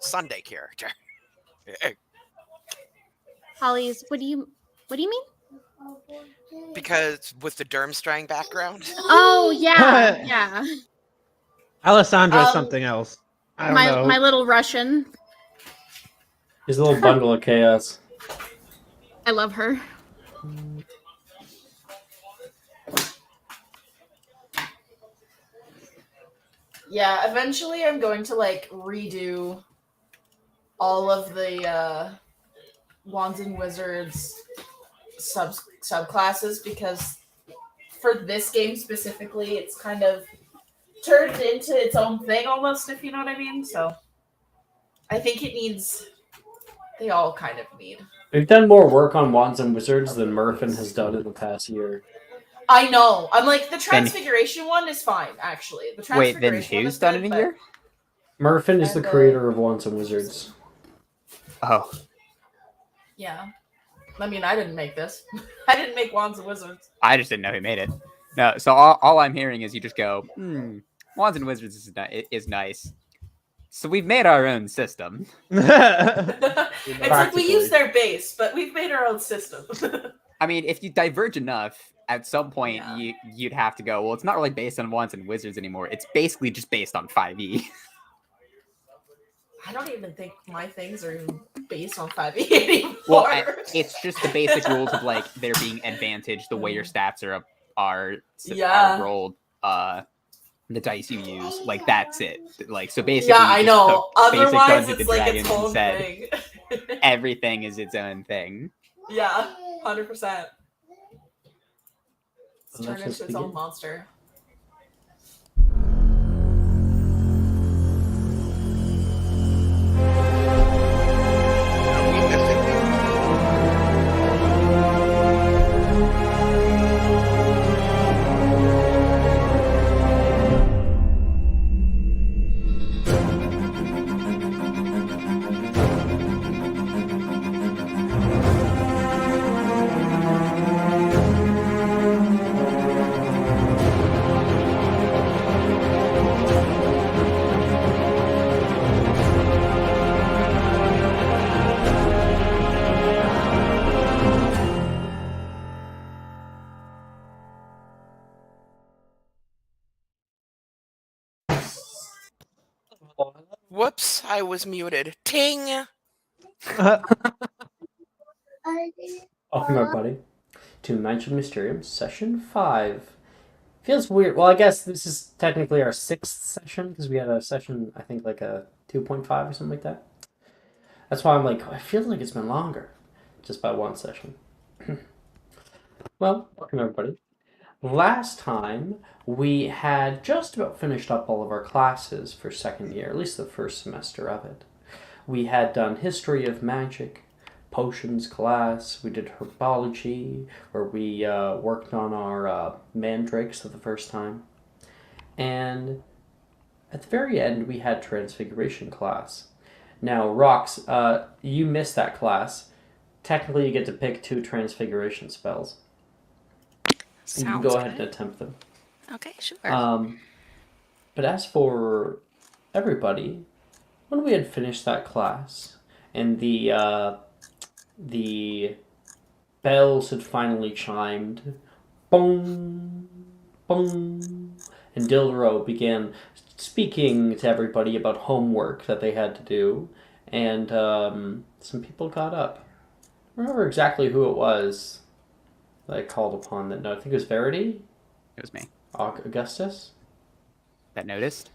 Sunday character. Holly's. What do you mean? Because with the Durmstrang background. Oh yeah, yeah. Alessandra's something else. I don't know. My little Russian. He's a little bundle of chaos. I love her. Yeah, eventually I'm going to like redo all of the Wands and Wizards subclasses because for this game specifically, it's kind of turned into its own thing almost, if you know what I mean. So I think it needs. They all kind of need. We've done more work on Wands and Wizards than Murphin has done in the past year. I know. I'm like the Transfiguration one is fine, actually. The Wait, then Transfiguration one who's is done good, it in a year? Murphin is the creator of Wands and Wizards. Oh. Yeah. I mean, I didn't make this. I didn't make Wands and Wizards. I just didn't know who made it. No, so all I'm hearing is you just go, Wands and Wizards is nice. So we've made our own system. It's like we use their base, but we've made our own system. I mean, if you diverge enough, at some point you'd have to go, well, it's not really based on Wands and Wizards anymore. It's basically just based on 5e. I don't even think my things are even based on 5e anymore. Well, it's just the basic rules of like there being advantage, the way your stats are rolled, the dice you use, like that's it. Like so basically, yeah, I know. Otherwise, it's like its own thing. Everything is its own thing. Yeah, 100%. It's turned into its own monster. Whoops, I was muted. Ting! Welcome everybody to Mysterium Session 5. Feels weird. Well, I guess this is technically our 6th session, because we had a session, I think, like a 2.5 or something like that. That's why I'm like, I feel like it's been longer, just by one session. Well, welcome everybody. Last time, we had just about finished up all of our classes for second year, at least the first semester of it. We had done History of Magic, Potions class, we did Herbology, where we worked on our mandrakes for the first time. And at the very end, we had Transfiguration class. Now, Rox, you missed that class. Technically, you get to pick 2 Transfiguration spells. You can go ahead and attempt them. Okay, sure. But as for everybody, when we had finished that class and the bells had finally chimed, boom, boom, and Dildero began speaking to everybody about homework that they had to do, and some people got up. I don't remember exactly who it was that I called upon that. No, I think it was Verity. It was me. Augustus? That noticed?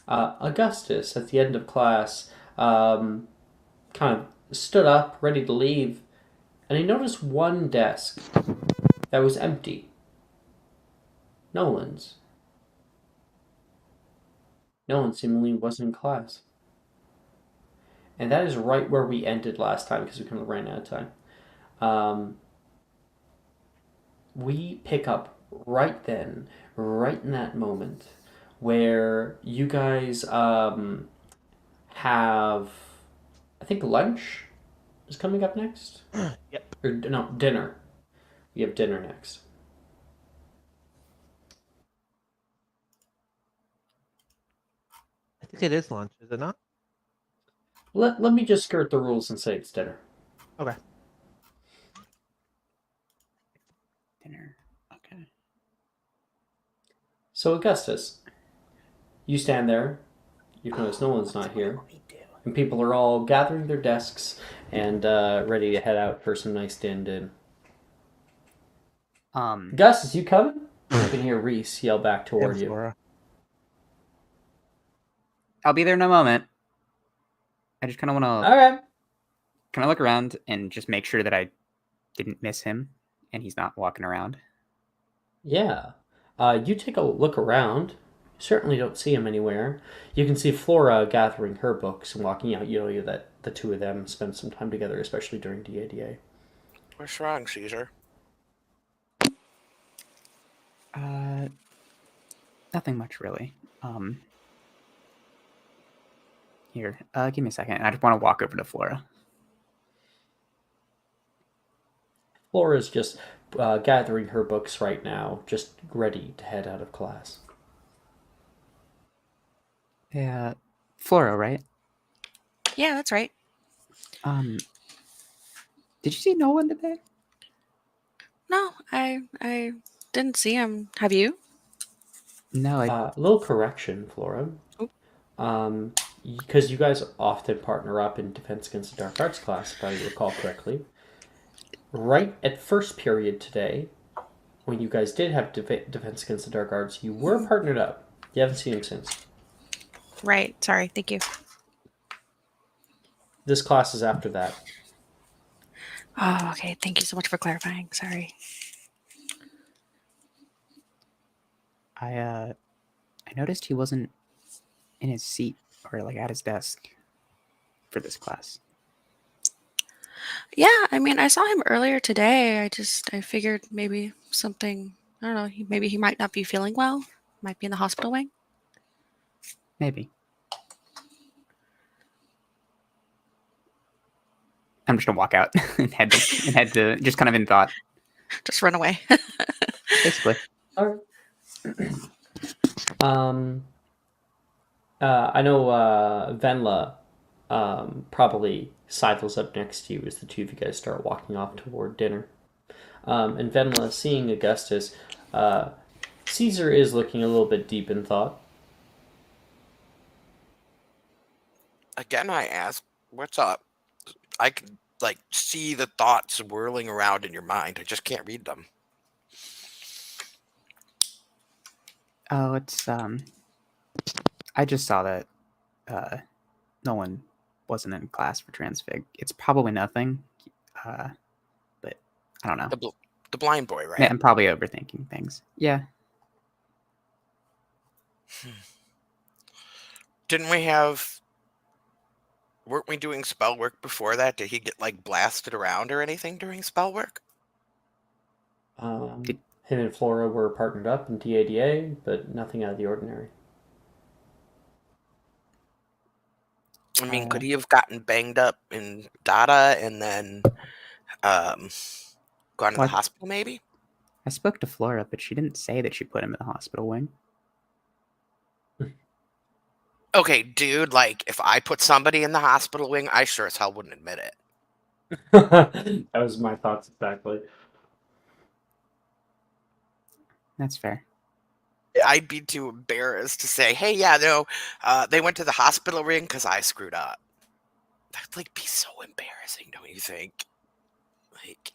Augustus, at the end of class, kind of stood up, ready to leave, and he noticed one desk that was empty. Nolan's. Nolan seemingly wasn't in class. And that is right where we ended last time, because we kind of ran out of time. We pick up right then, right in that moment, where you guys have, I think lunch is coming up next? Yep. Or no, dinner. We have dinner next. think it is lunch, is it not? Let me just skirt the rules and say it's dinner. Okay. Dinner. Okay. So Augustus, you stand there. You notice no one's not here, and people are all gathering their desks and ready to head out for some nice din. Augustus, you coming? You can hear Reese yell back toward you. Flora. I'll be there in a moment. I just kind of want to All right. kind of look around and just make sure that I didn't miss him and he's not walking around. Yeah. You take a look around. You certainly don't see him anywhere. You can see Flora gathering her books and walking out. You know that the two of them spend some time together, especially during DADA. What's wrong, Caesar? Nothing much really. Here, give me a second. I just want to walk over to Flora. Flora's just gathering her books right now, just ready to head out of class. Yeah, Flora, right? Yeah, that's right. Did you see Nolan today? No, I didn't see him. Have you? No, A little correction, Flora. Because you guys often partner up in Defense Against the Dark Arts class, if I recall correctly. Right at first period today, when you guys did have Defense Against the Dark Arts, you were partnered up. You haven't seen him since. Right. Sorry. Thank you. This class is after that. Oh, okay. Thank you so much for clarifying. Sorry. I noticed he wasn't in his seat or like at his desk for this class. Yeah, I mean, I saw him earlier today. I figured maybe something, I don't know, maybe he might not be feeling well. Might be in the hospital wing. Maybe. I'm just gonna walk out and head to just kind of in thought. Just run away. Basically. All right. I know Venla probably sidles up next to you as the two of you guys start walking off toward dinner. And Venla, seeing Augustus, Caesar is looking a little bit deep in thought. Again, I ask, what's up? I can, like, see the thoughts whirling around in your mind. I just can't read them. Oh, it's I just saw that Nolan wasn't in class for Transfig. It's probably nothing, but I don't know. The blind boy, right? Yeah, I'm probably overthinking things. Yeah. Didn't we weren't we doing spell work before that? Did he get, like, blasted around or anything during spell work? Him and Flora were partnered up in DADA, but nothing out of the ordinary. I mean, could he have gotten banged up in Data and then gone to the What? hospital, maybe? I spoke to Flora, but she didn't say that she put him in the hospital wing. Okay, dude, like, if I put somebody in the hospital wing, I sure as hell wouldn't admit it. That was my thoughts exactly. That's fair. I'd be too embarrassed to say, hey, yeah, no, they went to the hospital ring because I screwed up. That'd, like, be so embarrassing, don't you think? Like,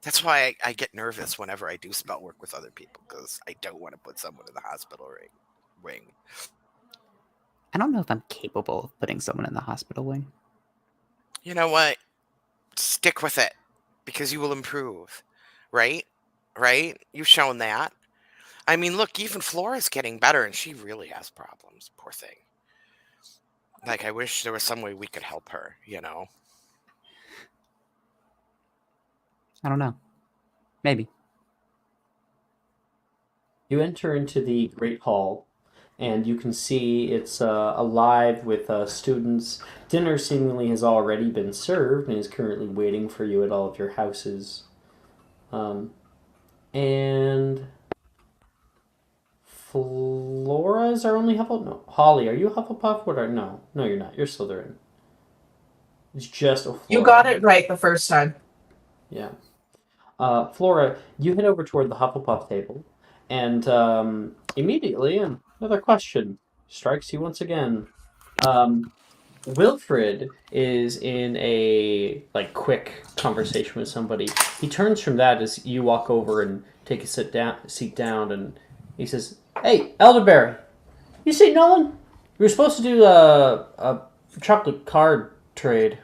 that's why I get nervous whenever I do spell work with other people, because I don't want to put someone in the hospital wing. I don't know if I'm capable of putting someone in the hospital wing. You know what? Stick with it, because you will improve, right? Right? You've shown that. I mean, look, even Flora's getting better, and she really has problems. Poor thing. Like, I wish there was some way we could help her, you know? I don't know. Maybe. You enter into the Great Hall, and you can see it's alive with students. Dinner seemingly has already been served and is currently waiting for you at all of your houses. And Flora is our only Hufflepuff. No, Holly, are you a Hufflepuff? What are no? No, you're not. You're Slytherin. It's just a Flora. You got it right the first time. Yeah. Flora, you head over toward the Hufflepuff table, and immediately another question strikes you once again. Wilfred is in a quick conversation with somebody. He turns from that as you walk over and take a seat down, and he says, "Hey, Elderberry, you see Nolan? We were supposed to do a chocolate card trade."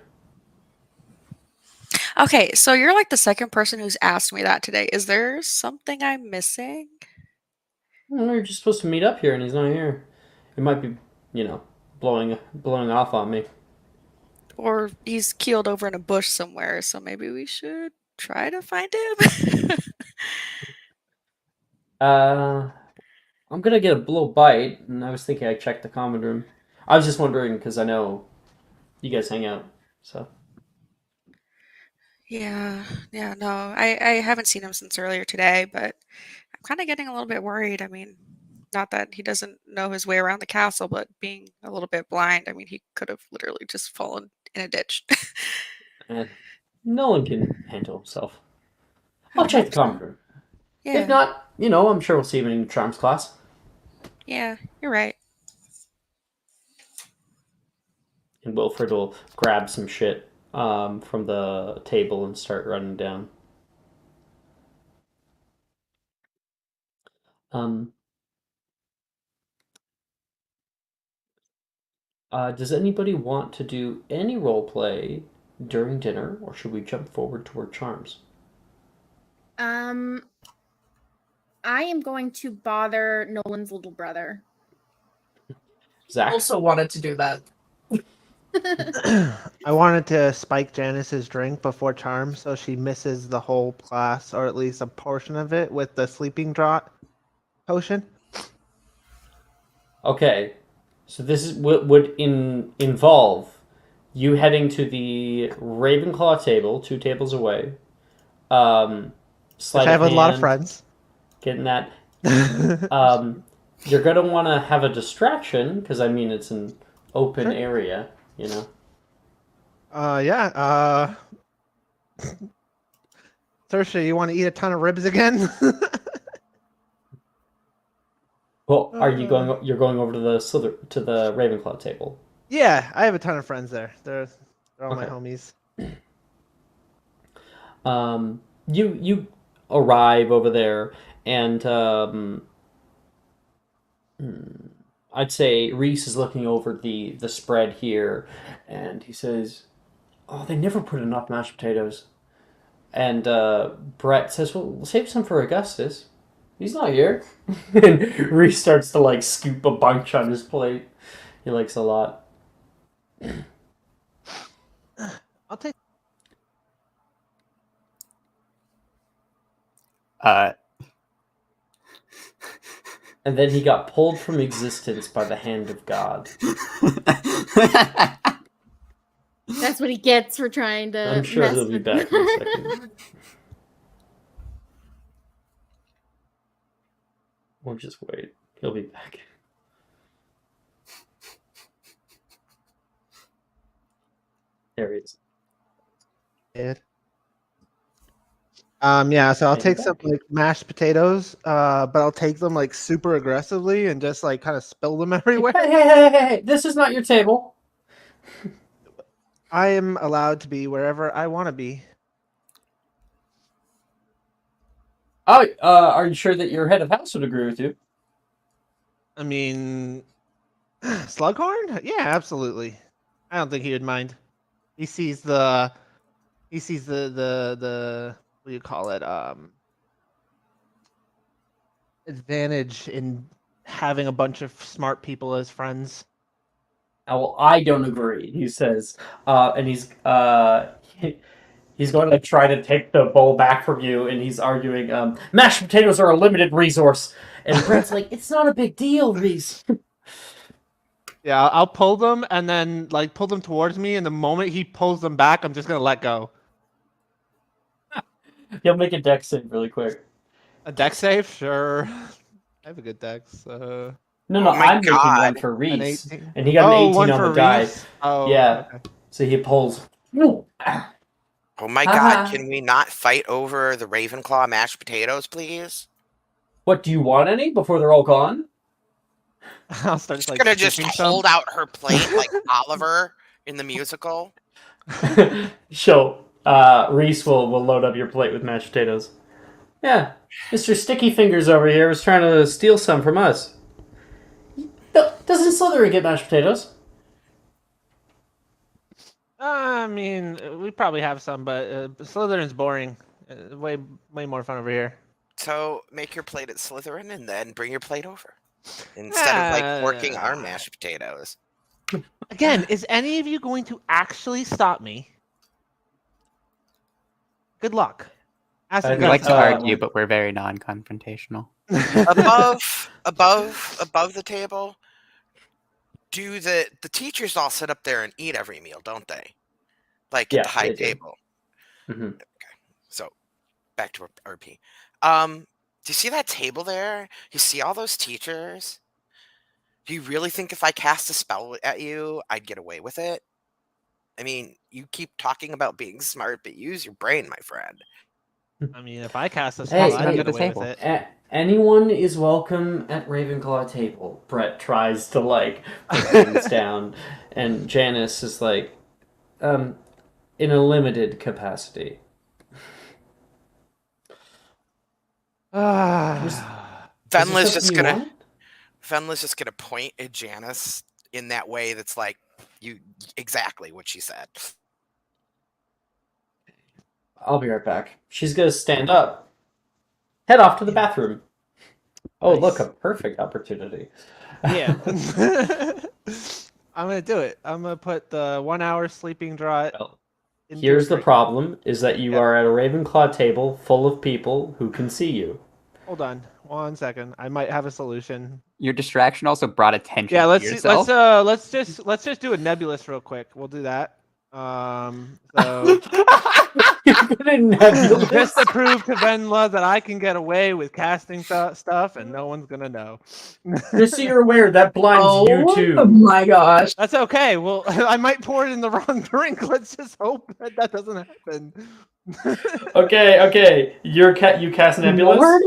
Okay, so you're like the second person who's asked me that today. Is there something I'm missing? You're just supposed to meet up here, and he's not here. It might be, blowing off on me. Or he's keeled over in a bush somewhere, so maybe we should try to find him? I'm gonna get a little bite, and I was thinking I'd check the common room. I was just wondering because I know you guys hang out, so. Yeah, no, I haven't seen him since earlier today, but I'm kind of getting a little bit worried. I mean, not that he doesn't know his way around the castle, but being a little bit blind, I mean, he could have literally just fallen in a ditch. And no one can handle himself. I I'll check hope the common so. room. Yeah, If not, I'm sure we'll see him in Charms class. yeah, you're right. And Wilfred will grab some shit from the table and start running down. Um, does anybody want to do any role play during dinner, or should we jump forward toward Charms? I am going to bother Nolan's little brother. Zach? Also wanted to do that. I wanted to spike Janice's drink before Charm so she misses the whole class, or at least a portion of it, with the sleeping draught potion. Okay, so this is would involve you heading to the Ravenclaw table, 2 tables away. Sleight Which I have of a lot of hand, friends. getting that. You're gonna want to have a distraction because I mean it's an open Sure. area, Yeah. Saoirse, you want to eat a ton of ribs again? Well, are you going? You're going over to the Ravenclaw table. Yeah, I have a ton of friends there. They're all my Okay. homies. You arrive over there, and I'd say Reese is looking over the spread here, and he says, "Oh, they never put enough mashed potatoes." And Brett says, "Well, we'll save some for Augustus. He's not here." And Reese starts to scoop a bunch on his plate. He likes a lot. I'll take. And then he got pulled from existence by the hand of God. That's what he gets for trying to. I'm sure mess he'll be with back in a second. We'll just wait. He'll be back. There he is. Yeah, so I'll Maybe take back. some mashed potatoes, but I'll take them super aggressively and just kind of spill them everywhere. Hey! This is not your table. I am allowed to be wherever I want to be. Oh, are you sure that your head of house would agree with you? I mean, Slughorn? Yeah, absolutely. I don't think he would mind. He sees the what do you call it? Advantage in having a bunch of smart people as friends. Oh, well, I don't agree. He says, and he's going to try to take the bowl back from you, and he's arguing, mashed potatoes are a limited resource. And Brett's like, it's not a big deal, Reese. Yeah, I'll pull them and then pull them towards me, and the moment he pulls them back, I'm just gonna let go. He'll make a dex save really quick. A deck save, sure. I have a good dex. No, Oh my I'm making one God. for An Reese, 18. and he got an 18 one on for the die. Reese? Oh, Yeah. okay. So he pulls. Oh my God, Haha. can we not fight over the Ravenclaw mashed potatoes, please? What, do you want any before they're all gone? I'll start She's like gonna just scooping some. hold out her plate like Oliver in the musical. So, Reese will load up your plate with mashed potatoes. Yeah, Mr. Sticky Fingers over here was trying to steal some from us. Doesn't Slytherin get mashed potatoes? I mean, we probably have some, but Slytherin's boring. Way more fun over here. So make your plate at Slytherin and then bring your plate over. Instead of like forking our mashed potatoes. Again, is any of you going to actually stop me? Good luck. Ask I me We like to Uh, argue, but we're very non-confrontational. above the table, do the teachers all sit up there and eat every meal, don't they? Like at the Yeah, high they do. table. Mm-hmm. So back to RP. Do you see that table there? You see all those teachers? Do you really think if I cast a spell at you, I'd get away with it? I mean, you keep talking about being smart, but use your brain, my friend. I mean, if I cast a Hey, spell, sit I'd under get the away with table. it. Anyone is welcome at Ravenclaw table. Brett tries to like put things down, and Janice is like, in a limited capacity. Is there Fenla's something just you gonna want? Fenla's just gonna point at Janice in that way that's like you exactly what she said. I'll be right back. She's gonna stand up, head off to the bathroom. Oh, look, a Nice. perfect opportunity. Yeah. I'm gonna do it. I'm gonna put the 1 hour sleeping draught. Well, into here's a the drink. problem: is that you Yep. are at a Ravenclaw table full of people who can see you. Hold on, 1 second. I might have a solution. Your distraction also brought attention Yeah, to let's yourself. let's just do a nebulous real quick. We'll do that. So You're gonna nebulous. just to prove to Venla that I can get away with casting stuff and no one's gonna know. Just so you're aware, that blinds you Oh too. my gosh. That's okay. Well, I might pour it in the wrong drink. Let's just hope that that doesn't happen. Okay. You cast nebulous. Lord?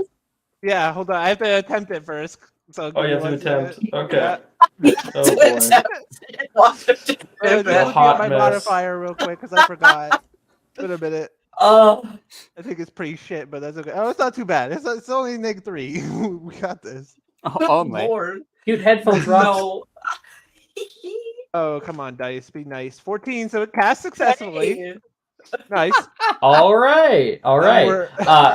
Yeah, hold on. I have to attempt it first. So Oh, give you me have to 1 attempt. second. Okay. Yeah. Oh boy. Just The looking at hot my mess. modifier real quick because I forgot. Wait a minute. Oh, I think it's pretty shit, but that's okay. Oh, it's not too bad. It's only -3. We got this. Oh my. Lord. Cute headphones, rocks. No. Oh, come on, dice. Be nice. 14, so it cast successfully. Hey, Nice. All right. we're-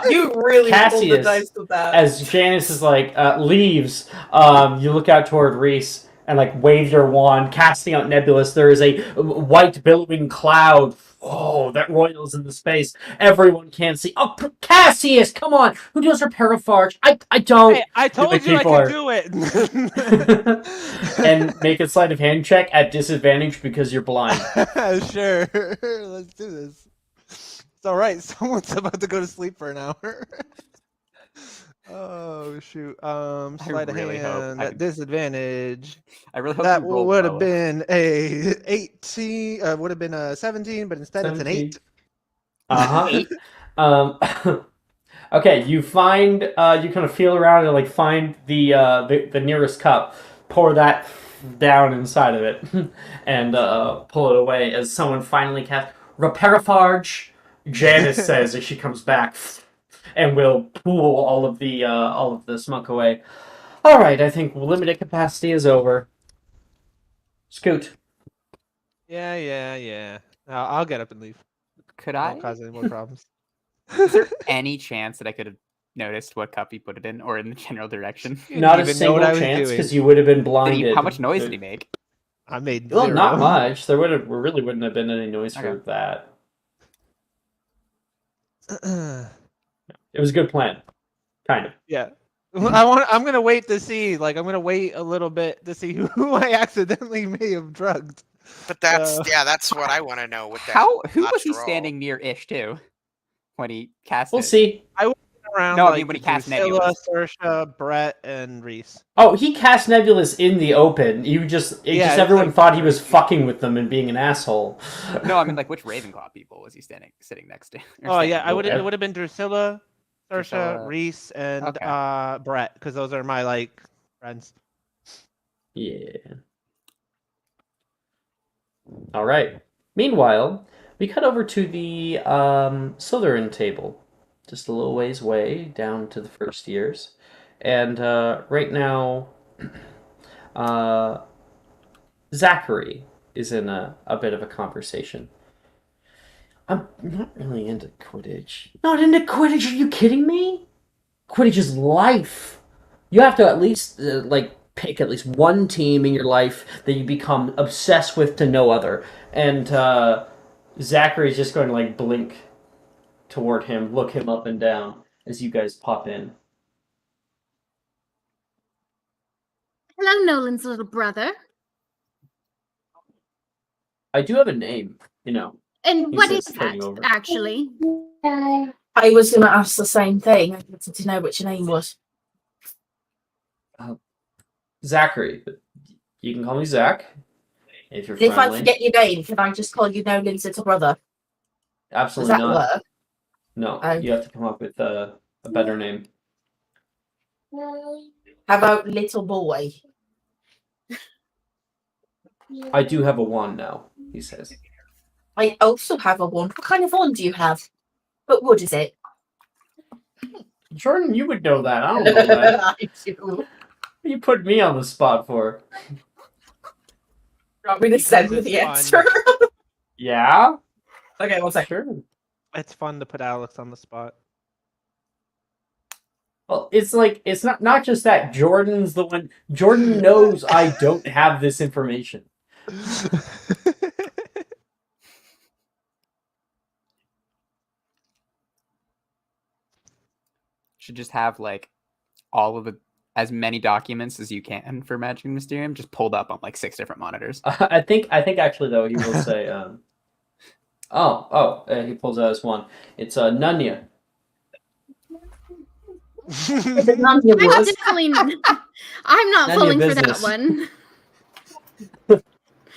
you really pulled the Cassius, dice with that. as Janice is like leaves, you look out toward Reese and like wave your wand, casting out nebulous. There is a white billowing cloud. Oh, that roils in the space. Everyone can see. Oh, Cassius, come on! Who does Reparafarge? I don't. Hey, I told you I people could are- do it. And make a sleight of hand check at disadvantage because you're blind. Sure. Let's do this. It's all right. Someone's about to go to sleep for an hour. Oh shoot. Sleight of really hope hand I- at disadvantage. I really hope That you rolled would have lower. been a 18. Would have been a 17, but instead it's an 8. Okay, you find you kind of feel around and like find the nearest cup, pour that down inside of it, and pull it away as someone finally casts Reparafarge. Janice says as she comes back, and will pool all of the smoke away. All right, I think limited capacity is over. Scoot. Yeah. I'll get up and leave. Could Won't I? cause any more problems. Is there any chance that I could have noticed what cup he put it in, or in the general direction? Not a even know single what I was chance doing. because you would have been Did blinded. he, how much noise did he make? I made Well, 0. not much. There really wouldn't have been any noise for Okay. that. It was a good plan, kind of. Yeah. I'm gonna wait to see. Like, I'm gonna wait a little bit to see who I accidentally may have drugged. But that's what I want to know with that. Who was he last roll. standing near-ish to when he cast We'll it? see. around No, I like mean when he cast Drusilla, Nebulous. Saoirse, Brett, and Reese. Oh, he cast Nebulous in the open. Yeah, Everyone like thought he was fucking with them and being an asshole. No, I mean like which Ravenclaw people was he sitting next to? Oh yeah, over? it would have been Drusilla, Saoirse, Drusilla. Reese, and Okay. Brett, because those are my like friends. Yeah. All right. Meanwhile, we cut over to the Slytherin table, just a little ways away down to the first years, and right now, Zachary is in a bit of a conversation. I'm not really into Quidditch. Not into Quidditch? Are you kidding me? Quidditch is life. You have to at least pick at least one team in your life that you become obsessed with to no other. And Zachary's just going to like blink toward him, look him up and down as you guys pop in. Hello, Nolan's little brother. I do have a name, you know. And He what is says, that, turning over. actually? I was going to ask the same thing. I wanted to know which your name was. Zachary, but you can call me Zach if you're If friendly. I forget your name, can I just call you Nolan's little brother? Does Absolutely that not. work? No, Oh. you have to come up with a better name. How about little boy? I do have a wand now, he says. I also have a wand. What kind of wand do you have? What wood is it? Jordan, you would know that. I don't know that. I do. You put me on the spot for. Want me to send Because me the it's answer? Yeah? Okay, one second. Sure. It's fun to put Alex on the spot. Well, it's like, it's not just that. Jordan's the one. Jordan knows I don't have this information. Should just have like all of as many documents as you can for Magic and Mysterium just pulled up on like 6 different monitors. I think actually though he will say, he pulls out his one. It's Nunya. Is it none of your I'm was? definitely. I'm not None of falling your for that business. one.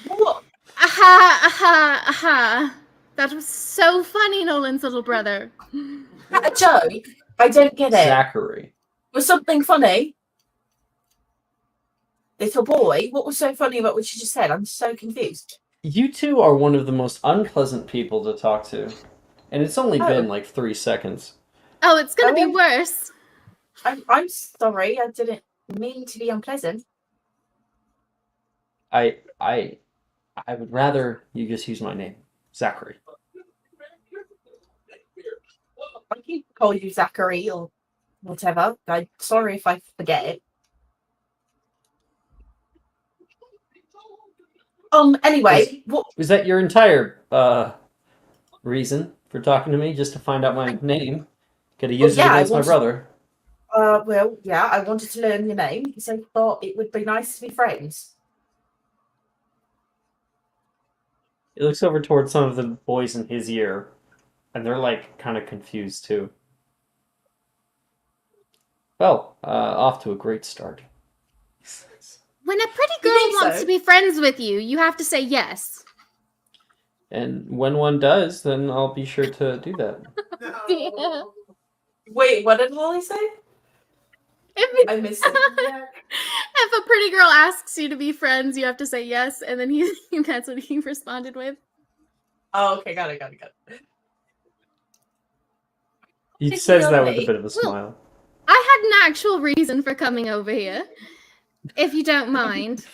What? Aha! Aha! Aha! That was so funny, Nolan's little brother. A joke? I don't get it. Zachary. Was something funny? Little boy? What was so funny about what you just said? I'm so confused. You two are one of the most unpleasant people to talk to. And it's only been like 3 seconds. Oh, it's gonna be worse. I'm sorry. I didn't mean to be unpleasant. I would rather you just use my name. Zachary. I can call you Zachary or whatever. I'm sorry if I forget it. Anyway, what? Is that your entire reason for talking to me? Just to find out my name? Could have used it I against my wanted- brother. Well, yeah, I wanted to learn your name because I thought it would be nice to be friends. He looks over towards some of the boys in his year, and they're like kind of confused too. Well, off to a great start. When a pretty You girl think wants so? to be friends with you, you have to say yes. And when one does, then I'll be sure to do that. Wait, what did Holly say? If, I missed it. if a pretty girl asks you to be friends, you have to say yes, and then that's what he responded with. Oh, okay, got it. He Did says you that know with a me? bit of a smile. I had an actual reason for coming over here, if you don't mind.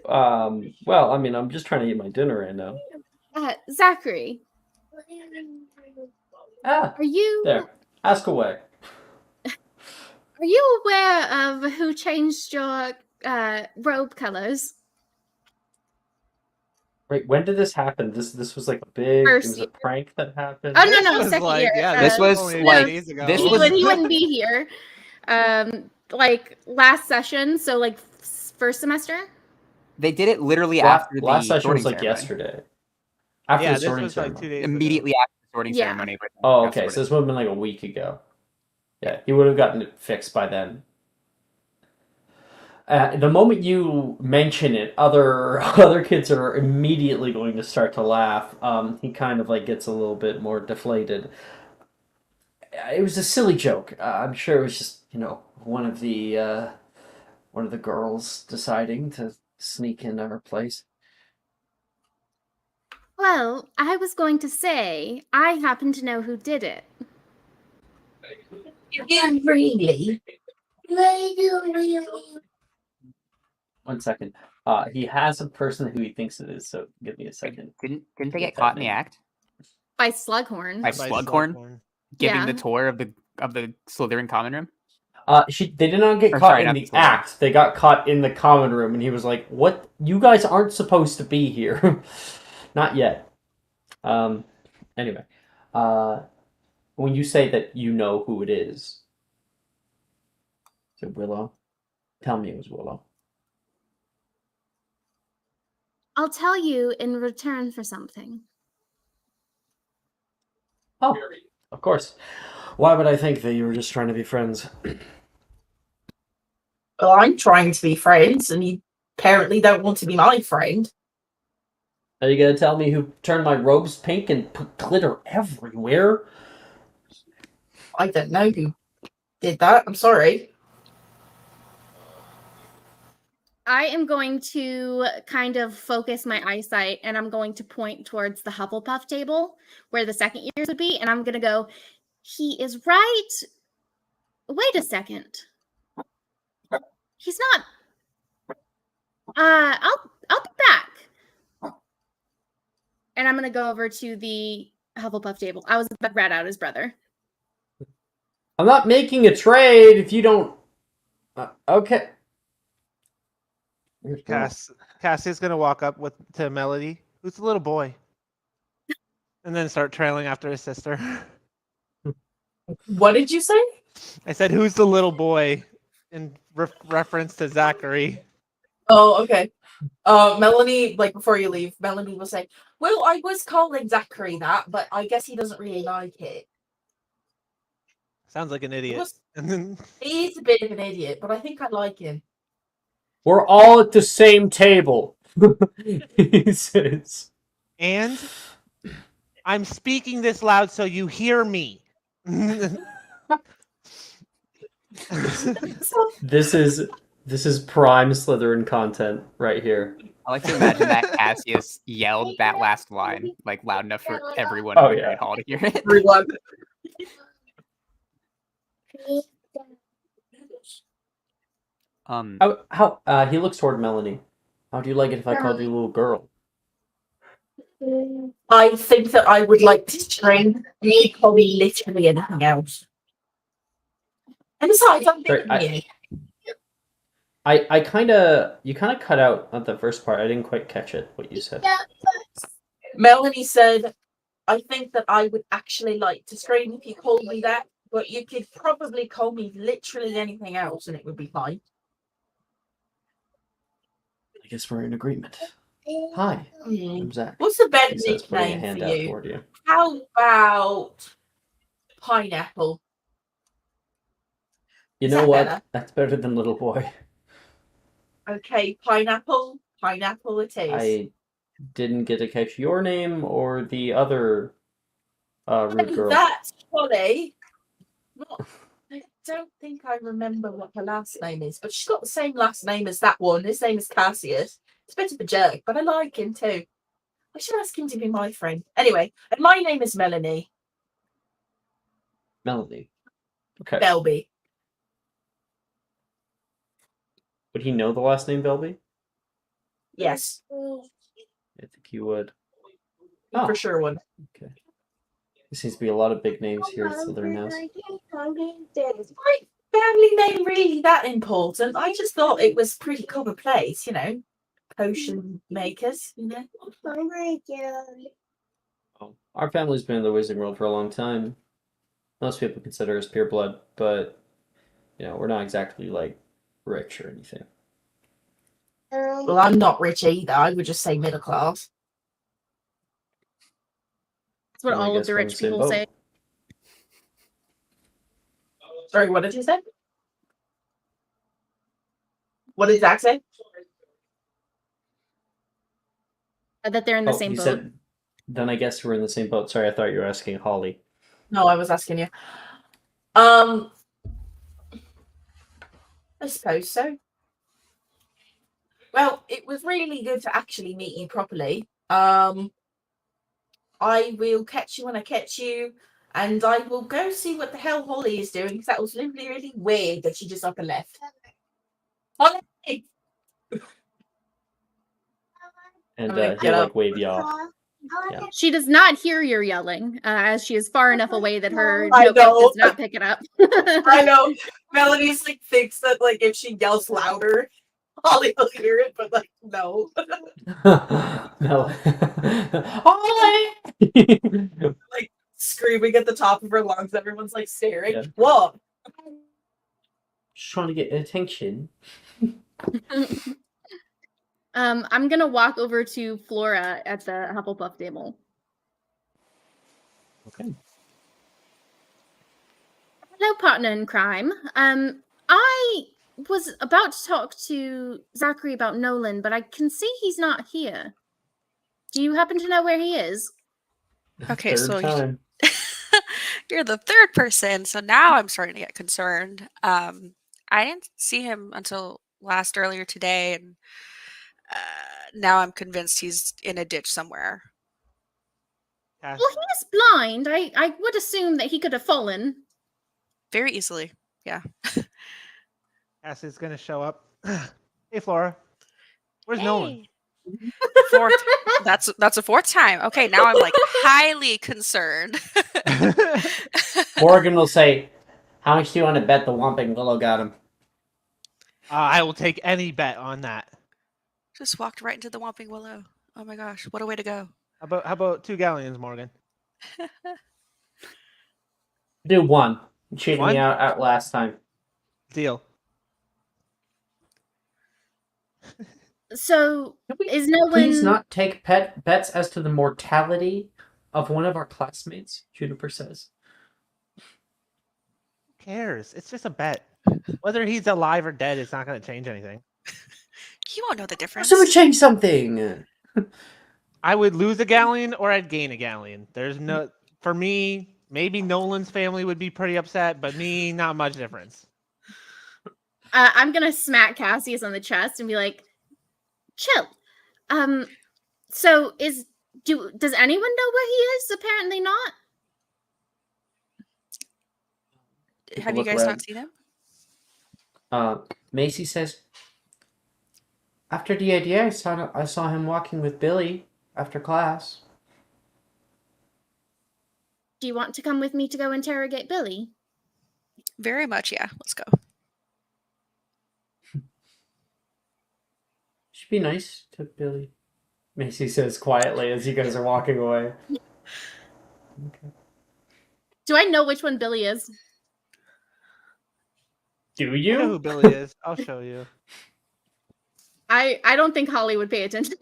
Well, I mean, I'm just trying to eat my dinner right now. Zachary, Ah, are you there. Ask away. are you aware of who changed your robe colors? Wait, when did this happen? This was like a big. First It was a year. prank that happened. Oh no, This was second like, year. yeah, This was only like- days ago. this he, was- he wouldn't be here. Like last session, so like first semester. They did it literally Last after the session sorting was like ceremony. yesterday. After yeah, the this sorting was like ceremony. 2 days Immediately ago. after the sorting Yeah. ceremony. But Oh, got okay. So sorted. this would have been like a week ago. Yeah, he would have gotten it fixed by then. The moment you mention it, other kids are immediately going to start to laugh. He kind of like gets a little bit more deflated. It was a silly joke. I'm sure it was just one of the girls deciding to sneak into her place. Well, I was going to say, I happen to know who did it. You really? One second. He has a person who he thinks it is. So give me a second. Didn't they to get that caught in the name. act By Slughorn. by By Slughorn giving Yeah. the tour of the Slytherin common room? They did not get Or caught sorry, in not the the Slytherin. act. They got caught in the common room, and he was like, "What? You guys aren't supposed to be here." Not yet. Anyway, when you say that you know who it is it Willow? Tell me it was Willow. I'll tell you in return for something. Oh, of course. Why would I think that you were just trying to be friends? Well, I'm trying to be friends, and you apparently don't want to be my friend. Are you gonna tell me who turned my robes pink and put glitter everywhere? I don't know who did that. I'm sorry. I am going to kind of focus my eyesight and I'm going to point towards the Hufflepuff table where the second years would be. And I'm going to go, he is right. Wait a second. He's not. I'll be back. And I'm going to go over to the Hufflepuff table. I was about to rat out his brother. I'm not making a trade if you don't. Okay. Cassie's gonna walk up to Melody. Who's the little boy? And then start trailing after his sister. What did you say? I said, "Who's the little boy?" In reference to Zachary. Oh, okay. Melanie, like before you leave, Melanie will say, "Well, I was calling Zachary that, but I guess he doesn't really like it. Sounds like an idiot. And then He's a bit of an idiot, but I think I like him." We're all at the same table. He says. And I'm speaking this loud so you hear me. This is prime Slytherin content right here. I like to imagine that Cassius yelled that last line like loud enough for everyone Oh, in the yeah. Great Hall to hear it. Everyone. How he looks toward Melanie. How do you like it if I called you a little girl? I think that I would like to train me probably literally anything else. And besides, I'm bigger Sorry, than you. You kind of cut out at the first part. I didn't quite catch it. What you said. Melanie said, "I think that I would actually like to scream if you called me that, but you could probably call me literally anything else and it would be fine." I guess we're in agreement. Hi, I'm Zach. What's the best He says, putting a nickname hand for out you? toward you. How about Pineapple? You Is know that what? better? That's better than little boy. Okay, Pineapple. Pineapple it is. I didn't get to catch your name or the other rude girl. That's Holly. I don't think I remember what her last name is, but she's got the same last name as that one. His name is Cassius. He's a bit of a jerk, but I like him too. I should ask him to be my friend. Anyway, and my name is Melanie Melanie. Okay. Belby. Would he know the last name Belby? Yes, I think he would. for sure one. Okay. There seems to be a lot of big names here at Slytherin House. Is my family name really that important? I just thought it was pretty commonplace, potion makers, Well, our family's been in the wizarding world for a long time. Most people consider us pure blood, but we're not exactly like rich or anything. Well, I'm not rich either. I would just say middle class. That's what Then I all of guess the we're in rich the same people boat. say. Sorry, what did you say? What did Zach say? That they're in the Oh, same you boat. said. Then I guess we're in the same boat. Sorry, I thought you were asking Holly. No, I was asking you. I suppose so. Well, it was really good to actually meet you properly. I will catch you when I catch you, and I will go see what the hell Holly is doing, because that was really, really weird that she just up and left. Holly! And I'm gonna he'll get like up. wave you off. Yeah. She does not hear your yelling, as she is far enough away that her I notebook know. does not pick it up. I know. Melody's like thinks that like if she yells louder, Holly will hear it, but like no. No. Holly! Like screaming at the top of her lungs, everyone's like staring. Yeah. What? Just trying to get attention. I'm gonna walk over to Flora at the Hufflepuff table. Okay. Hello, partner in crime. I was about to talk to Zachary about Nolan, but I can see he's not here. Do you happen to know where he is? Okay, Third so time. you're the third person, so now I'm starting to get concerned. I didn't see him until earlier today, and now I'm convinced he's in a ditch somewhere. Cass, Well, he is blind. I would assume that he could have fallen. Very easily. Cass is gonna show up. Hey, Flora. Where's Nolan? Fourth. That's a fourth time. Okay, now I'm like highly concerned. Morgan will say, "How much do you want to bet the Whomping Willow got him?" I will take any bet on that. Just walked right into the Whomping Willow. Oh my gosh, what a way to go. How about 2 galleons, Morgan? Do one. You cheated One? me out last time. Deal. So, Can we is Nolan... please not take bets as to the mortality of one of our classmates? Juniper says. Who cares? It's just a bet. Whether he's alive or dead, it's not going to change anything. You won't know the difference. So we change something. I would lose a galleon or I'd gain a galleon. There's no... For me, maybe Nolan's family would be pretty upset, but me, not much difference. I'm gonna smack Cassius on the chest and be like, chill. So does anyone know where he is? Apparently not. Have you Look guys red. not seen him? Macy says, after the idea, I saw him walking with Billy after class. Do you want to come with me to go interrogate Billy? Very much, yeah. Let's go. Should be nice to Billy. Macy says quietly as you guys are walking away. Okay. Do I know which one Billy is? Do I know who you? Billy is. I'll show you. I don't think Holly would pay attention.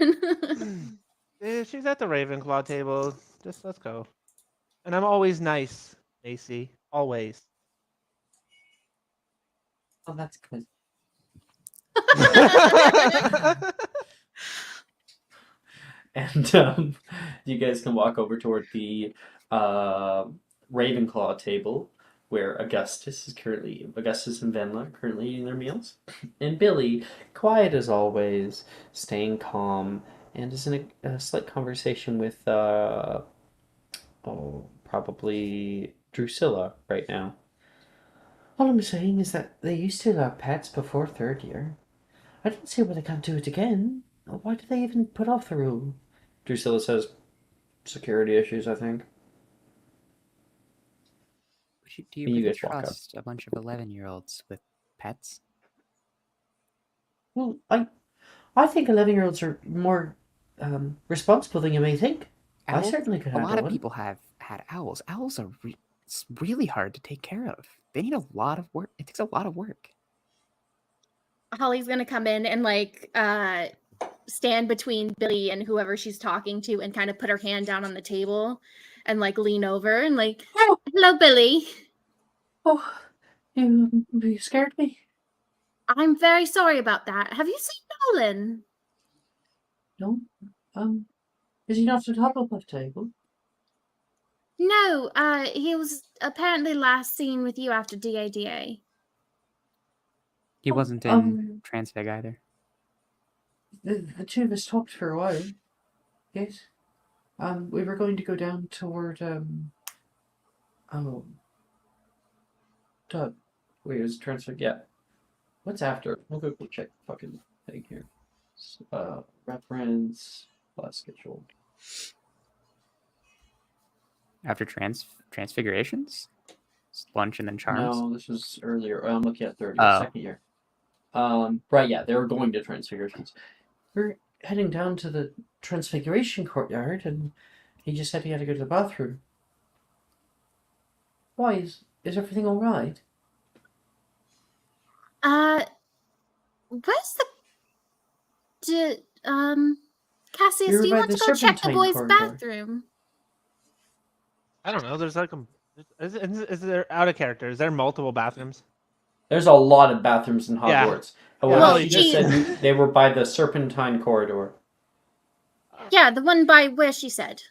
She's at the Ravenclaw table. Just let's go. And I'm always nice, Macy. Always. Oh, that's good. And you guys can walk over toward the Ravenclaw table where Augustus and Venla are currently eating their meals. And Billy, quiet as always, staying calm, and is in a slight conversation with probably Drusilla right now. All I'm saying is that they used to have pets before 3rd year. I don't see why they can't do it again. Why do they even put off the rule? Drusilla says, security issues, I think. Do you You really guys walk up. trust a bunch of 11-year-olds with pets? Well, I think 11-year-olds are more responsible than you may think. I certainly could A handle lot of one. people have had owls. Owls are it's really hard to take care of. They need a lot of work. It takes a lot of work. Holly's gonna come in and stand between Billy and whoever she's talking to and kind of put her hand down on the table and like lean over and like, Oh. hello, Billy. Oh, you scared me. I'm very sorry about that. Have you seen Nolan? No. Is he not at the Hufflepuff table? No, he was apparently last seen with you after DADA. He Oh, wasn't in Transfig either. The two of us talked for a while. Yes. We were going to go down toward wait, is Transfig? Yeah. What's after? We'll go check the fucking thing here. Reference plus schedule. After transfigurations? Lunch and then charms? No, this was earlier. I'm looking at third Oh. second year. Right, yeah, they were going to Transfigurations. We're heading down to the Transfiguration courtyard, and he just said he had to go to the bathroom. Why? Is everything all right? Where's Cassius, You're do you by want the to go check the Serpentine boys' corridor. bathroom? I don't know. There's like is there out of character? Is there multiple bathrooms? There's a lot of bathrooms in Yeah. Hogwarts. Yeah. However, Well, she just said they were by the Serpentine corridor. Yeah, the one by where she said.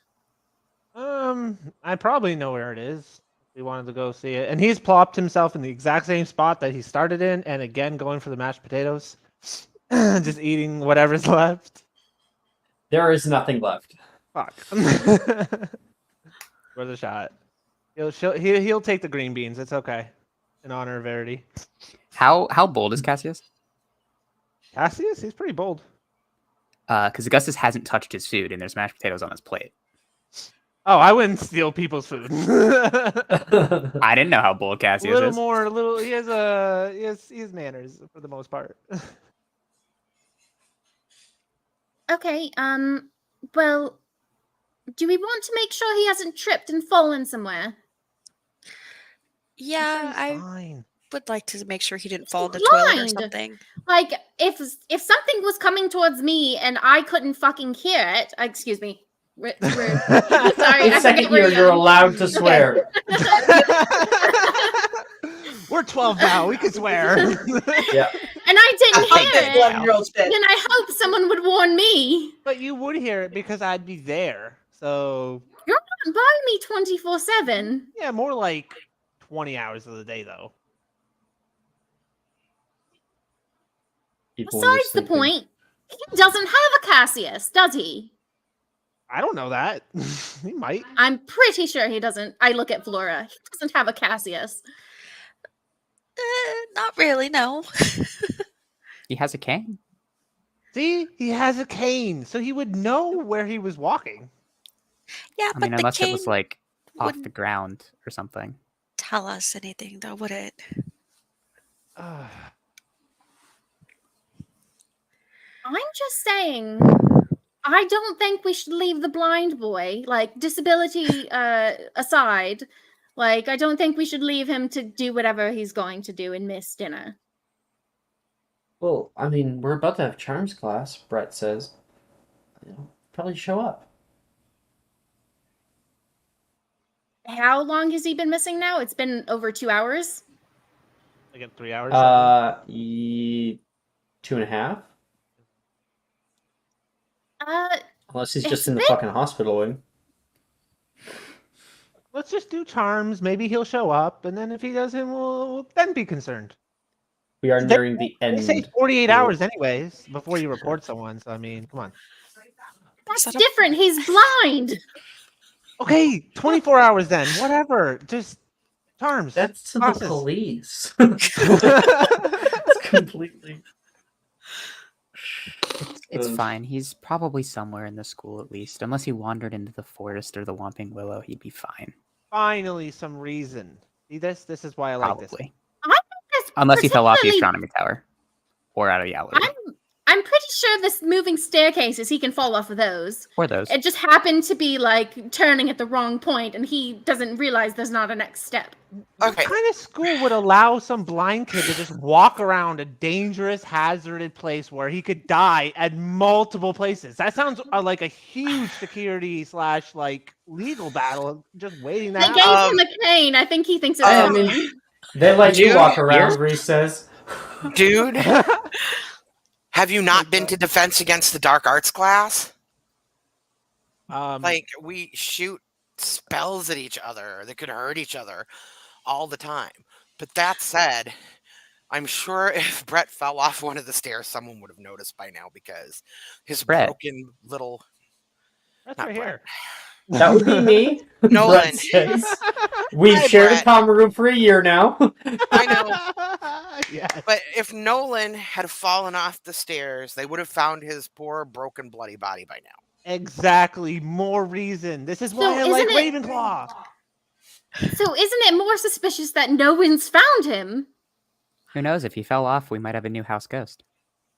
I probably know where it is. If we wanted to go see it, and he's plopped himself in the exact same spot that he started in, and again going for the mashed potatoes, just eating whatever's left. There is nothing left. Fuck. Worth a shot. He'll take the green beans. It's okay. In honor of Verity. How bold is Cassius? Cassius, he's pretty bold. Because Augustus hasn't touched his food, and there's mashed potatoes on his plate. Oh, I wouldn't steal people's food. I didn't know how bold Cassius is. He has manners for the most part. Okay, well, do we want to make sure he hasn't tripped and fallen somewhere? Yeah, I Fine. would like to make sure he didn't fall in the He's toilet or blind. something. Like, if something was coming towards me and I couldn't fucking hear it, excuse me. Sorry, I In second forget where year, you you're are. allowed to swear. We're 12 now. We can swear. Yeah. And I didn't Like hear this it. 11-year-old shit. And I hope someone would warn me. But you would hear it because I'd be there. So By me 24/7. yeah, more like 20 hours of the day though. People in Besides the this thinking, point, he doesn't have a Cassius, does he? I don't know that. He might. I'm pretty sure he doesn't. I look at Flora. He doesn't have a Cassius. Not really, no. He has a cane. See, he has a cane, so he would know where he was walking. Yeah, I but mean, the unless it cane was like off wouldn't the ground or something. tell us anything, though, would it? I'm just saying, I don't think we should leave the blind boy, like, disability aside. Like, I don't think we should leave him to do whatever he's going to do and miss dinner. well, I mean, we're about to have charms class, Brett says. Probably show up. How long has he been missing now? It's been over 2 hours. Like in 3 hours. 2.5. Unless he's It's just in the been- fucking hospital wing. Let's just do charms. Maybe he'll show up, and then if he doesn't, we'll then be concerned. We are They- nearing the They end. say 48 Yeah. hours anyways before you report someone. So I mean, come on. That's Set up- different. He's blind. Okay, 24 hours then. Whatever. Just charms. That's to Process. the police. It's completely. It's Ugh. fine. He's probably somewhere in the school at least. Unless he wandered into the forest or the Whomping Willow, he'd be fine. Finally, some reason. See this? This is why I like this. Probably. That's Unless he fell off the particularly- astronomy tower. Or out of Yallow. I I'm pretty sure this moving staircases, he can fall off of those. Or those. It just happened to be like turning at the wrong point, and he doesn't realize there's not a next step. What Okay. kind of school would allow some blind kid to just walk around a dangerous, hazarded place where he could die at multiple places? That sounds like a huge security / like legal battle just waiting to They happen. gave him a cane. I think he thinks it's I fine. mean, they let you Dude, walk around, Reese says. Dude, have you not been to Defense Against the Dark Arts class? Like, we shoot spells at each other that could hurt each other all the time. But that said, I'm sure if Brett fell off one of the stairs, someone would have noticed by now because his Brett. broken little... That's not right Brett. here. That would be me. Nolan. Brett says. We've Hi, shared Brett. a common room for a year now. I know. Yes. But if Nolan had fallen off the stairs, they would have found his poor, broken, bloody body by now. Exactly. More reason. This is So why I like isn't it- Ravenclaw. So isn't it more suspicious that no one's found him? Who knows? If he fell off, we might have a new house ghost.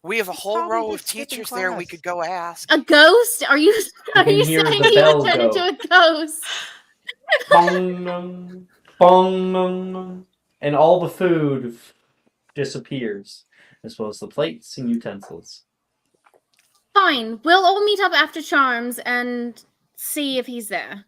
We have a whole Probably row did of skip in teachers there we class. could go ask. A ghost? Are you can saying hear the he bell would turn go. into a ghost? Bong, bong, bong, bong, and all the food disappears, as well as the plates and utensils. Fine. We'll all meet up after Charms and see if he's there.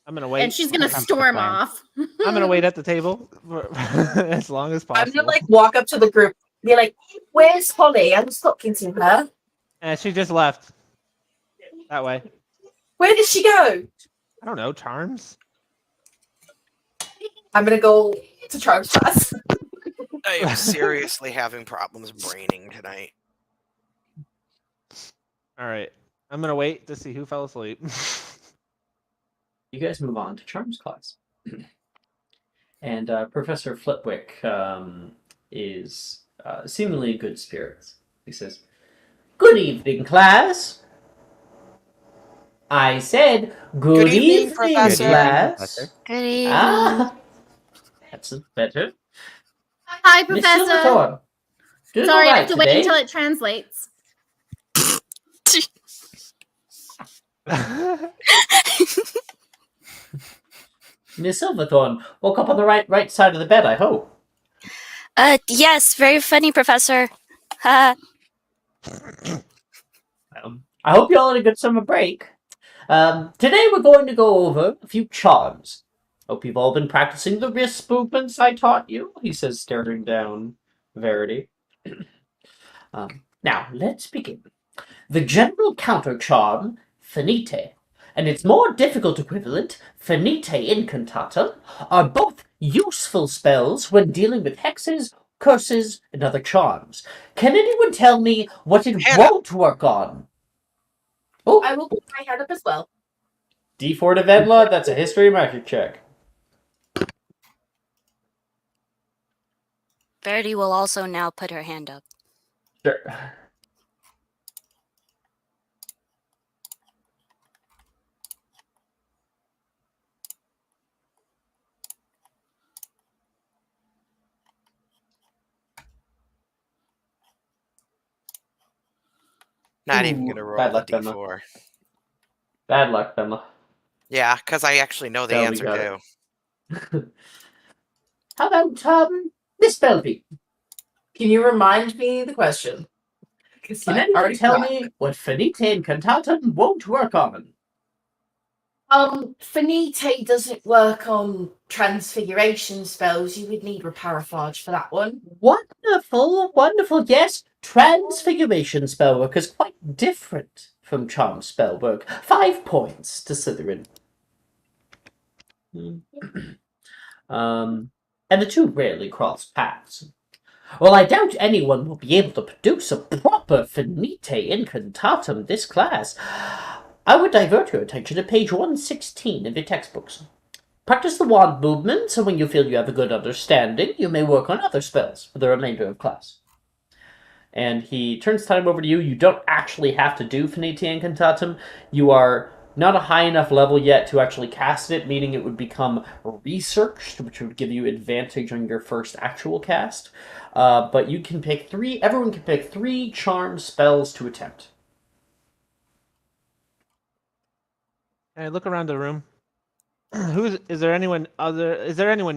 I'm gonna wait. And she's gonna Sounds like a storm plan. off. I'm gonna wait at the table for as long as I'm possible. gonna like walk up to the group, be like, "Where's Holly? I'm just talking to her. And she just left. That way. Where did she go?" I don't know. Charms. I'm gonna go to Charles class. I am seriously having problems braining tonight. All right. I'm gonna wait to see who fell asleep. You guys move on to Charms class. And Professor Flitwick is seemingly in good spirits. He says, "Good evening, class." I said, "Good, Good evening, evening, Professor." class." Professor. Good evening. Ah, that's better. Hi, Miss Professor. Silverthorne, doing Sorry, I all have to right wait today? until it translates. Miss Silverthorne woke up on the right side of the bed, I hope. Yes, very funny, Professor. I hope you all had a good summer break. Today we're going to go over a few charms. Hope you've all been practicing the wrist movements I taught you, he says, staring down Verity. Now, let's begin. The general counter charm, Finite, and its more difficult equivalent, Finite Incantatum, are both useful spells when dealing with hexes, curses, and other charms. Can anyone tell me what it Hannah. won't work on? Oh, I will put my hand up as well. D4 to Venla, that's a history magic check. Verity will also now put her hand up. Sure. Not even Ooh, gonna roll bad the luck, Emma. d4. Bad luck, Venla. Yeah, because I actually know the Well, we answer got too. it. How about Miss Belby? Can you remind me the question? 'Cause Can I anyone already tell forgot. me what Finite Incantatum won't work on? Finite doesn't work on transfiguration spells. You would need Reparafage for that one. Wonderful, wonderful. Yes, Transfiguration spellwork is quite different from Charm spellwork. 5 points to Slytherin. And the two rarely cross paths. Well, I doubt anyone will be able to produce a proper Finite Incantatum this class. I would divert your attention to page 116 of your textbooks. Practice the wand movements, and when you feel you have a good understanding, you may work on other spells for the remainder of class. And he turns time over to you. You don't actually have to do Finite Incantatum. You are not a high enough level yet to actually cast it, meaning it would become researched, which would give you advantage on your first actual cast. But you can pick three. Everyone can pick 3 charm spells to attempt. I look around the room. Is there anyone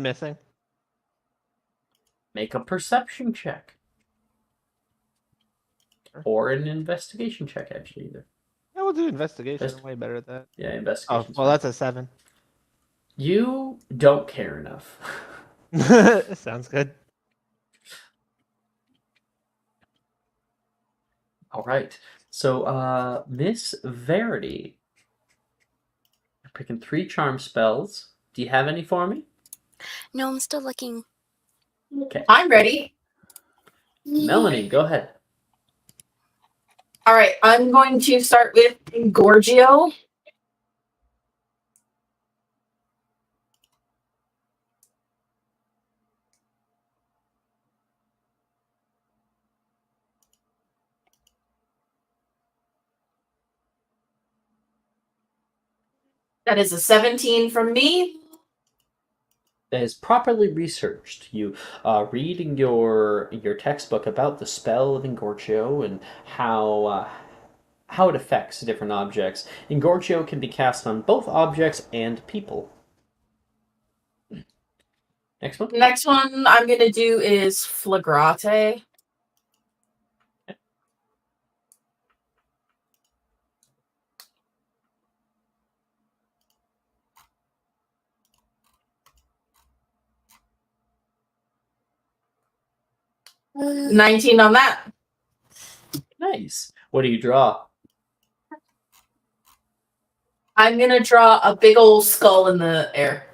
missing? Make a perception check. Or an investigation check, actually, either. Yeah, we'll do investigation. I'm way better at that. Yeah, Oh, investigation. well, that's a 7. You don't care enough. Sounds good. All right. So, Miss Verity, you're picking 3 charm spells. Do you have any for me? No, I'm still looking. Okay. I'm ready. Melanie, go ahead. All right, I'm going to start with Gorgio. That is a 17 from me. That is properly researched. You read in your textbook about the spell of Engorgio and how it affects different objects. Engorgio can be cast on both objects and people. Next one. Next one I'm going to do is Flagrate. Uh, 19 on that. Nice. What do you draw? I'm going to draw a big old skull in the air.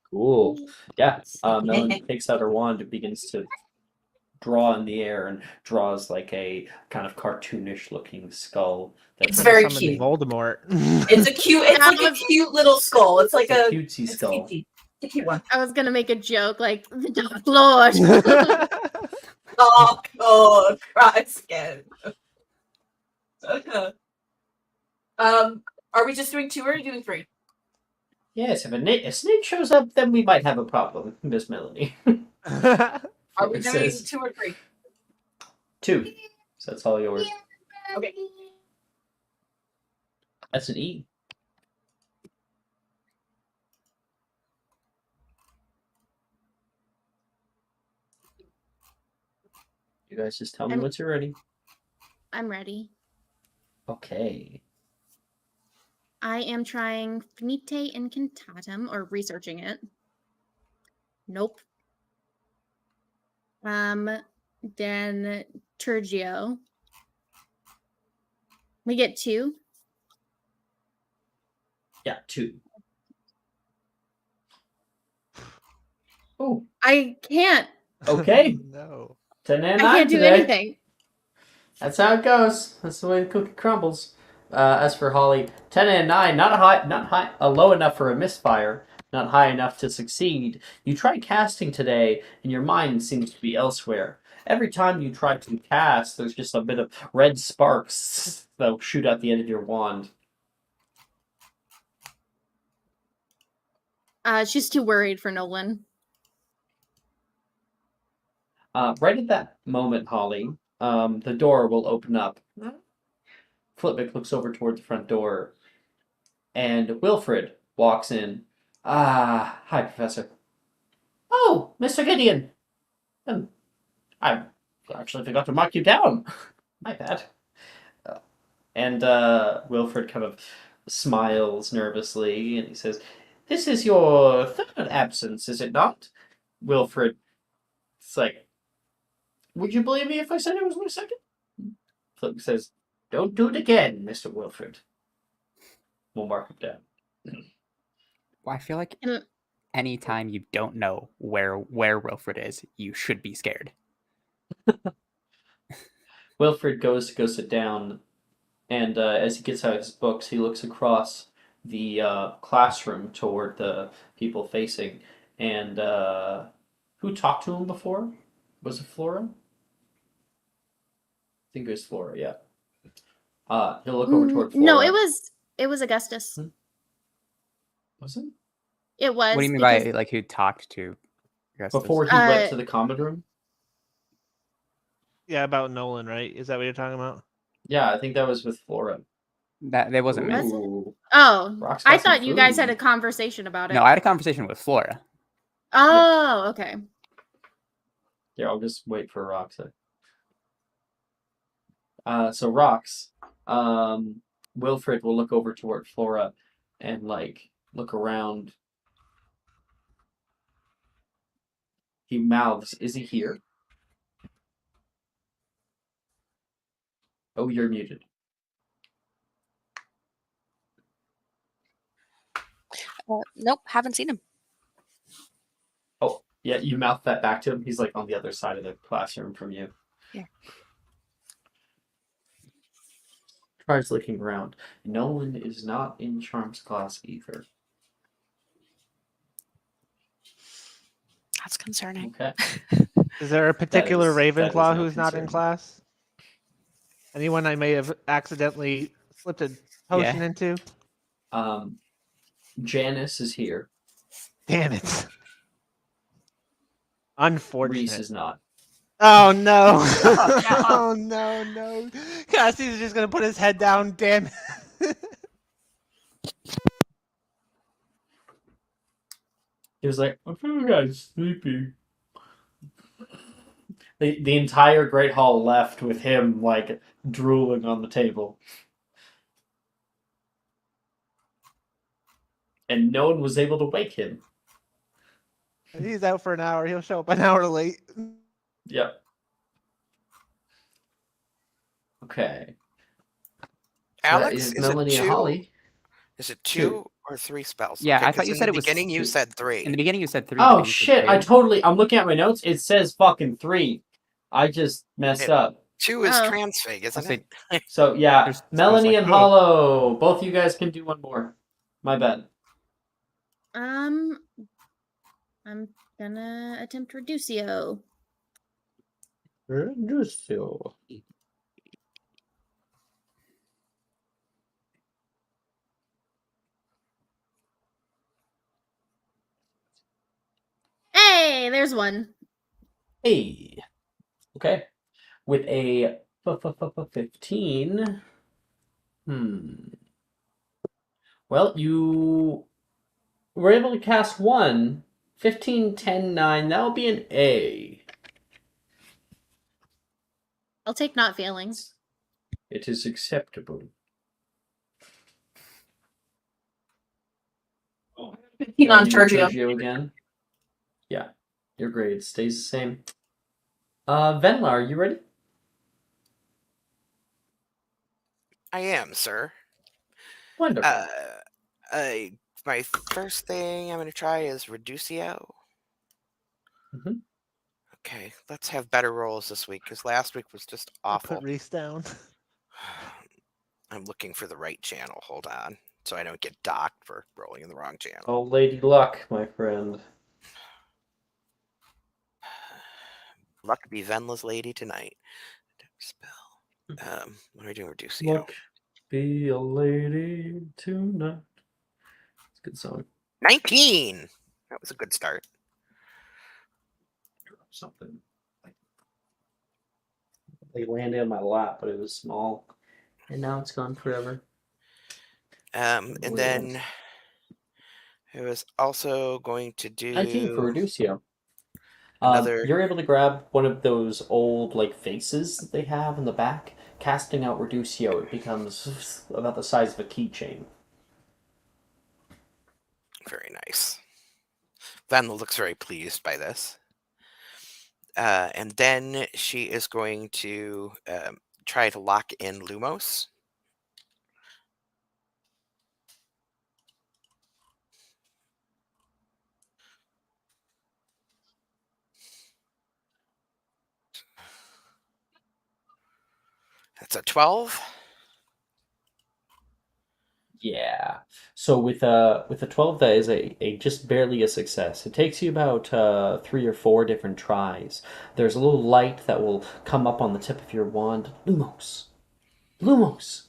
Cool. Yeah. Melanie takes out her wand and begins to draw in the air and draws like a kind of cartoonish looking skull. It's very Summoning cute. Voldemort. It's like a cute little skull. It's like It's a cutesy skull. cutesy. It's a cute one. I was gonna make a joke like the Dark Lord. Oh, Christ again. Are we just doing 2 or are you doing 3? Yes, if a snake shows up, then we might have a problem, Miss Melanie. Are we It doing says 2 or 3? 2. So that's all yours. Okay. That's an E. You guys just tell me once you're ready. I'm ready. Okay. I am trying Finite Incantatum or researching it. Nope. Then Turgio. We get 2. Yeah, 2. Oh, I can't. okay. No. 10 and I 9 can't do today. anything. That's how it goes. That's the way the cookie crumbles. As for Holly, 10 and 9, not high, low enough for a misfire, not high enough to succeed. You try casting today, and your mind seems to be elsewhere. Every time you try to cast, there's just a bit of red sparks that'll shoot out the end of your wand. She's too worried for Nolan. Right at that moment, Holly, the door will open up. Flippick looks over toward the front door, and Wilfred walks in. Ah, hi, Professor. Oh, Mr. Gideon. I actually forgot to mark you down. My bad. And Wilfred kind of smiles nervously, and he says, "This is your 3rd absence, is it not?" Wilfred, it's like, "Would you believe me if I said it was my 2nd?" Flip says, "Don't do it again, Mr. Wilfred." We'll mark him down. Well, I feel like And anytime you don't know where Wilfred is, you should be scared. Wilfred goes to go sit down, and as he gets out his books, he looks across the classroom toward the people facing. And who talked to him before? Was it Flora? I think it was Flora. Yeah. He'll look over toward Flora. No, it It was Augustus. Was it? It was. What do you mean because, by like who talked to Augustus? Before he went to the common room? Yeah, about Nolan, right? Is that what you're talking about? Yeah, I think that was with Flora. That wasn't me. Was it? Ooh. Oh, Rock's I got some thought you guys had a food. conversation about it. No, I had a conversation with Flora. Oh, okay. Yeah, I'll just wait for Rox. So Rox, Wilfred will look over toward Flora and like look around. He mouths, "Is he here?" Oh, you're muted. Nope, haven't seen him. Oh, yeah, you mouth that back to him. He's like on the other side of the classroom from you. Yeah. Tries looking around. Nolan is not in Charm's class either. That's concerning. Okay. Is there a particular that is Ravenclaw no who's not in concern. class? Anyone I may have accidentally slipped a potion into? Janice is here. Damn it. Reese Unfortunate. is not. Oh no. Oh no. Cassie's just gonna put his head down, damn it. He was like, I feel like I'm sleepy. The entire Great Hall left with him like drooling on the table. And no one was able to wake him. He's out for an hour. He'll show up an hour late. Yep. Okay. Alex, is is Melanie it and two? Holly. Is it two or three spells? Yeah, Okay, I thought 'cause you in said the it was beginning. You two. said three. In the beginning, you said 3. Oh but you said shit! I 2. I'm looking at my notes. It says fucking 3. I just messed up. Two is Oh. transfig, I'll isn't say it? So yeah, There's- Melanie sounds and like- Hollow. Both you guys can do one more. My bad. I'm gonna attempt Reducio. Just so. Hey, there's one. Hey. Okay. With a 15. Well, you were able to cast one. 15, 10, 9. That will be an A. I'll take not failing. It is acceptable. 15 on Your Tergio. Tergio again. Yeah. Your grade stays the same. Venla, are you ready? I am, sir. Wonderful. My first thing I'm going to try is Reducio. Mhm. Okay, let's have better rolls this week because last week was just awful. Put Reese down. I'm looking for the right channel. Hold on, so I don't get docked for rolling in the wrong channel. Oh, Lady Luck, my friend. Luck be Venla's lady tonight. Spell. What are we doing? Reducio. Luck be a lady tonight. It's a good song. 19. That was a good start. Something. They landed on my lap, but it was small. And now it's gone forever. And Weird. then it was also going to do 19 for Reducio. another. You're able to grab one of those old like vases that they have in the back. Casting out Reducio, it becomes about the size of a keychain. Very nice. Venla looks very pleased by this. And then she is going to try to lock in Lumos. That's a 12. Yeah. So with a 12, that is a just barely a success. It takes you about 3 or 4 different tries. There's a little light that will come up on the tip of your wand. Lumos. Lumos.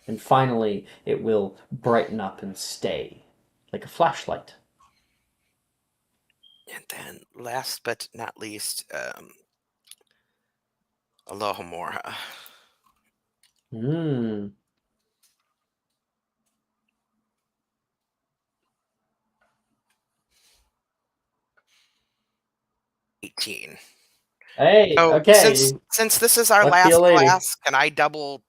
And finally, it will brighten up and stay like a flashlight. And then, last but not least, Alohomora. Hmm. 18. Hey, So okay. since this is our Luck be a last lady. class, can I double?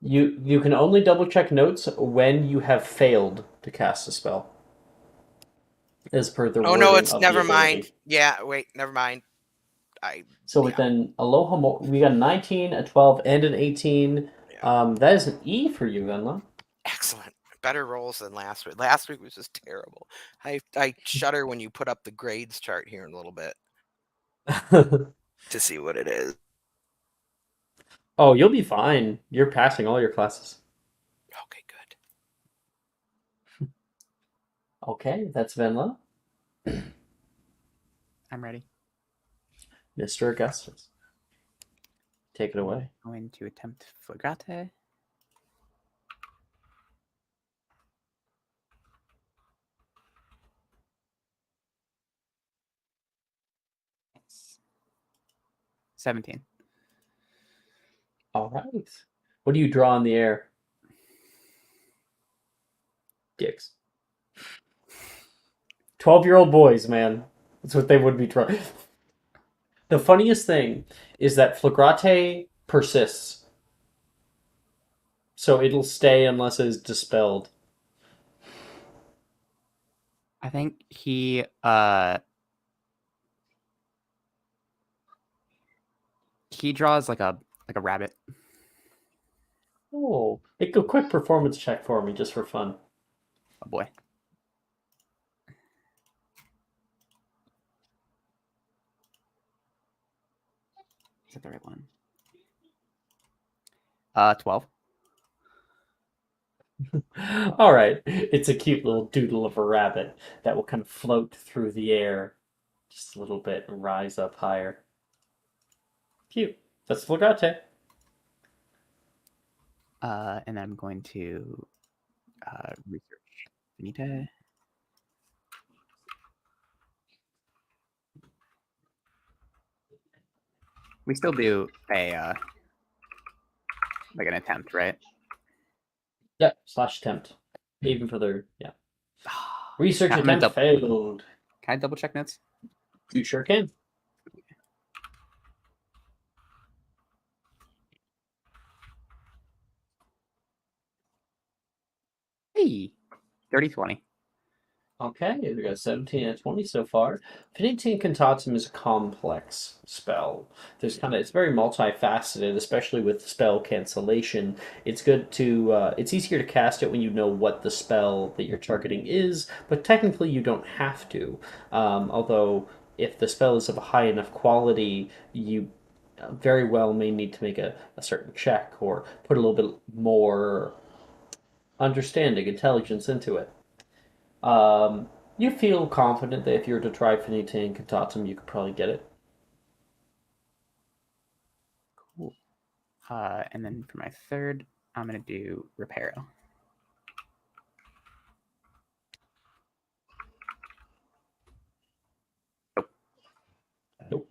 You can only double check notes when you have failed to cast a spell, as per the Oh no, wording it's of the never mind. ability. Yeah, wait, never mind. So Yeah, within Aloha, we got a 19, a 12, and an 18. yeah. That is an E for you, Venla. Excellent. Better rolls than last week. Last week was just terrible. I shudder when you put up the grades chart here in a little bit to see what it is. Oh, you'll be fine. You're passing all your classes. Okay, good. Okay, that's Venla. I'm ready. Mr. Augustus. Take it away. I'm going to attempt Flagrate. Nice. 17. All right. What do you draw in the air? Dicks. 12-year-old boys, man. That's what they would be drawing. The funniest thing is that Flagrate persists. So it'll stay unless it is dispelled. I think he draws like a rabbit. Oh, make a quick performance check for me, just for fun. Oh boy. Is that the right one? 12. All right. It's a cute little doodle of a rabbit that will kind of float through the air just a little bit and rise up higher. Cute. That's Flagrate. And then I'm going to research Finite. We still do a like an attempt, right? Yep, slash attempt. Even for their, yeah. Research I'm gonna attempt failed. Can I double check notes? You sure can. Hey, 30-20. Okay, we got 17 and 20 so far. Finite Incantatem is a complex spell. It's very multifaceted, especially with spell cancellation. It's good to it's easier to cast it when you know what the spell that you're targeting is, but technically you don't have to. Although if the spell is of a high enough quality, you very well may need to make a certain check or put a little bit more understanding, intelligence into it. You feel confident that if you were to try Finite Incantatem, you could probably get it. Cool. And then for my third, I'm gonna do Reparo. Nope.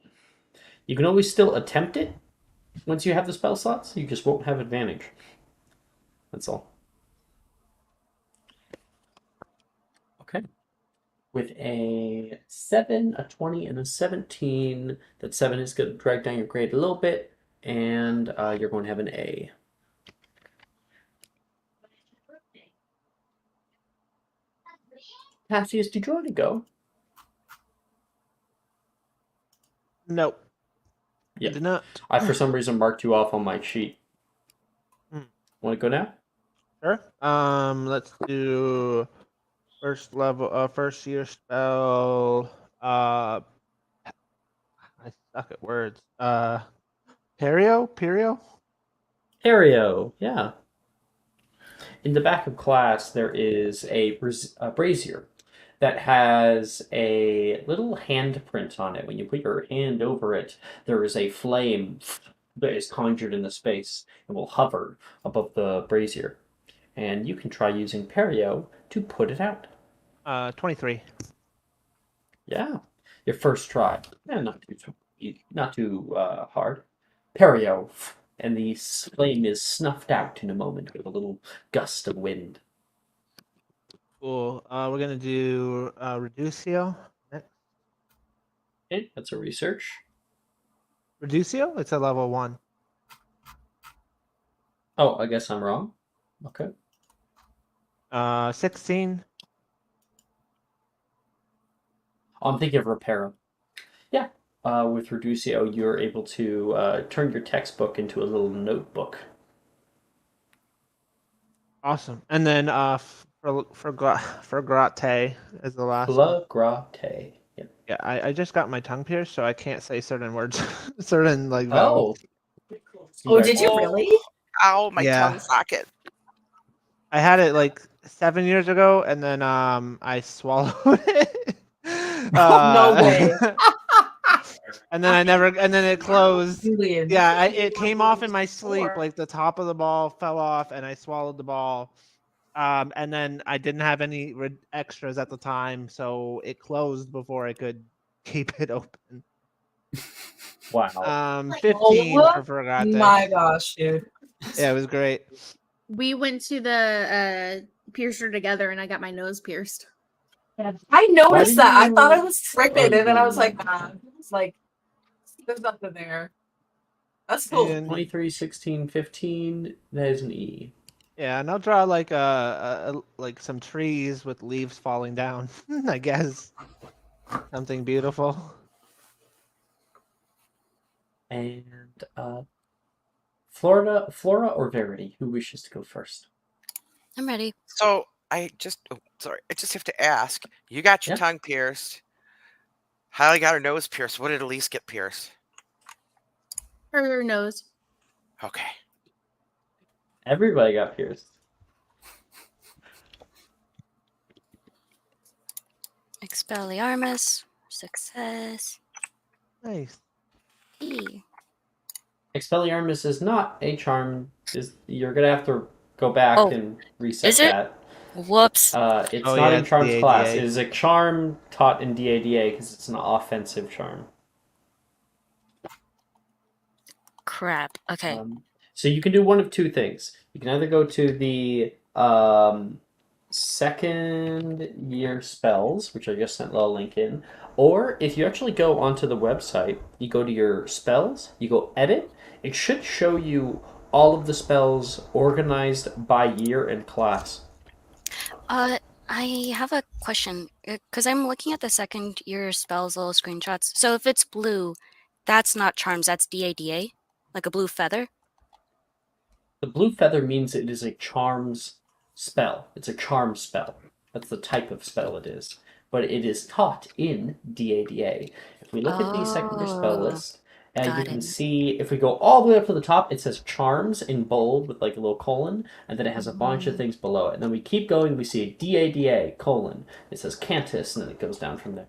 You can always still attempt it once you have the spell slots. You just won't have advantage. That's all. Okay. With a 7, a 20, and a 17, that 7 is going to drag down your grade a little bit, and you're going to have an A. Cassius, did you want to go? Nope. Yeah. I did not. I, for some reason, marked you off on my sheet. Hmm. Want to go now? Sure. Let's do first level, first year spell. I suck at words. Perio. Aereo, yeah. In the back of class, there is a brazier that has a little handprint on it. When you put your hand over it, there is a flame that is conjured in the space and will hover above the brazier. And you can try using Perio to put it out. 23. Yeah, your first try. Yeah, not too hard. Perio, and the flame is snuffed out in a moment with a little gust of wind. Cool. We're gonna do Reducio. Okay, that's a research. Reducio? It's a level 1. Oh, I guess I'm wrong. Okay. 16. I'm thinking of Reparo. Yeah. With Reducio, you're able to turn your textbook into a little notebook. Awesome. And then for gratte is the last one. Flagrate. Yeah. Yeah, I just got my tongue pierced, so I can't say certain words, certain like vowels. Oh, did you really? Ow, my Yeah. tongue socket. I had it like 7 years ago, and then I swallowed it. No way. And then it closed. Julian. Yeah, it came off in my sleep. Like the top of the ball fell off, and I swallowed the ball. And then I didn't have any extras at the time, so it closed before I could keep it open. Wow. 15 Oh, for Fragate. my gosh, dude. Yeah, it was great. We went to the piercer together, and I got my nose pierced. I noticed that. I thought you- it was tripping, and then I was like, nah. It's like, there's nothing there. That's cool. And 23, 16, 15. That is an E. yeah, and I'll draw like like some trees with leaves falling down. I guess something beautiful. And Flora or Verity, who wishes to go first? I'm ready. So I just have to ask. You got your Yeah. tongue pierced. Hallie got her nose pierced. What did Elise get pierced? Her nose. Okay. Everybody got pierced. Expelliarmus. Success. Nice. E. Expelliarmus is not a charm. You're gonna have to go back Oh, and reset is it? that. Whoops. It's Oh, not yeah, in it's Charms class. DADA. It is a charm taught in DADA because it's an offensive charm. Crap. Okay. So you can do one of two things. You can either go to the second year spells, which I just sent a link in, or if you actually go onto the website, you go to your spells, you go edit, it should show you all of the spells organized by year and class. I have a question because I'm looking at the second year spells little screenshots. So if it's blue, that's not charms. That's DADA, like a blue feather. The blue feather means it is a charms spell. It's a charm spell. That's the type of spell it is. But it is taught in DADA. If we look at the second year spell Oh, list, you got can it. see, if we go all the way up to the top, it says charms in bold with like a little colon, and then it has a bunch of things below it. And then we keep going, we see DADA, colon. It says Cantus, and then it goes down from there.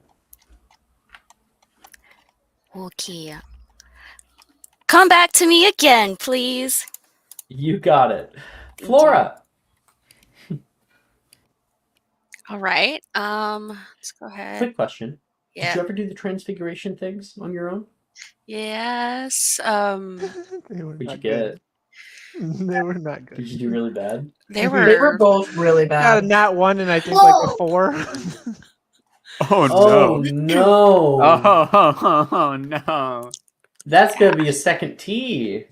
Okay. Come back to me again, please. You got it. Thank Flora! All right. Let's go ahead. Quick question. Did Yeah. you ever do the transfiguration things on your own? Yes. They were What'd you not get? good. They were not good. Did you do really bad? They They were. were both really Got a bad. nat 1 and I think like a 4. Oh Oh no! no! Oh no! That's gonna be a second T.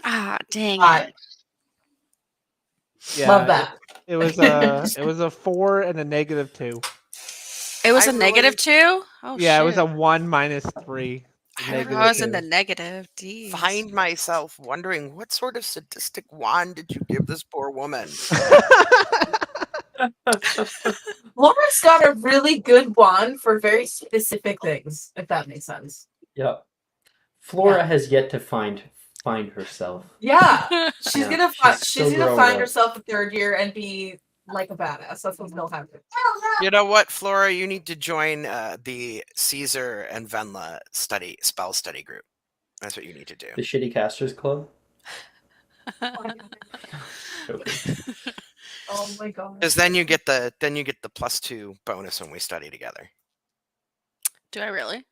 Ah, dang Hot. it. Yeah, Love that. It was a 4 and a -2. It was I a negative really- 2? Oh, Yeah, it was a shoot. 1 minus 3. I negative was in 2. the negative. Geez. Find myself wondering what sort of sadistic wand did you give this poor woman? Laura's got a really good wand for very specific things, if that makes sense. Yep. Flora Yeah. has yet to find herself. Yeah. She's Yeah, gonna she's still she's gonna growing find up. herself a third year and be like a badass. That's what's gonna happen. You know what, Flora? You need to join the Caesar and Venla spell study group. That's what you need to do. The Shitty Casters Club. Okay. Oh my god. Because then you get the +2 bonus when we study together. Do I really?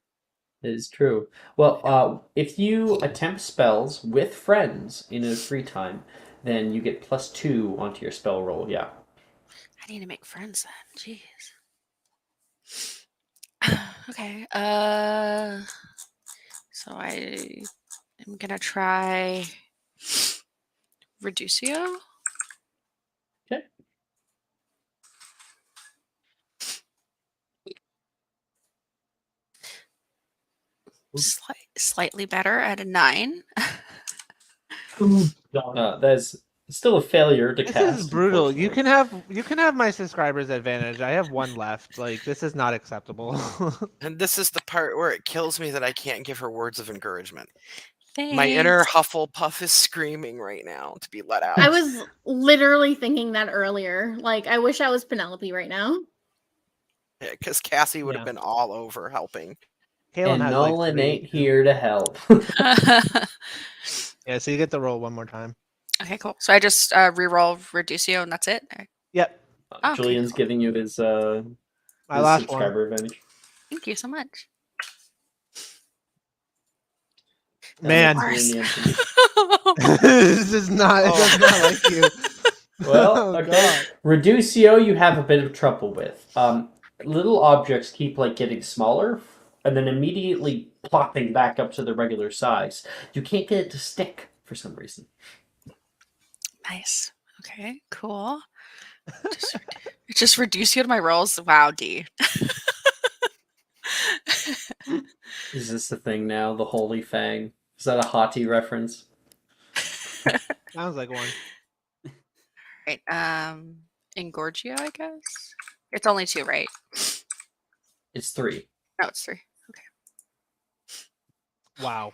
It is true. Well, if you attempt spells with friends in a free time, then you get +2 onto your spell roll. Yeah. I need to make friends then. Jeez. Okay. So I am gonna try Reducio. Okay. Slightly better at a 9. That's still a failure to This cast. is brutal. You unfortunately. can have my subscribers advantage. I have one left. Like, this is not acceptable. And this is the part where it kills me that I can't give her words of encouragement. Thanks. My inner Hufflepuff is screaming right now to be let out. I was literally thinking that earlier. Like, I wish I was Penelope right now. Because Cassie would have Yeah. been all over helping. Kaylin And has Nolan like 3. ain't here to help. Yeah, so you get the roll one more time. Okay, cool. So I just re-roll Reducio and that's it? Yep. Okay, Julian's cool. giving you his My last one. subscriber advantage. Thank you so much. Man, Worse. this is not. It does not like you. Well, Oh, okay. God. Reducio, you have a bit of trouble with. Little objects keep like getting smaller and then immediately plopping back up to the regular size. You can't get it to stick for some reason. Nice. Okay, cool. Just Reducio to my rolls. Wow, D. Is this the thing now? The Holy Fang? Is that a Haughty reference? Sounds like one. Right. Engorgio, I guess. It's only 2, right? It's 3. No, it's 3. Wow.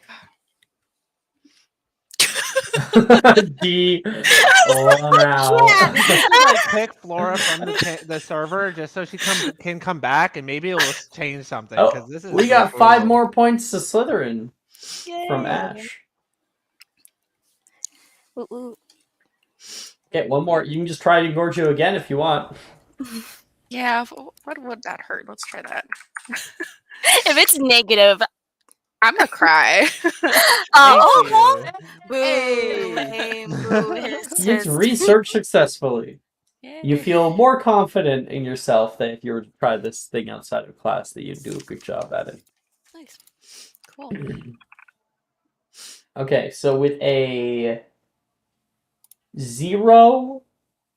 D. Wow. Like, pick Flora from the server just so she can come back and maybe it will change something. Oh, This is we got 5 brutal. more points to Slytherin from Yay. Ash. Ooh, ooh. Okay, one more. You can just try Engorgio again if you want. Yeah, what would that hurt? Let's try that. If it's negative, I'm gonna cry. oh, Thank boo, Hey. lame, boo, hiss, It's hiss. research successfully. You Yay. feel more confident in yourself that if you were to try this thing outside of class, that you'd do a good job at it. Nice. Cool. Okay, so with a 0,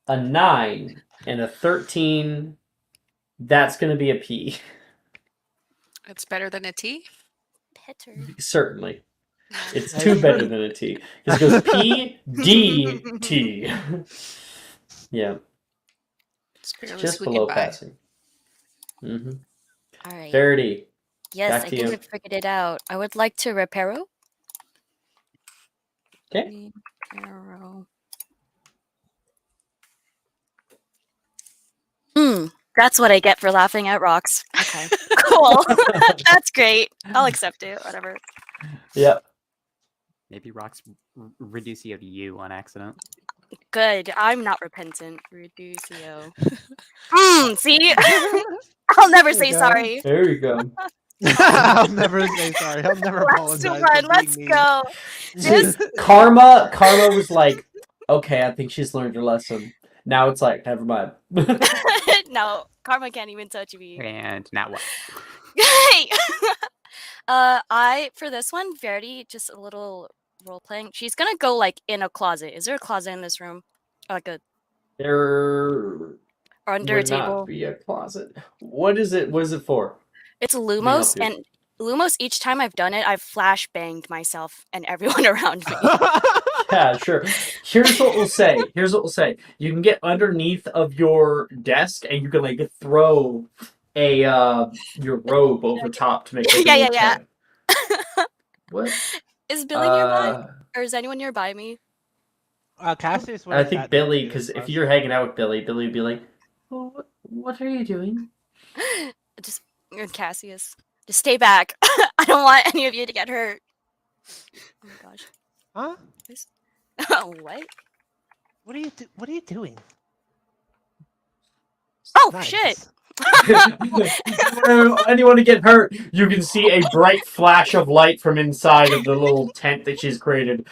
a 9, and a 13, that's going to be a P. It's better than a T. Petter. Certainly. It's That's 2 better true. than a T. Because it goes P, D, T. Yeah, It's barely just squeaking below by. passing. Mm-hmm. All right. Verity. Yes, back I to think you. I figured it out. I would like to reparo. Okay. Reparo. That's what I get for laughing at rocks. Okay, cool. That's great. I'll accept it. Whatever. Yep. Maybe rocks Reducio to you on accident. Good. I'm not repentant. Reducio. See? I'll never say go. sorry. There you go. I'll never say sorry. I'll never Let's apologize. run. for Let's being mean. go. Just Karma was like, okay, I think she's learned her lesson. Now it's like, never mind. no, karma can't even touch me. And now what? Hey. I for this one, Verity, just a little role playing. She's gonna go like in a closet. Is there a closet in this room? Like a There or under a would not table? be a closet. What is it? What is it for? It's me Lumos, help you. and Lumos. Each time I've done it, I've flash banged myself and everyone around me. Yeah, sure. Here's what we'll say. You can get underneath of your desk and you can like throw a your robe over top to make like a Yeah, little yeah. tent. What? Is Billy nearby, or is anyone nearby me? Cassius would I have think sat Billy, next to because if us. you're hanging out with Billy, Billy would be like, well, what are you doing? Just Cassius, just stay back. I don't want any of you to get hurt. Oh my gosh. Huh? What? What are you doing? Oh Nice. shit! Anyone to get hurt, you can see a bright flash of light from inside of the little tent that she's created.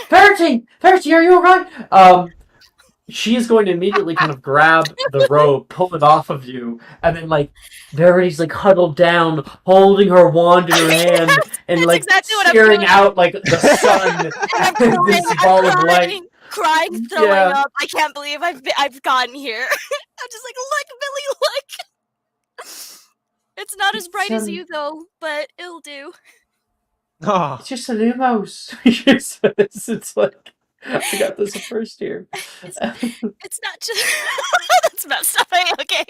Verity! Verity, are you alright? She is going to immediately kind of grab the robe, pull it off of you, and then, like, Verity's, like, huddled down, holding her wand in her hand, and, That's like, exactly what I'm staring doing. out, like, the sun And I'm and this crying, ball of light. crying, throwing Yeah. up. I can't believe I've gotten here. I'm just like, look, Billy, look. It's not as bright as you though, but it'll do. Oh, It's just a Lumos. It's like, I got this in first year. It's not just that's messed up. Okay,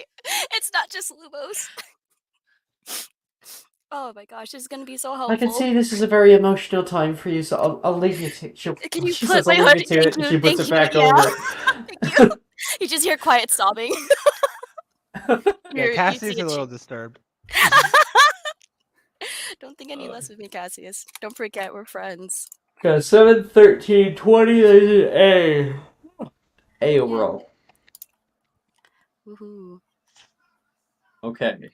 it's not just Lumos. Oh my gosh, this is gonna be so helpful. I can see this is a very emotional time for you, so I'll leave you to it. Can you She put says, I'll my leave hood? you to it, and she puts Thank it you, back yeah. over. Thank you. You just hear quiet sobbing. yeah. You Cassie's see a a little disturbed. Don't think any less of me, Cassius. Don't forget we're friends. Got 7, 13, 20, A. A overall. Woohoo. Okay.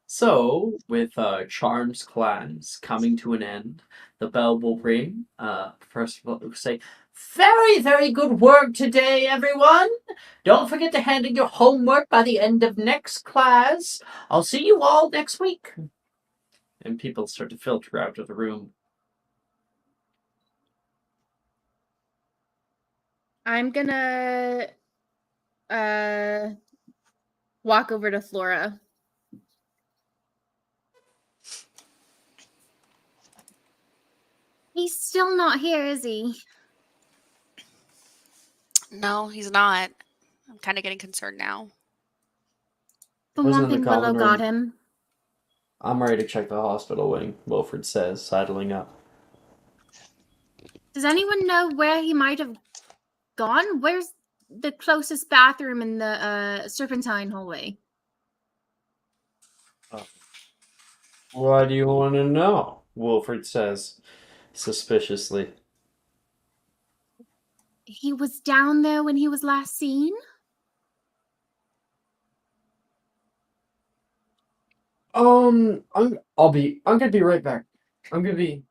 So, with Charms class coming to an end, the bell will ring. First of all, it will say, very, very good work today, everyone. Don't forget to hand in your homework by the end of next class. I'll see you all next week. And people start to filter out of the room. I'm gonna walk over to Flora. He's still not here, is he? No, he's not. I'm kind of getting concerned now. The Wasn't one in the thing Willow common got room. him. I'm ready to check the hospital wing, Wilfred says, sidling up. Does anyone know where he might have gone? Where's the closest bathroom in the Serpentine hallway? Why do you want to know? Wilfred says, suspiciously. He was down there when he was last seen? I'm gonna be right back. I'm gonna be.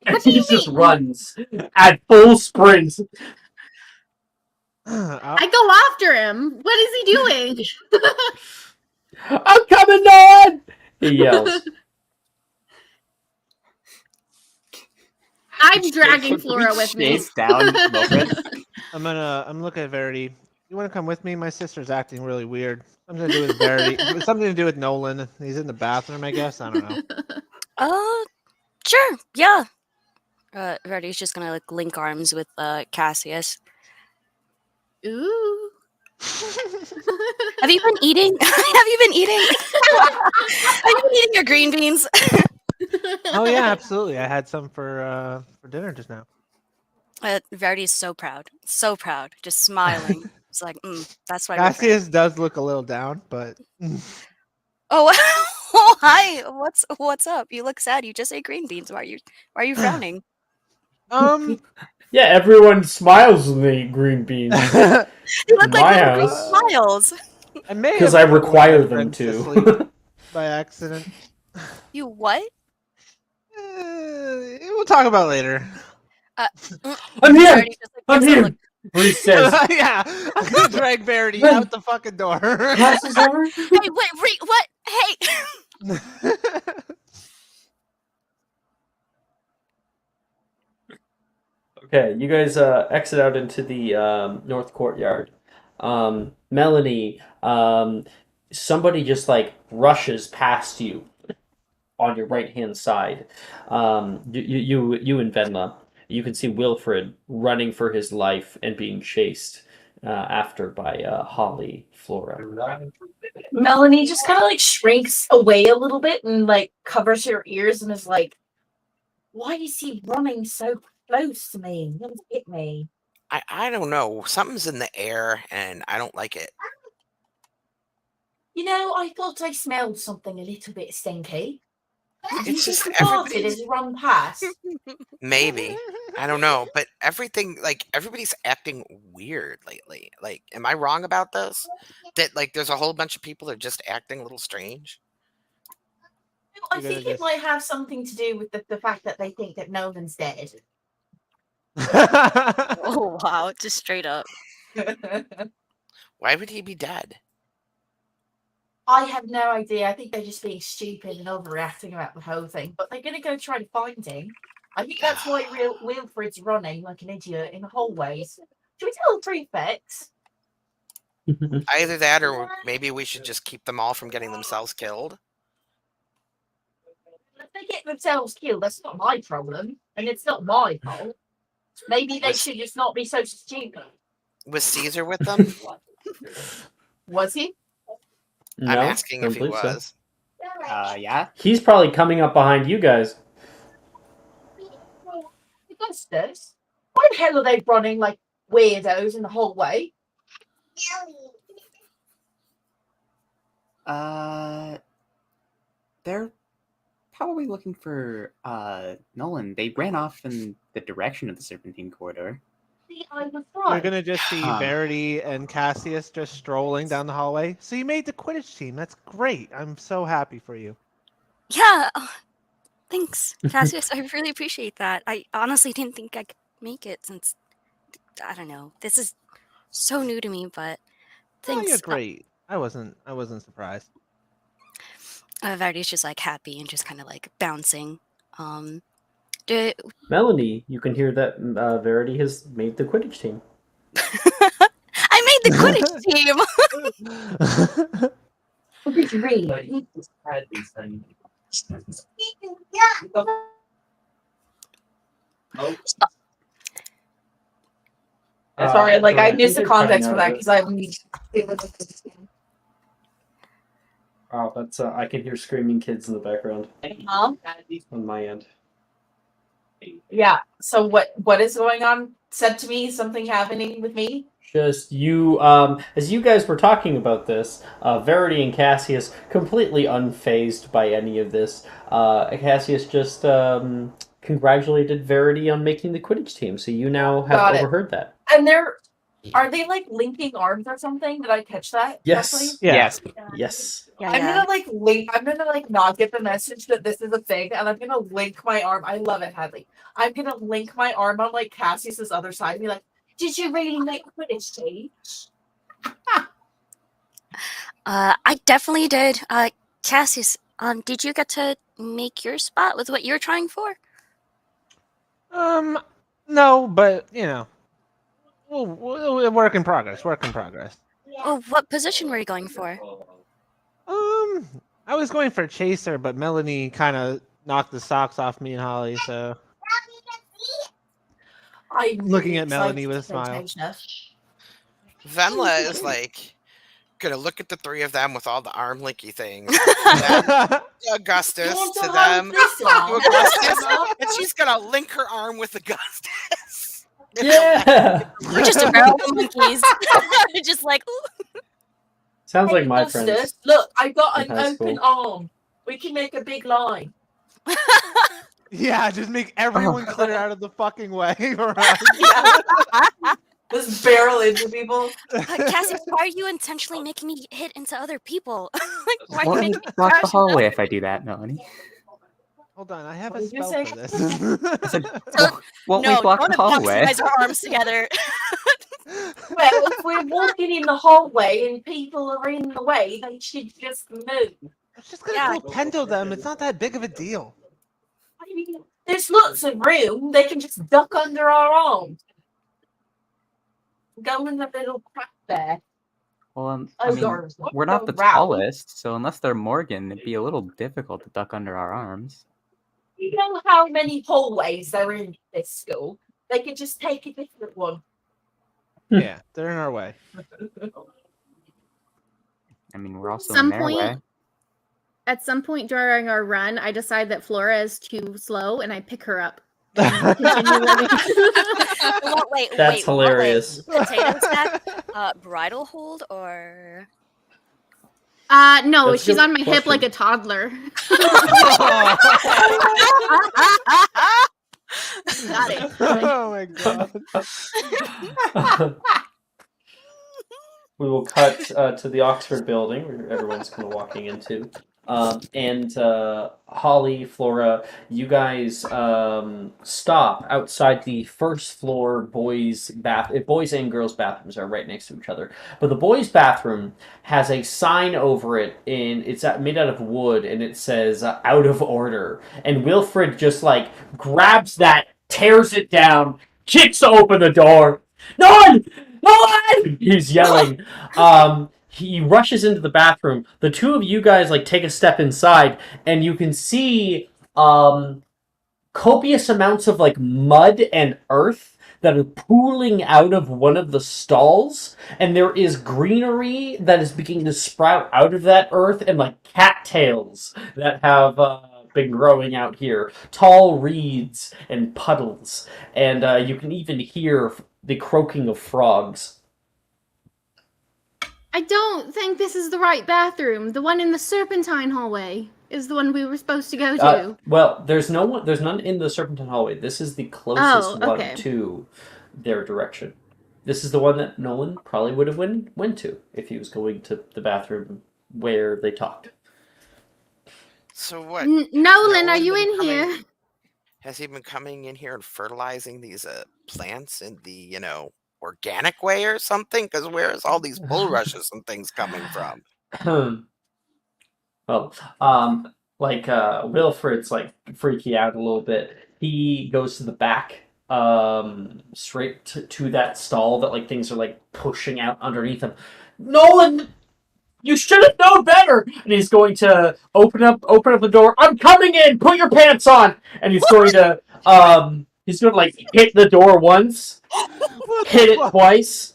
What do He you just mean? runs at full sprint. I go after him. What is he doing? I'm coming on! He yells. I'm dragging Flora with me. Chase down Wilfred. I'm looking at Verity. You want to come with me? My sister's acting really weird. Something to do with Verity. Something to do with Nolan. He's in the bathroom, I guess. I don't know. Sure, yeah. Verdi's just gonna like link arms with Cassius. Ooh. Have you been eating? Have you been eating? Have you been eating your green beans? Oh yeah, absolutely. I had some for dinner just now. Verdi's so proud, just smiling. It's like, that's why. Cassius does look a little down, but Oh, oh, hi. What's up? You look sad. You just ate green beans. Why are you frowning? Yeah, everyone smiles when they eat green beans. You look My like little green house. smiles. I may Because have I put one of my require them friends to. sleep by accident. You what? We'll talk about it later. I'm here! Verdi just, like, I'm gives a here! look. Reese says, Yeah, I'm gonna drag Verity Run. out the fucking door. class is over? Hey, wait, what? Hey. Okay, you guys exit out into the north courtyard. Melanie, somebody just like rushes past you on your right hand side. You and Venla. You can see Wilfred running for his life and being chased after by Holly, Flora. Melanie just kind of like shrinks away a little bit and like covers her ears and is like, "Why is he running so close to me? He wants to hit me." I don't know. Something's in the air, and I don't like it. You know, I thought I smelled something a little bit stinky. It's just He farted everybody's as he run past. maybe. I don't know, but everybody's acting weird lately. Like, am I wrong about this? That like there's a whole bunch of people that are just acting a little strange. I You're gonna think it just- might have something to do with the fact that they think that Nolan's dead. Oh wow, just straight up. Why would he be dead? I have no idea. I think they're just being stupid and overreacting about the whole thing. But they're gonna go try to find him. I think that's why Wilfred's running like an idiot in the hallways. Should we tell the prefects? Either that, or maybe we should just keep them all from getting themselves killed. If they get themselves killed, that's not my problem, and it's not my fault. Maybe they should just not be so stupid. Was Caesar with them? Was he? No, I'm asking don't if he believe so. was. Yeah. He's probably coming up behind you guys. Augustus? Why the hell are they running like weirdos in the hallway? They're probably looking for Nolan. They ran off in the direction of the Serpentine Corridor. See, I was You're right. gonna just see Verity and Cassius just strolling down the hallway. So you made the Quidditch team. That's great. I'm so happy for you. Yeah. Thanks, Cassius. I really appreciate that. I honestly didn't think I could make it since I don't know. This is so new to me, but Oh, thanks. you're great. I wasn't surprised. Verity's just like happy and just kind of like bouncing. Do, Melanie, you can hear that Verity has made the Quidditch team. I made the Quidditch team. Sorry, like I think missed the they're context for trying that out because Oh, that's I can hear screaming kids in the background on my end. Yeah. So what is going on? Said to me something happening with me. Just you, as you guys were talking about this, Verity and Cassius completely unfazed by any of this. Cassius just congratulated Verity on making the Quidditch team, so you now have Got it. overheard that. And are they like linking arms or something? Did I catch that? Yes. correctly? Yes. Yes. Yeah, I'm yeah. gonna like link. I'm gonna like not get the message that this is a thing, and I'm gonna link my arm. I love it, Hadley. I'm gonna link my arm on like Cassius's other side and be like, "Did you really make Quidditch team?" I definitely did. Cassius, did you get to make your spot with what you're trying for? No, but you know, we'll work in progress. Work in progress. Oh, what position were you going for? I was going for Chaser, but Melanie kind of knocked the socks off me and Holly. So I'm Looking really at Melanie excited with a to smile. play Tasia. Venla is like gonna look at the three of them with all the arm linky things. Then to Augustus, You want to to them, hold this to arm? Augustus, and she's gonna link her arm with Augustus. Yeah. We're just a row of monkeys. Just like, ooh. Sounds like my Augustus, friends. look, I got in an high open school. arm. We can make a big line. yeah, just make everyone clear out of the fucking way. Just barrel into people. Cassius, why are you intentionally making me hit into other people? Like, why are you Well, making me block crash the into hallway other if I do that, Melanie. Hold on, I have What a did you spell say? for this. I said, So- won't No, we block don't the hallway? box our arms together. Well, if we're walking in the hallway and people are in the way, they should just move. It's just gonna Yeah. go pento them. It's not that big of a deal. I mean, there's lots of room. They can just duck under our arms. Go in the little crack there. Well, Oh, I mean, God. we're not the Round. tallest, so unless they're Morgan, it'd be a little difficult to duck under our arms. You know how many hallways there are in this school? They could just take a different one. Yeah, they're in our way. I mean, we're also Some in their point- way. At some point during our run, I decide that Flora is too slow, and I pick her up. Continue running. Wait, That's what way? hilarious. Potato stack, bridle hold, or No, That's a she's good on my hip like question. a toddler. Got it. Oh my god. We will cut to the Oxford building where everyone's kind of walking into. And Holly, Flora, you guys stop outside the first floor boys' boys and girls' bathrooms are right next to each other. But the boys' bathroom has a sign over it it's made out of wood, and it says "out of order." And Wilfred just like grabs that, tears it down, kicks open the door. No one! No one! He's yelling. He rushes into the bathroom. The two of you guys like take a step inside, and you can see copious amounts of like mud and earth that are pooling out of one of the stalls, and there is greenery that is beginning to sprout out of that earth, and like cattails that have been growing out here, tall reeds and puddles, and you can even hear the croaking of frogs. I don't think this is the right bathroom. The one in the Serpentine hallway is the one we were supposed to go to. Well, there's none in the Serpentine hallway. This is the closest one to their direction. This is the one that Nolan probably would have went to if he was going to the bathroom where they talked. So what? Nolan, are you been in here? Has he been coming in here and fertilizing these plants in the, organic way or something? Because where's all these bulrushes and things coming from? Well, Wilfred's like freaking out a little bit. He goes to the back, straight to that stall that like things are like pushing out underneath him. Nolan, you should have known better. And he's going to open up the door. I'm coming in. Put your pants on. And he's going to like hit the door once, hit it twice.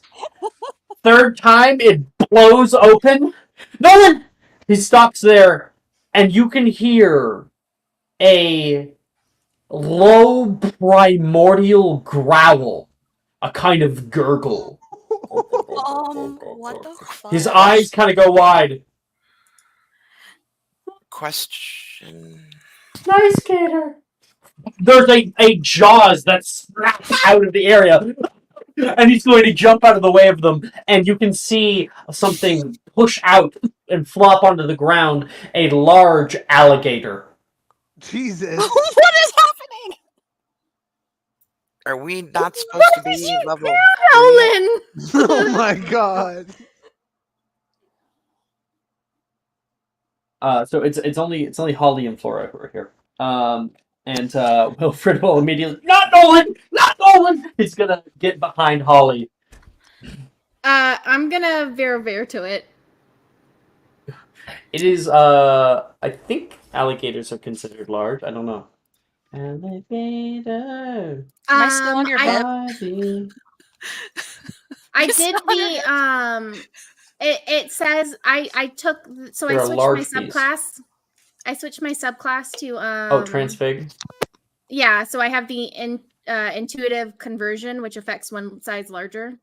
Third time, it blows open. Nolan. He stops there, and you can hear a low primordial growl, a kind of gurgle. What the fuck? His eyes kind of go wide. Question. Nice, Gator. There's a jaws that snaps out of the area, and he's going to jump out of the way of them, and you can see something push out and flop onto the ground, a large alligator. Jesus. What is happening? Are we not supposed to be level? Nolan! Oh my god. So it's only Holly and Flora who are here. And Wilfred will immediately not Nolan. He's gonna get behind Holly. I'm gonna veer to it. It is I think alligators are considered large. I don't know. Alligator. Am I still on your head? I did the It says I took so They're I a switched large my piece. subclass. I switched my subclass to Transfig. Yeah, so I have the intuitive conversion, which affects one size larger.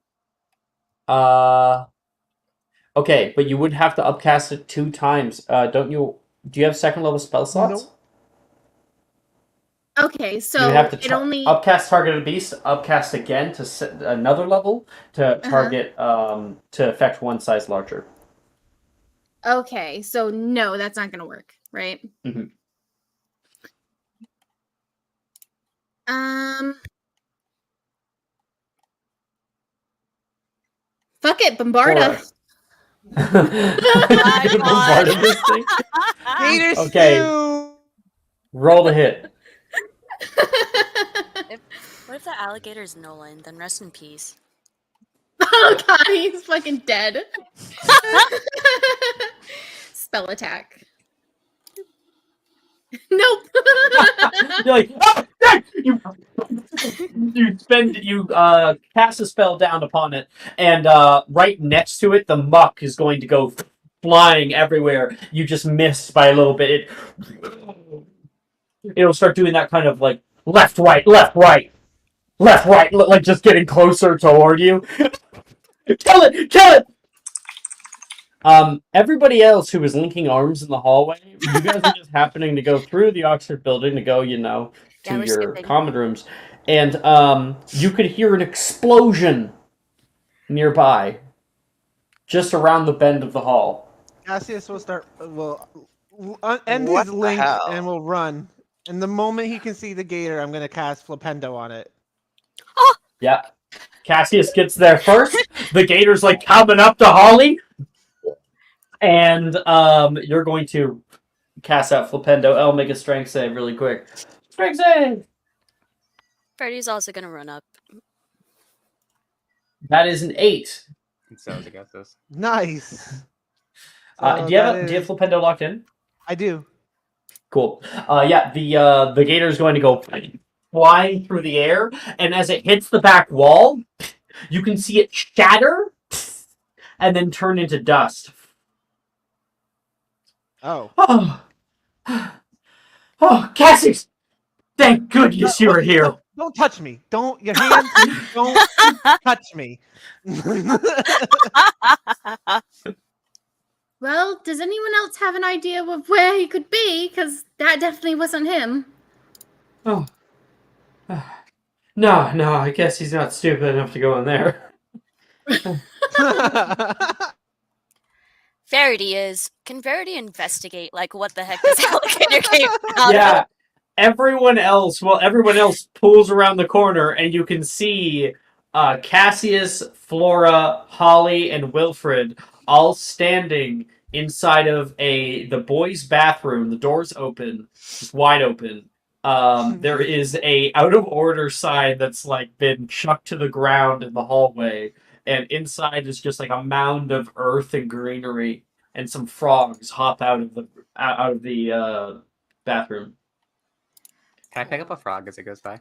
Okay, but you would have to upcast it 2 times. Don't you? Do you have second level spell slots? Nope. Okay, so You have to it only upcast targeted beast, upcast again to set another level to target to affect one size larger. Okay, so no, that's not gonna work, right? Mm-hmm. Fuck it, Bombarda. Bombarded this thing. Gator Okay. stew! Roll to hit. What if the alligator's Nolan? Then rest in peace. Oh god, he's fucking dead. Spell attack. Nope. You're like, oh, you cast a spell down upon it, and right next to it, the muck is going to go flying everywhere. You just missed by a little bit. It'll start doing that kind of like left, right, like just getting closer toward you. Kill it! Everybody else who was linking arms in the hallway, you guys are just happening to go through the Oxford building to go, Yeah, to we're your skipping. common rooms, and you could hear an explosion nearby, just around the bend of the hall. Cassius will end What his the link hell? and will run. And the moment he can see the gator, I'm gonna cast Flipendo on it. Yeah. Cassius gets there first. The gator's like coming up to Holly. And you're going to cast out Flipendo. I'll make a strength save really quick. Strength save! Freddy's also gonna run up. That is an 8. And so is Augustus. Nice. Do you have Flipendo locked in? I do. Cool. Yeah, the gator is going to go flying through the air, and as it hits the back wall, you can see it shatter and then turn into dust. Oh. Oh, Cassius! Thank goodness you were here. Don't touch me. Don't your hands. Don't touch me. Well, does anyone else have an idea of where he could be? Because that definitely wasn't him. Oh. No, I guess he's not stupid enough to go in there. Verity is. Can Verity investigate, like, what the heck this alligator came out Yeah. of? Everyone else pulls around the corner, and you can see Cassius, Flora, Holly, and Wilfred all standing inside of the boys' bathroom. The door's open, just wide open. There is a out of order sign that's like been chucked to the ground in the hallway, and inside is just like a mound of earth and greenery, and some frogs hop out of the bathroom. Can I pick up a frog as it goes by?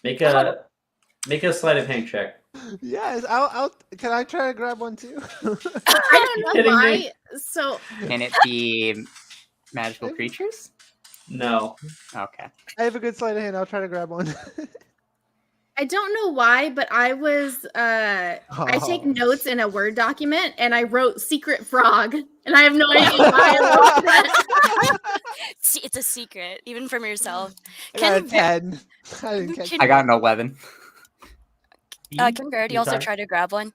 Make a sleight of hand check. Yes, can I try to grab one too? I don't know kidding why. me? So Can it be magical creatures? No. Okay. I have a good sleight of hand. I'll try to grab one. I don't know why, but I was I take notes in a Word document and I wrote secret frog. And I have no idea why I wrote that. See, it's a secret, even from yourself. I got a Can 10. I didn't catch I got an 11. Can Verity You also sorry? try to grab one?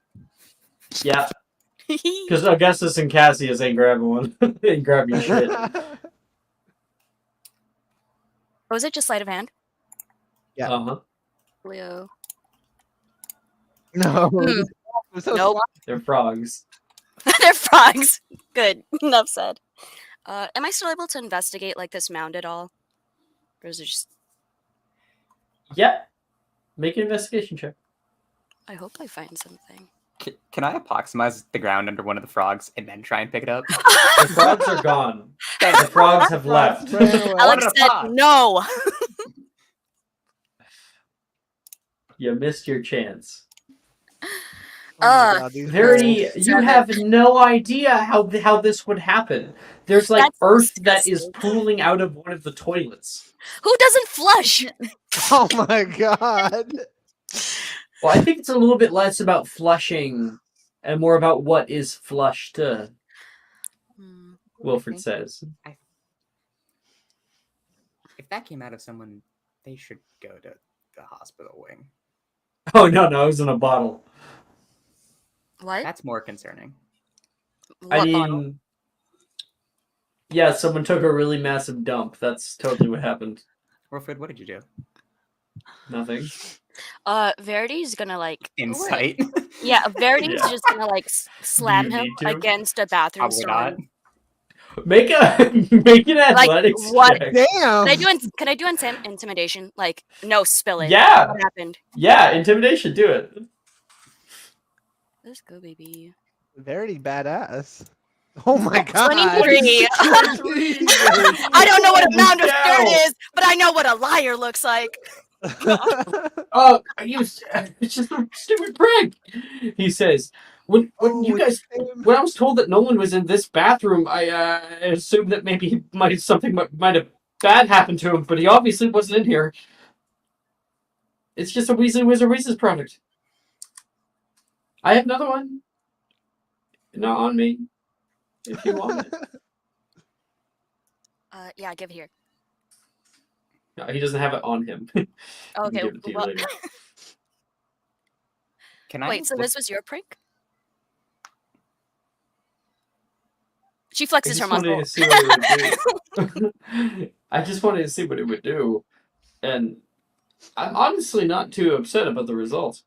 Yeah, because Augustus and Cassius ain't grabbing one. Ain't grabbing shit. Was it just sleight of hand? Yeah. Uh-huh. Leo. No. Hmm. I'm so Nope. They're frogs. They're frogs. Good. Enough said. Am I still able to investigate like this mound at all? Or is it just Yep. Make an investigation check. I hope I find something. Can I approximize the ground under one of the frogs and then try and pick it up? The frogs are gone. The frogs have left. Alex a said pod. no. You missed your chance. Oh my God, these Verity, rolls. you have no idea how this would happen. There's like That's earth that is disgusting. pooling out of one of the toilets. Who doesn't flush? Oh my God. Well, I think it's a little bit less about flushing and more about what is flushed, Wilfred says. If that came out of someone, they should go to the hospital wing. Oh, no, it was in a bottle. What? That's more concerning. What I mean, bottle? yeah, someone took a really massive dump. That's totally what happened. Wilfred, what did you do? Nothing. Verity's gonna like Insight. Yeah, Verity's Yeah. just gonna like slam You him need to? against a bathroom Probably not. stone. Make an athletics what? check. Damn. Can I do intimidation? Like, no, spill it. Yeah. What happened? Yeah, intimidation, do it. Let's go, baby. Verity badass. Oh my God. 23. I don't know what a mound of dirt is, but I know what a liar looks like. Oh, it's just a stupid prank. He says, when you guys, when I was told that Nolan was in this bathroom, I assumed that maybe something might have bad happened to him, but he obviously wasn't in here. It's just a Weasley Wizard Reese's product. I have another one. Not on me. If you want it. Yeah, give it here. No, he doesn't have it on him. He can Okay, give it to you well, later. Can I wait, so look- this was your prank? She I flexes her just wanted muscle. to see what it would do. I just wanted to see what it would do, and I'm honestly not too upset about the results.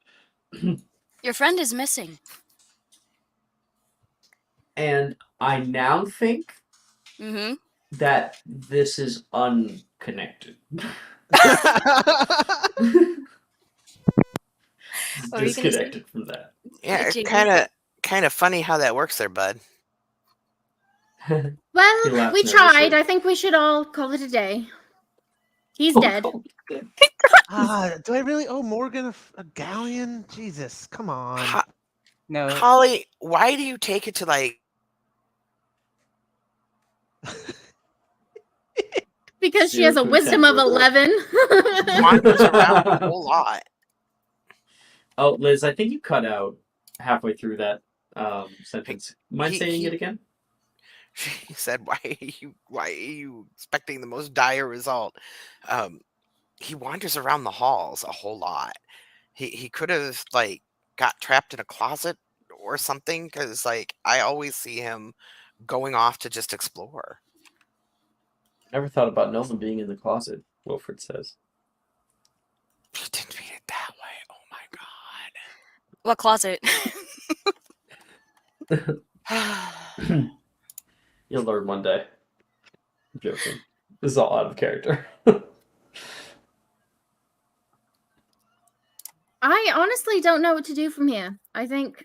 Your friend is missing. And I now think Mm-hmm. that this is unconnected. It's What were you gonna say? disconnected from that. Yeah, Jamie? kind of funny how that works there, bud. He Well, laughs we nervously. tried. I think we should all call it a day. He's dead. Do I really owe Morgan a galleon? Jesus, come on. No, Holly, why do you take it to like Because she has a 0 to wisdom 10 of real quick. 11. wanders around a whole lot? Oh, Liz, I think you cut out halfway through that sentence. Mind He- saying he- it again? She said, why are you expecting the most dire result? He wanders around the halls a whole lot. He could have like got trapped in a closet or something, because like I always see him going off to just explore. Never thought about Nolan being in the closet, Wilfred says. He didn't mean it that way. Oh my god. What closet? You'll learn one day. I'm joking. This is all out of character. I honestly don't know what to do from here. I think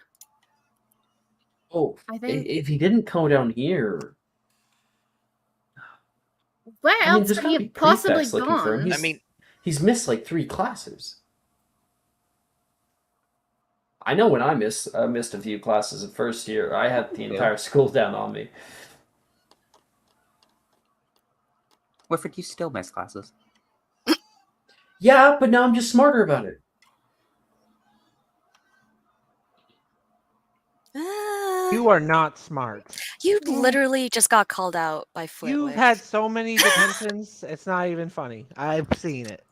If he didn't come down here, where I mean, else there's could gotta he be have possibly prefects looking for him. gone? I mean, he's missed like 3 classes. I know when I missed a few classes in first year, I had the entire school down on me. Wilfred, you still miss classes. Yeah, but now I'm just smarter about it. You are not smart. You literally just got called out by Flitwick. You've had so many detentions, it's not even funny. I've seen it.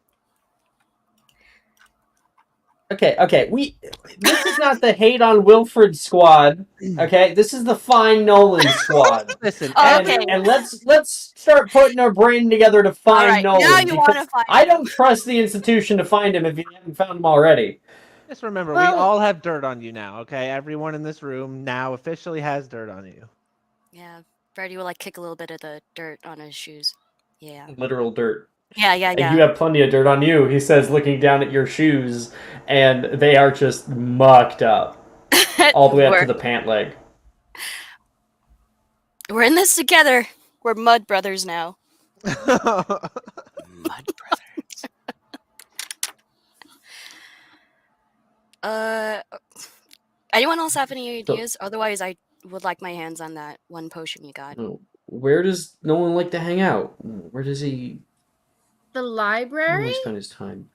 Okay. This is not the hate on Wilfred squad. Okay, this is the fine Nolan squad. Listen, Oh, every- okay. And let's start putting our brain together to find Alright, now Nolan. you wanna Because find I him. don't trust the institution to find him if you haven't found him already. just remember, Well- we all have dirt on you now, okay? Everyone in this room now officially has dirt on you. Yeah, Brady will like kick a little bit of the dirt on his shoes. Yeah. Literal dirt. Yeah. And you have plenty of dirt on you, he says, looking down at your shoes, and they are just mucked up. All the way up to the pant leg. We're in this together. We're mud brothers now. Mud Brothers. Anyone else have any ideas? Otherwise, I would like my hands on that one potion you got. Oh, where does Nolan like to hang out? Where does he The normally library? spend his time?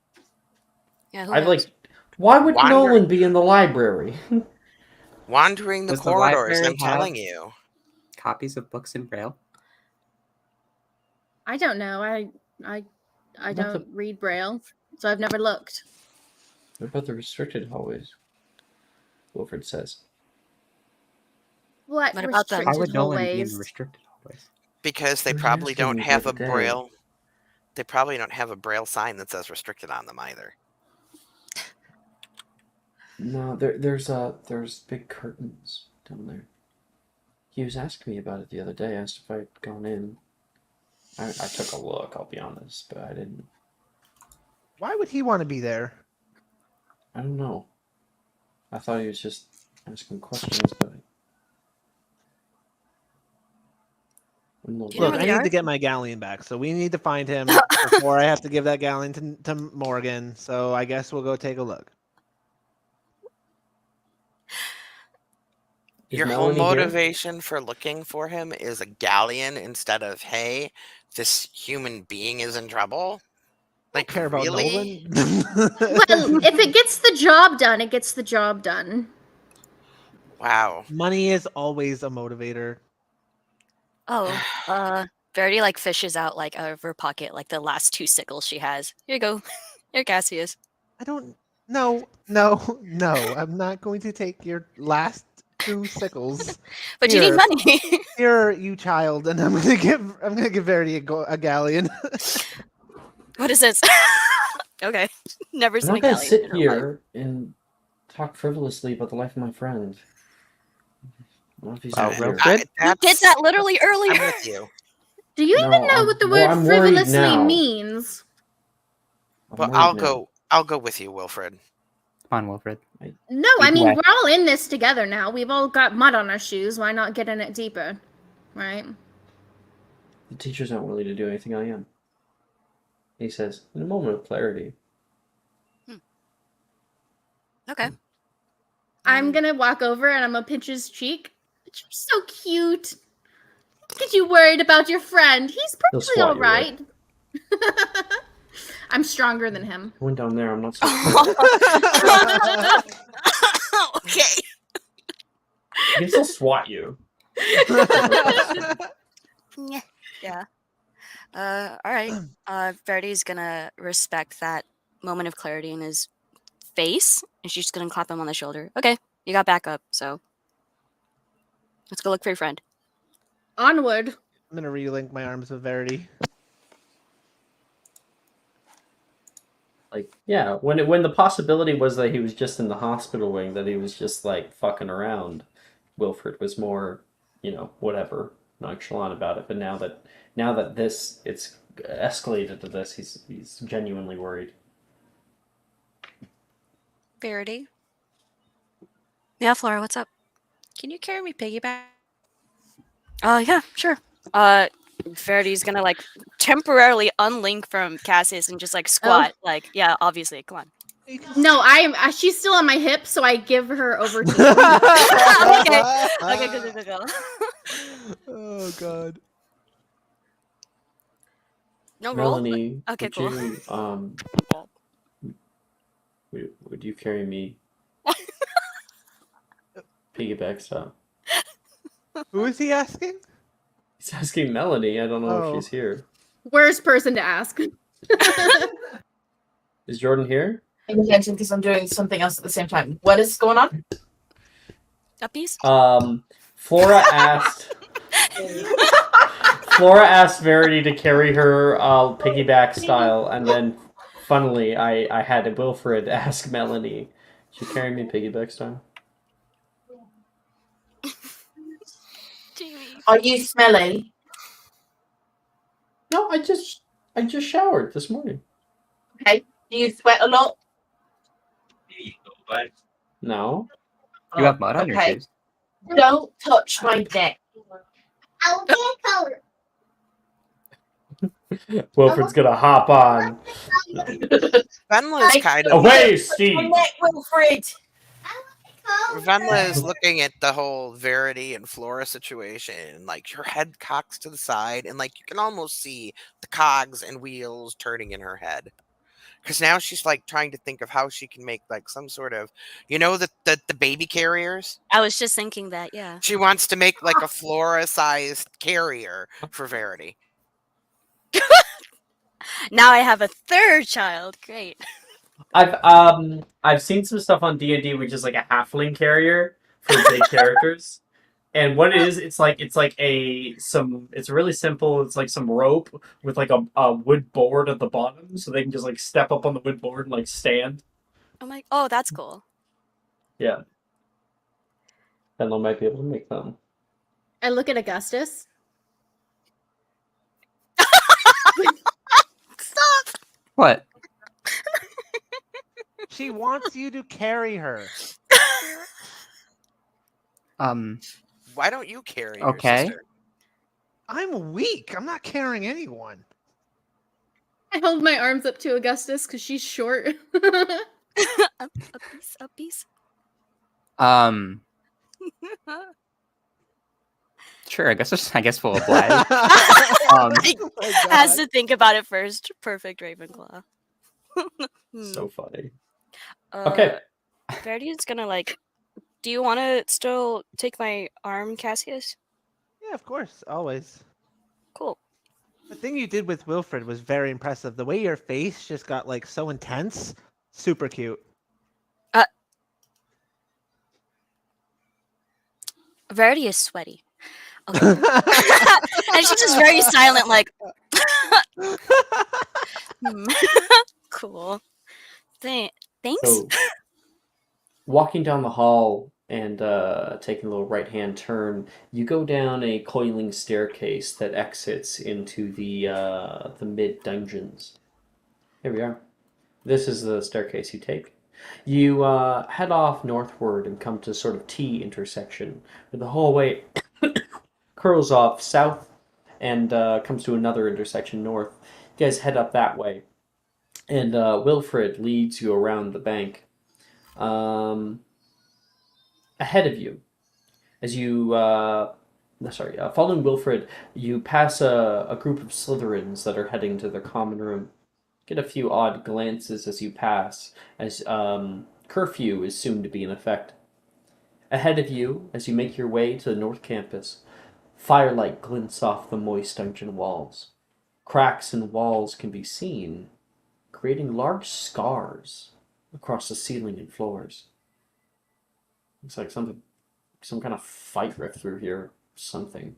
Yeah, who I'd knows? like. Why would Wander- Nolan be in the library? Wandering the Does the corridors, library I'm telling have- you. Copies of books in Braille. I don't know. I What don't read Braille, so I've never looked. What about the restricted hallways? Wilfred says. What What about the- restricted Why would Nolan be in hallways? the restricted hallways? Because they We're probably asking don't you have the a other day. braille. They probably don't have a braille sign that says restricted on them either. No, there's big curtains down there. He was asking me about it the other day. Asked if I'd gone in. I took a look. I'll be honest, but I didn't. Why would he want to be there? I don't know. I thought he was just asking questions, but. Do you know Look, where I they need are? to get my galleon back, so we need to find him before I have to give that galleon to Morgan. So I guess we'll go take a look. Is Your whole Melanie here? motivation for looking for him is a galleon instead of, hey, this human being is in trouble? Like, Care about really? Nolan? Well, if it gets the job done, it gets the job done. Wow. Money is always a motivator. Oh, Verity like fishes out like out of her pocket like the last 2 sickles she has. Here you go. Here, Cassius. I don't. No. I'm not going to take your last 2 sickles. But you need Here. money. Here, you child, and I'm gonna give Verity a galleon. What is this? Okay. Never I'm seen a not gonna galleon sit in her life. here and talk frivolously about the life of my friend. Not if he's Wow, not real here. quick. You did that literally earlier. I'm with you. Do you No, even know I'm- what the well, word I'm worried frivolously now. means? I'm Well, worried I'll go with you, Wilfred. Come on, Wilfred. No, I Deep mean, breath. we're all in this together now. We've all got mud on our shoes. Why not get in it deeper? Right? The teacher's not willing to do anything I am. He says, in a moment of clarity. Okay. I'm gonna walk over and I'm gonna pinch his cheek. But you're so cute. Get you worried about your friend. He's He'll perfectly swat you, alright. I'm stronger than him. I went down there, I'm not so Okay. He can still swat you. Yeah. All right. Verity's gonna respect that moment of clarity in his face, and she's just gonna clap him on the shoulder. Okay, you got backup, so let's go look for your friend. Onward. I'm gonna relink my arms with Verity. Like, yeah, when the possibility was that he was just in the hospital wing, that he was just like fucking around, Wilfred was more, whatever, nonchalant about it. But now that it's escalated to this, he's genuinely worried. Verity, Yeah, Flora, what's up? can you carry me piggyback? Yeah, sure. Verity's gonna like temporarily unlink from Cassius and just like squat. Like, yeah, obviously, come on. No, she's still on my hip, so I give her over to you. Okay, go. Oh god. No roll. Melanie, Okay, would cool. you would you carry me piggyback style? Who is he asking? He's asking Melanie. I don't know Oh. if she's here. Worst person to ask. Is Jordan here? Paying attention because I'm doing something else at the same time. What is going on? Uppies? Flora asked Verity to carry her piggyback style, and then funnily I had Wilfred ask Melanie, "Should you carry me piggyback style?" Jamie. Are you smelly? No, I just showered this morning. Okay. Do you sweat a lot? No. You have mud on your Okay. shoes. Don't touch my neck. I'll get color. Wilfred's gonna hop on. Venla's kind of Away, My Steve! neck, Wilfred. Venla is looking at the whole Verity and Flora situation. Like her head cocks to the side, and like you can almost see the cogs and wheels turning in her head. Because now she's like trying to think of how she can make like some sort of, the baby carriers. I was just thinking that, yeah. She wants to make like a Flora-sized carrier for Verity. Now I have a third child. Great. I've seen some stuff on D&D which is like a halfling carrier for big characters. And what it is, it's really simple. It's like some rope with like a wood board at the bottom, so they can just like step up on the wood board and like stand. Oh, that's cool. Yeah. And they might be able to make them. I look at Augustus. Stop. What? She wants you to carry her. Why don't you carry your Okay. sister? I'm weak. I'm not carrying anyone. I hold my arms up to Augustus because she's short. Uppies. Sure. I guess we'll oblige. Has to think about it first. Perfect Ravenclaw. So funny. Okay. Verity's gonna like Do you want to still take my arm, Cassius? Yeah, of course, always. Cool. The thing you did with Wilfred was very impressive. The way your face just got like so intense, super cute. Verity is sweaty. Okay. And she's just very silent, like, hmm. Cool. Thanks. So, walking down the hall and taking a little right-hand turn, you go down a coiling staircase that exits into the mid dungeons. Here we are. This is the staircase you take. You head off northward and come to sort of T intersection, where the hallway curls off south and comes to another intersection north. You guys head up that way, and Wilfred leads you around the bank. Ahead of you, as you following Wilfred, you pass a group of Slytherins that are heading to their common room. Get a few odd glances as you pass, as curfew is soon to be in effect. Ahead of you, as you make your way to the North Campus, firelight glints off the moist dungeon walls. Cracks in the walls can be seen, creating large scars across the ceiling and floors. Looks like some kind of fight rift through here, something.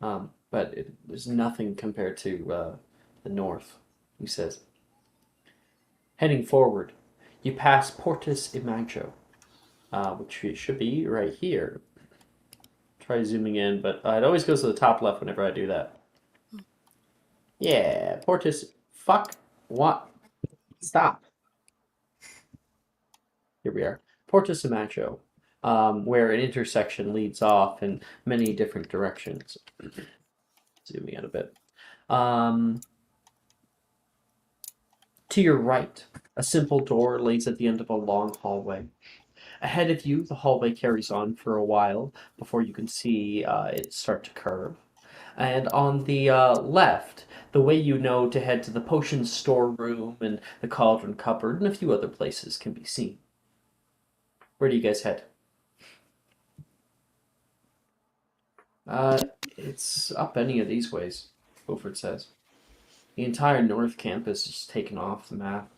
But there's nothing compared to the north, he says. Heading forward, you pass Portus Imago, which should be right here. Try zooming in, but it always goes to the top left whenever I do that. Yeah, Portus. Fuck. What? Stop. Here we are. Portus Imago, where an intersection leads off in many different directions. Zooming out a bit. To your right, a simple door lays at the end of a long hallway. Ahead of you, the hallway carries on for a while before you can see it start to curve. And on the left, the way you know to head to the potion storeroom and the cauldron cupboard and a few other places can be seen. Where do you guys head? It's up any of these ways, Wilfred says. The entire North Campus is taken off the map.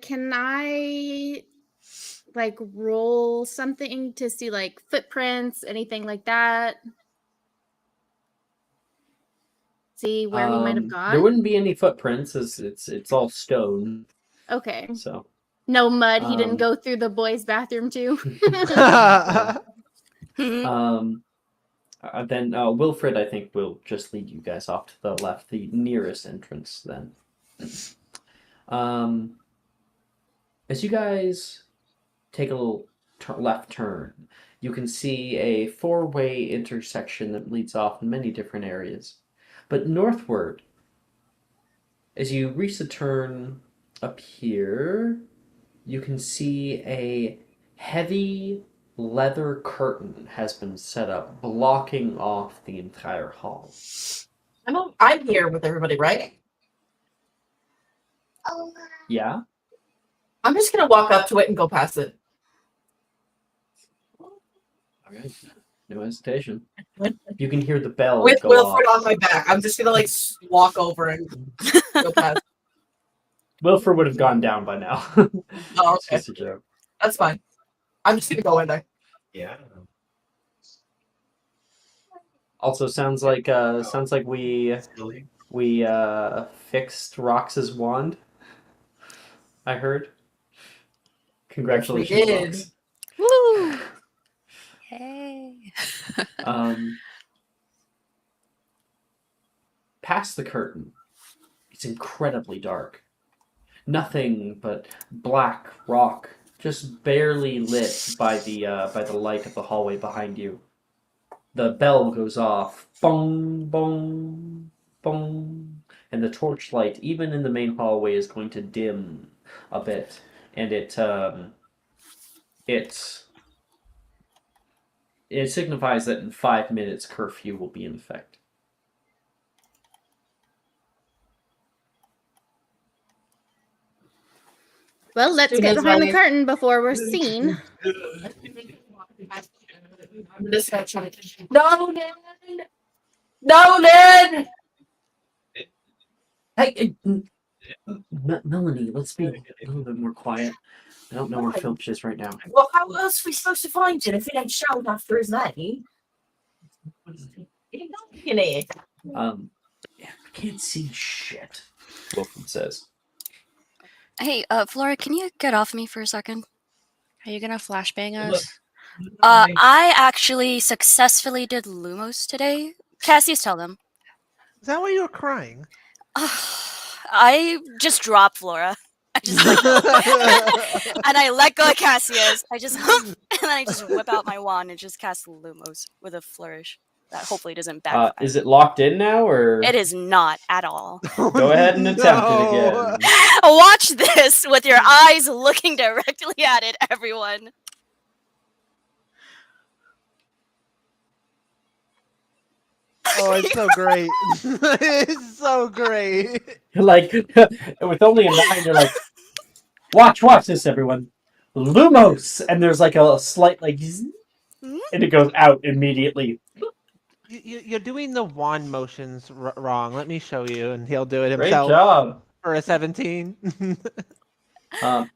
Can I like roll something to see like footprints, anything like that? See where he might have gone. There wouldn't be any footprints, as it's all stone. Okay. So no mud. He didn't go through the boys' bathroom too. Then Wilfred, I think, will just lead you guys off to the left, the nearest entrance. Then, as you guys take a little left turn, you can see a four-way intersection that leads off in many different areas. But northward, as you reach the turn up here, you can see a heavy leather curtain has been set up, blocking off the entire hall. I'm here with everybody, right? Yeah? I'm just gonna walk up to it and go past it. Okay. No hesitation. You can hear the bell With go Wilfred off. on my back. I'm just gonna like walk over and go past. Wilfred would have gone down by now. Oh, It's okay. just a joke. That's fine. I'm just gonna go in there. Yeah. Also, sounds like we fixed Rox's wand. I heard. Congratulations, Yes, we did. Rox. Woo! Hey. Past the curtain, it's incredibly dark. Nothing but black rock, just barely lit by the light of the hallway behind you. The bell goes off, bong, bong, bong, and the torchlight, even in the main hallway, is going to dim a bit, and it It signifies that in 5 minutes, curfew will be in effect. Well, let's Soon get as behind the I- curtain before we're seen. I'm just gonna try to. No, Ned! No, Ned! Hey, Melanie, let's be a little bit more quiet. I don't know where Why? Filch is right now. Well, how else are we supposed to find it if it ain't shown after his name? He's not in it. I can't see shit. Wilfred says. Hey, Flora, can you get off me for a second? Are you gonna flashbang us? I actually successfully did Lumos today. Cassius, tell them. Is that why you were crying? I just dropped Flora. I just let go. And I let go of Cassius. I just and then I just whip out my wand and just cast Lumos with a flourish. That hopefully doesn't backfire. Is it locked in now, or It is not at all. go ahead and attempt it No. again? Watch this with your eyes looking directly at it, everyone. Oh, it's so great. It's so great. Like, with only a 9, you're like, watch this, everyone. Lumos! And there's like a slight, like, zzz, and it goes out immediately. You're doing the wand motions wrong. Let me show you, and he'll do it Great himself job. for a 17.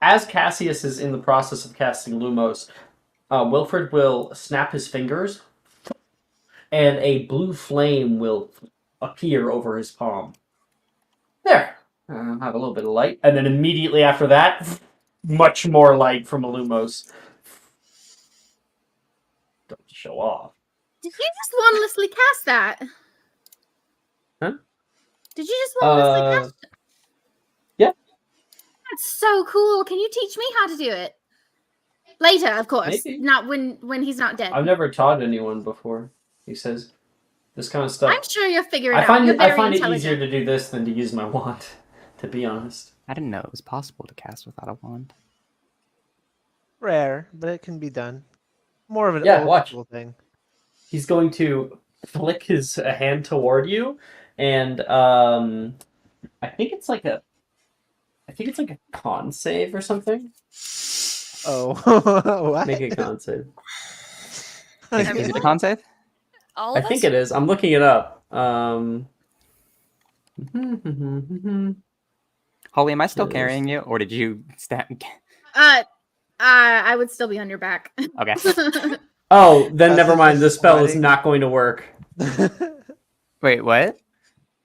As Cassius is in the process of casting Lumos, Wilfred will snap his fingers, and a blue flame will appear over his palm. There. Have a little bit of light. And then immediately after that, much more light from Lumos. Don't show off. Did you just wandlessly cast that? Huh? Did you just wandlessly cast it? Yeah. That's so cool. Can you teach me how to do it? Later, of course. Maybe. Not when he's not dead. I've never taught anyone before. He says, this kind of stuff. I'm sure you'll figure it I out. find You're it, I very find it intelligent. easier to do this than to use my wand, to be honest. I didn't know it was possible to cast without a wand. Rare, but it can be done. More of an Yeah, old watch. school thing. He's going to flick his hand toward you, and I think it's like a con save or something. Oh, what? Make a con save. Is it a con save? All I of think us? it is. I'm looking it up. Holly, am I still It is. carrying you, or did you stab? I would still be on your back. Okay. Oh, then That's never mind. just This spell is sweating. not going to work. Wait, what?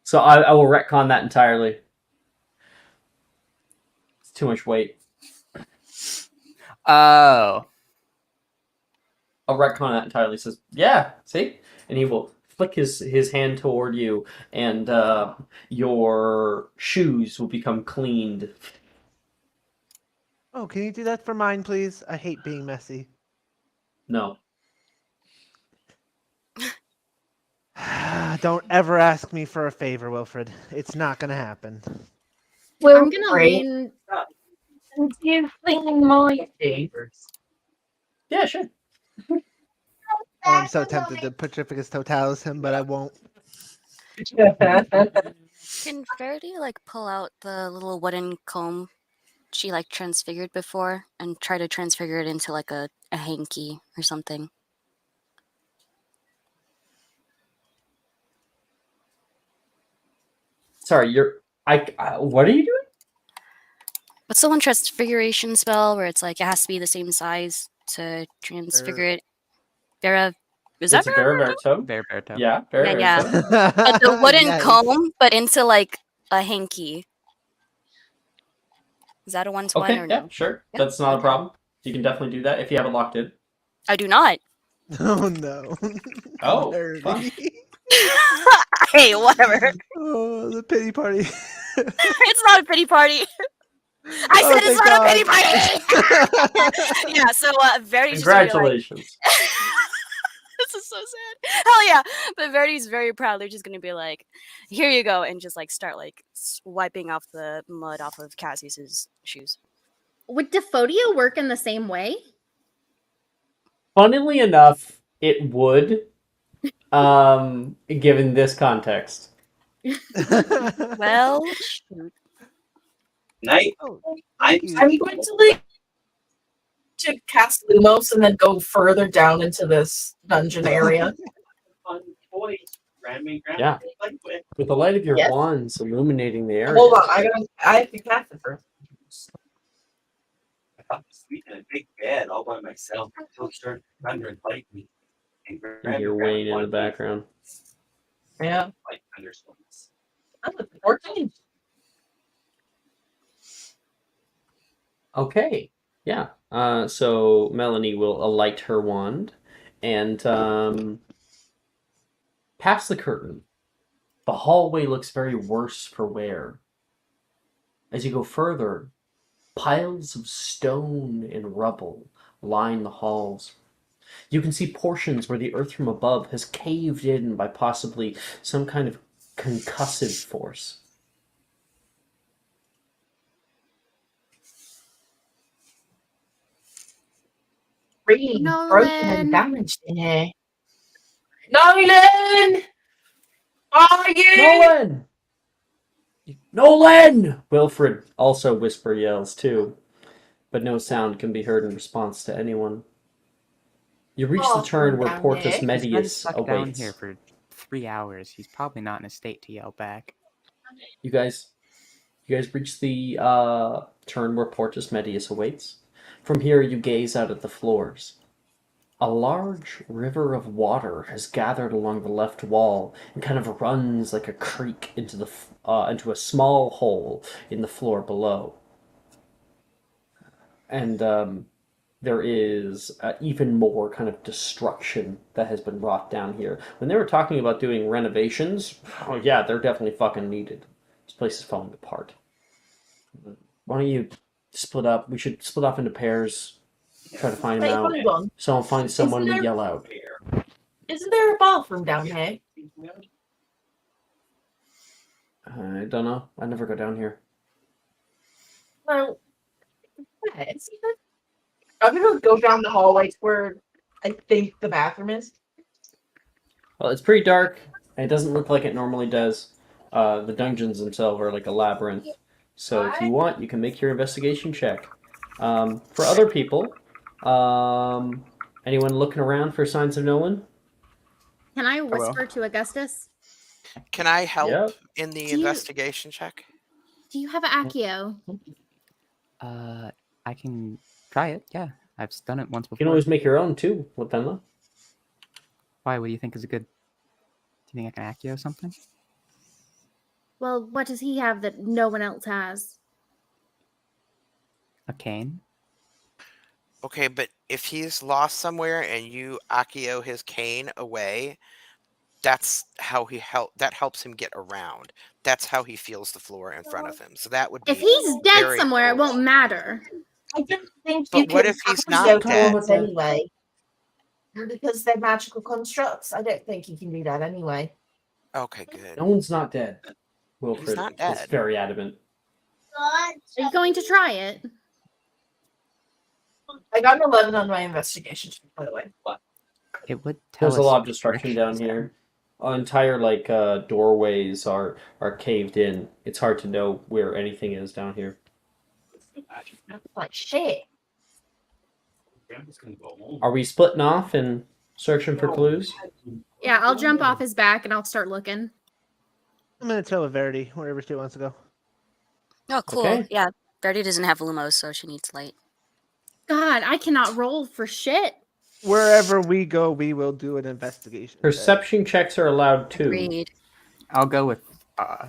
So I will retcon that entirely. It's too much weight. Oh. I'll retcon that entirely. Says, yeah, see? And he will flick his hand toward you, and your shoes will become cleaned. Oh, can you do that for mine, please? I hate being messy. No. Don't ever ask me for a favor, Wilfred. It's not gonna happen. I'm gonna lean. You clean my favors. Yeah, sure. Oh, I'm so tempted to Petrificus Totalis him, but I won't. Can Verity like pull out the little wooden comb she like transfigured before and try to transfigure it into like a hanky or something? Sorry, what are you doing? What's the one transfiguration spell where it's like it has to be the same size to transfigure it? Vera, is that It's Vera? Verito. Verito. Yeah, Verito. Yeah. But the wooden Yes. comb, but into like a hanky. Is that a one-to-one Okay, or yeah, no? sure. Yeah, That's not a okay. problem. You can definitely do that if you have it locked in. I do not. Oh no. Oh, Dirty. fuck. Hey, whatever. Oh, the pity party. It's not a pity party. I Oh, said it's thank not a pity party. Yeah, so Verity's just gonna be like, Congratulations. this is so sad. Hell yeah. But Verity's very proudly just gonna be like, here you go, and just like start like wiping off the mud off of Cassius's shoes. Would Defodia work in the same way? Funnily enough, It would, given this context. Well, shoot. Night. Oh, I'm thank you. going to cast Lumos and then go further down into this dungeon area. Fun toys. Yeah. With the light of your Yes. wands illuminating the area. Hold on, I have to cast it first. I thought sleep in a big bed all by myself until it started thunder and lightning. And You hear Wayne in the background. Yeah. Like thunderstorms. I'm with 14. Okay. Yeah. So Melanie will alight her wand and past the curtain. The hallway looks very worse for wear. As you go further, piles of stone and rubble line the halls. You can see portions where the earth from above has caved in by possibly some kind of concussive force. Really broken and Nolan! damaged in here. Nolan! Are you? Nolan! Nolan! Wilfred also whisper yells too, but no sound can be heard in response to anyone. You reach the turn where down Portus here. He's been Medius stuck down here awaits. for 3 hours. He's probably not in a state to yell back. You guys reach the turn where Portus Medius awaits. From here, you gaze out at the floors. A large river of water has gathered along the left wall and kind of runs like a creek into a small hole in the floor below. And there is even more kind of destruction that has been wrought down here. When they were talking about doing renovations, oh yeah, they're definitely fucking needed. This place is falling apart. Why don't you split up? We should split off into pairs. Try to find Wait, them out. hold on. Someone finds someone, we there- yell out. Isn't there a bathroom down here? I don't know. I never go down here. Well, it's I'm gonna go down the hallway to where I think the bathroom is. Well, it's pretty dark, and it doesn't look like it normally does. The dungeons themselves are like a labyrinth. So if you want, you can make your investigation check. For other people, anyone looking around for signs of Nolan? Can I whisper to Augustus? Can I help Yep. in the Do you- investigation check? Do you have an Accio? I can try it. Yeah, I've done it once You before. can always make your own too, Lapenla. Why? What do you think is a good? Do you think I can Accio something? Well, what does he have that no one else has? A cane? Okay, but if he's lost somewhere and you Akio his cane away, that's how that helps him get around. That's how he feels the floor in front of him. So that would be If he's dead very somewhere, it cool. won't matter. I don't think But you what can if he's pass not out dead? almost anyway. Because they're magical constructs. I don't think you can do that anyway. Okay, good. No one's not dead. Wilfred not is dead. very adamant. Are you going to try it? I got an 11 on my investigation check, by the way. It would tell There's a us lot of destruction down directions, here. Entire doorways are caved in. It's hard to know where anything is down here. Like shit. Are we splitting off and searching for clues? Yeah, I'll jump off his back and I'll start looking. I'm gonna tell Verity wherever she wants to go. Oh, cool. Okay. Yeah, Verity doesn't have Lumos, so she needs light. God, I cannot roll for shit. Wherever we go, we will do an investigation. check. Perception checks are allowed too. Agreed. I'll go with. I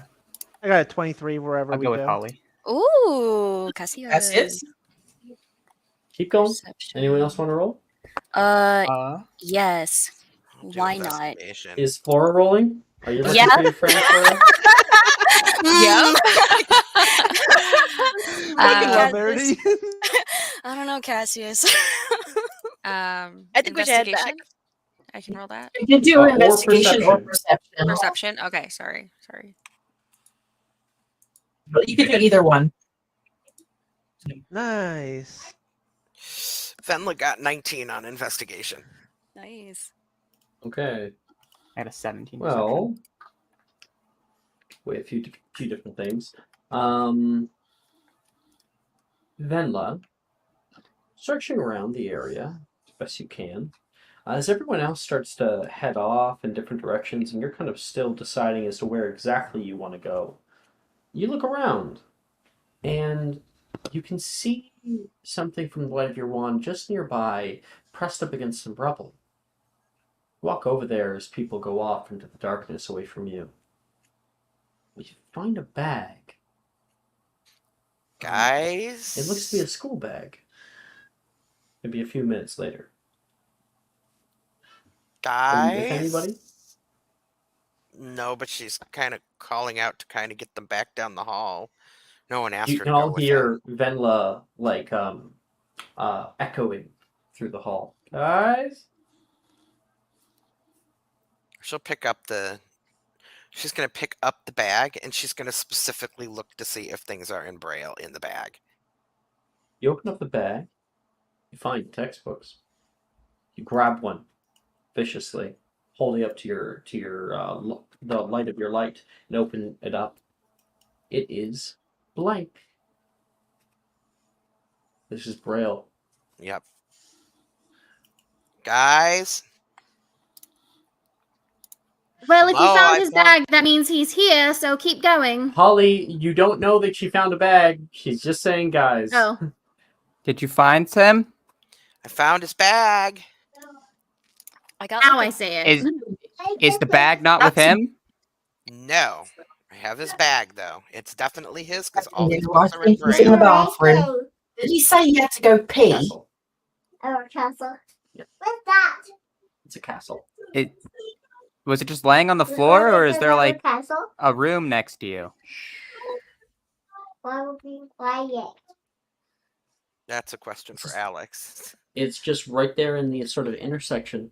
got a 23 wherever I'll we go go. with Holly. Ooh, Cassius. That's it. Keep going. Perception. Anyone else want to roll? Yes. I'll do Why not? investigation. Is Flora rolling? Are you looking Yeah. for your friend, Flora? Yep. I love Cassius. Verity. I don't know, Cassius. I think we should head back. I can roll that. You can do Or investigation or perception. Perception. Okay, sorry. But you can do either one. Nice. Venla got 19 on investigation. Nice. Okay. I had a 17 Well, wait, a few different things. Venla, searching around the area as best you can. As everyone else starts to head off in different directions, and you're kind of still deciding as to where exactly you want to go, you look around, and you can see something from the light of your wand just nearby, pressed up against some rubble. Walk over there as people go off into the darkness away from you. You find a bag. Guys? It looks to be a school bag. Maybe a few minutes later. Are you with anybody? Guys? No, but she's kind of calling out to kind of get them back down the hall. No one asked You her can to go all with them. hear Venla echoing through the hall. Guys? She'll pick up the. She's going to pick up the bag and she's going to specifically look to see if things are in Braille in the bag. You open up the bag. You find textbooks. You grab one viciously, holding up to your the light of your light, and open it up. It is blank. This is Braille. Yep. Guys? Well, if you Hello, found I his found- bag, that means he's here, so keep going. Holly, you don't know that she found a bag. She's just saying, guys. Oh. Did you find him? I found his bag. I got Now like I say it. Is the bag not with him? No. I have his bag, though. It's definitely his because all You these know, books I are in think he's in the Braille. bathroom. Did he say he had to go pee? Castle. Oh, castle. Yeah. What's that? It's a castle. Was it just laying on the floor, or is there like a room next to you? Why would be quiet? That's a question for Alex. It's just right there in the sort of intersection,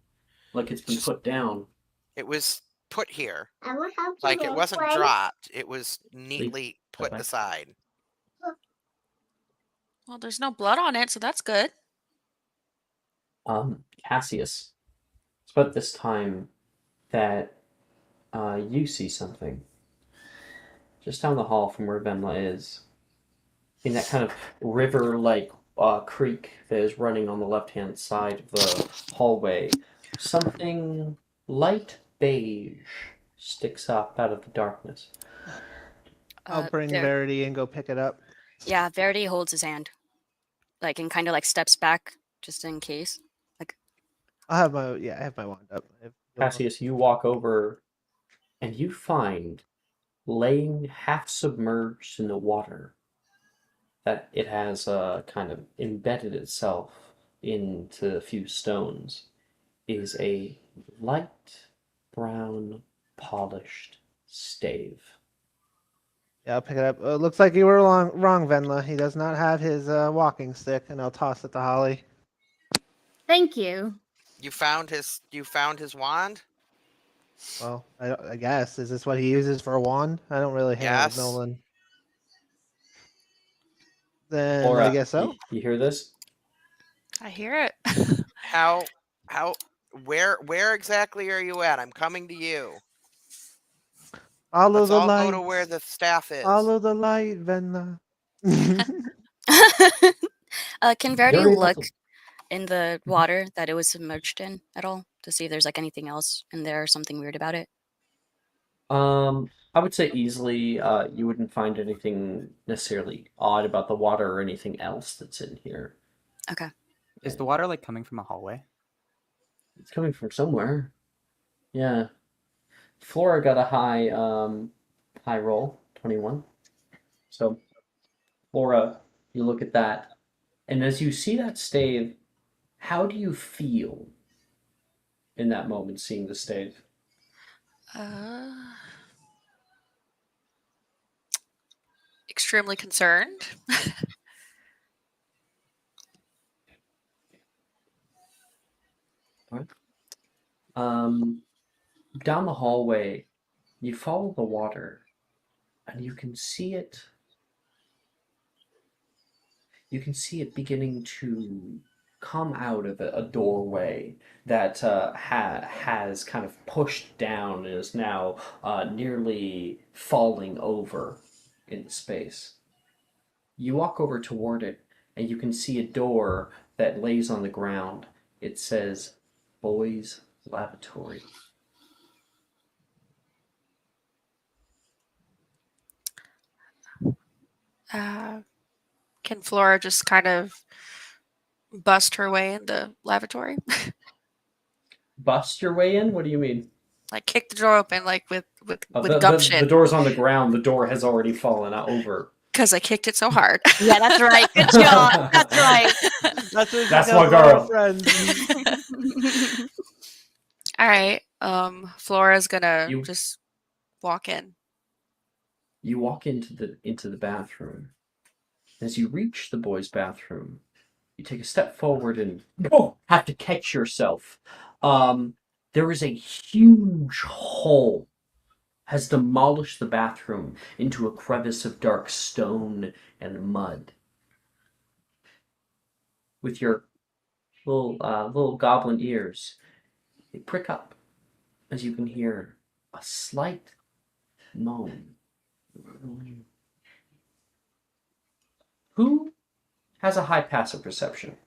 like it's been Just- put down. It was put here. I will help you. Like it wasn't play. dropped. It was neatly put Okay. aside. Well, there's no blood on it, so that's good. Cassius. It's about this time that you see something. Just down the hall from where Venla is. In that kind of river-like creek that is running on the left-hand side of the hallway. Something light beige sticks up out of the darkness. I'll bring there. Verity and go pick it up. Yeah, Verity holds his hand, like, and kind of like steps back just in case. I have my wand up. If you want. Cassius, you walk over and you find, laying half submerged in the water, that it has kind of embedded itself into a few stones, is a light brown polished stave. Yeah, I'll pick it up. Looks like you were wrong, Venla. He does not have his walking stick, and I'll toss it to Holly. Thank you. You found his wand? Well, I guess. Is this what he uses for a wand? I don't really hang out with Yes. Nolan. Then I Laura, guess so. you hear this? I hear it. How where exactly are you at? I'm coming to you. Follow Let's the all light. go to where the staff is. Follow the light, Venla. Can Verity You're able look to- in the water that it was submerged in at all to see if there's like anything else in there or something weird about it? I would say easily, you wouldn't find anything necessarily odd about the water or anything else that's in here. Okay. Is the water like coming from a hallway? It's coming from somewhere. Yeah. Flora got a high roll, 21. So, Flora, you look at that, and as you see that stave, how do you feel in that moment seeing the stave? Extremely concerned. Down the hallway, you follow the water, and you can see it. You can see it beginning to come out of a doorway that has kind of pushed down and is now nearly falling over in space. You walk over toward it, and you can see a door that lays on the ground. It says Boys Lavatory. Can Flora just kind of bust her way in the lavatory? Bust your way in? What do you mean? Like kick the door open, like with The gumption. door's on the ground. The door has already fallen over. Because I kicked it so hard. Yeah, that's right. Good job. That's right. That's my girl. Friends. All right. Flora's gonna You- just walk in. You walk into the bathroom. As you reach the boys' bathroom, you take a step forward and have to catch yourself. There is a huge hole has demolished the bathroom into a crevice of dark stone and mud. With your little goblin ears, they prick up as you can hear a slight moan. Who has a high passive perception?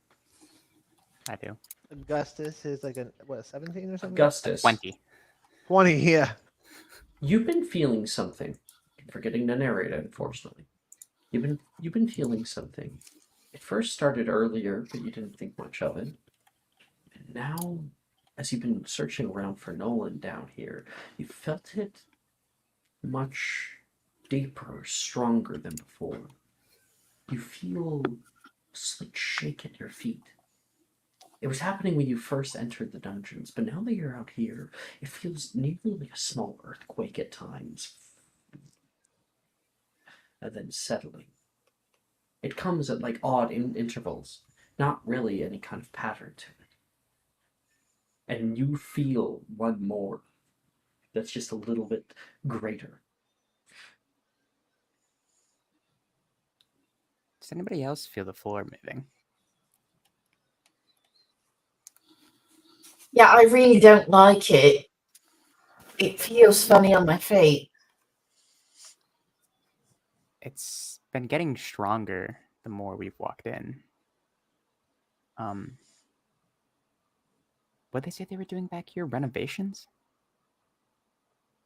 I do. Augustus is like a 17 or something? Augustus. 20. 20, yeah. You've been feeling something. Forgetting to narrate it, unfortunately. You've been feeling something. It first started earlier, but you didn't think much of it. And now, as you've been searching around for Nolan down here, you felt it much deeper, stronger than before. You feel a slight shake at your feet. It was happening when you first entered the dungeons, but now that you're out here, it feels nearly like a small earthquake at times. And then settling. It comes at like odd intervals, not really any kind of pattern to it. And you feel one more that's just a little bit greater. Does anybody else feel the floor moving? Yeah, I really don't like it. It feels funny on my feet. It's been getting stronger the more we've walked in. What'd they say they were doing back here? Renovations?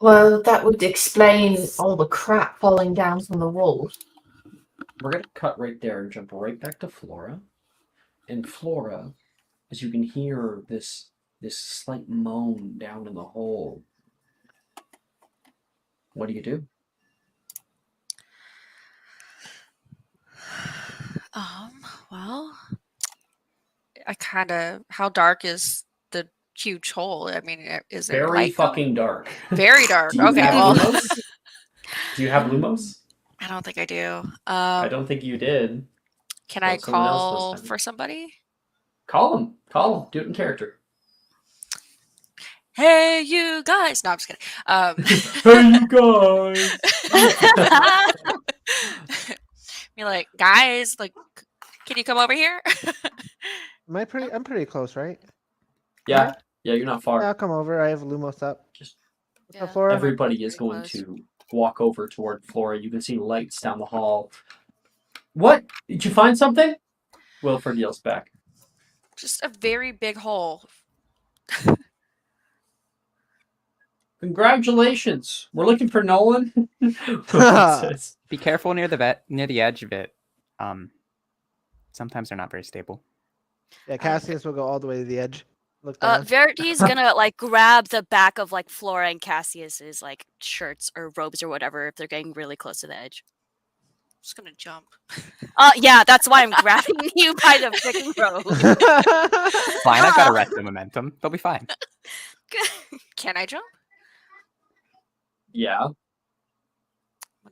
Well, that would explain all the crap falling down from the walls. We're going to cut right there and jump right back to Flora. And Flora, as you can hear this slight moan down in the hole, what do? Well, I kind of. How dark is the huge hole? I mean, is there Very light going? fucking dark. Very dark. Do you Okay, have well, Lumos? Do you have Lumos? I don't think I do. I don't think you did. Can Well, I someone else call must have. for somebody? Call him. Do it in character. Hey, you guys! No, I'm just kidding. Hey, you guys! Be like, guys, like, can you come over here? I'm pretty close, right? Yeah, you're not far. Yeah, I'll come over. I have Lumos up. Just What's up, Flora? everybody Pretty is going close. to walk over toward Flora. You can see lights down the hall. What? Did you find something? Wilford yells back. Just a very big hole. Congratulations. We're looking for Nolan. Wilford says. Be careful near the edge of it. Sometimes they're not very stable. Yeah, Cassius will go all the way to the edge. Look down. Verity's gonna like grab the back of like Flora and Cassius's like shirts or robes or whatever if they're getting really close to the edge. Just gonna jump. Yeah, that's why I'm grabbing you by the freaking robe. Fine, I've got arrested momentum. They'll be fine. Can I jump? Yeah. I'll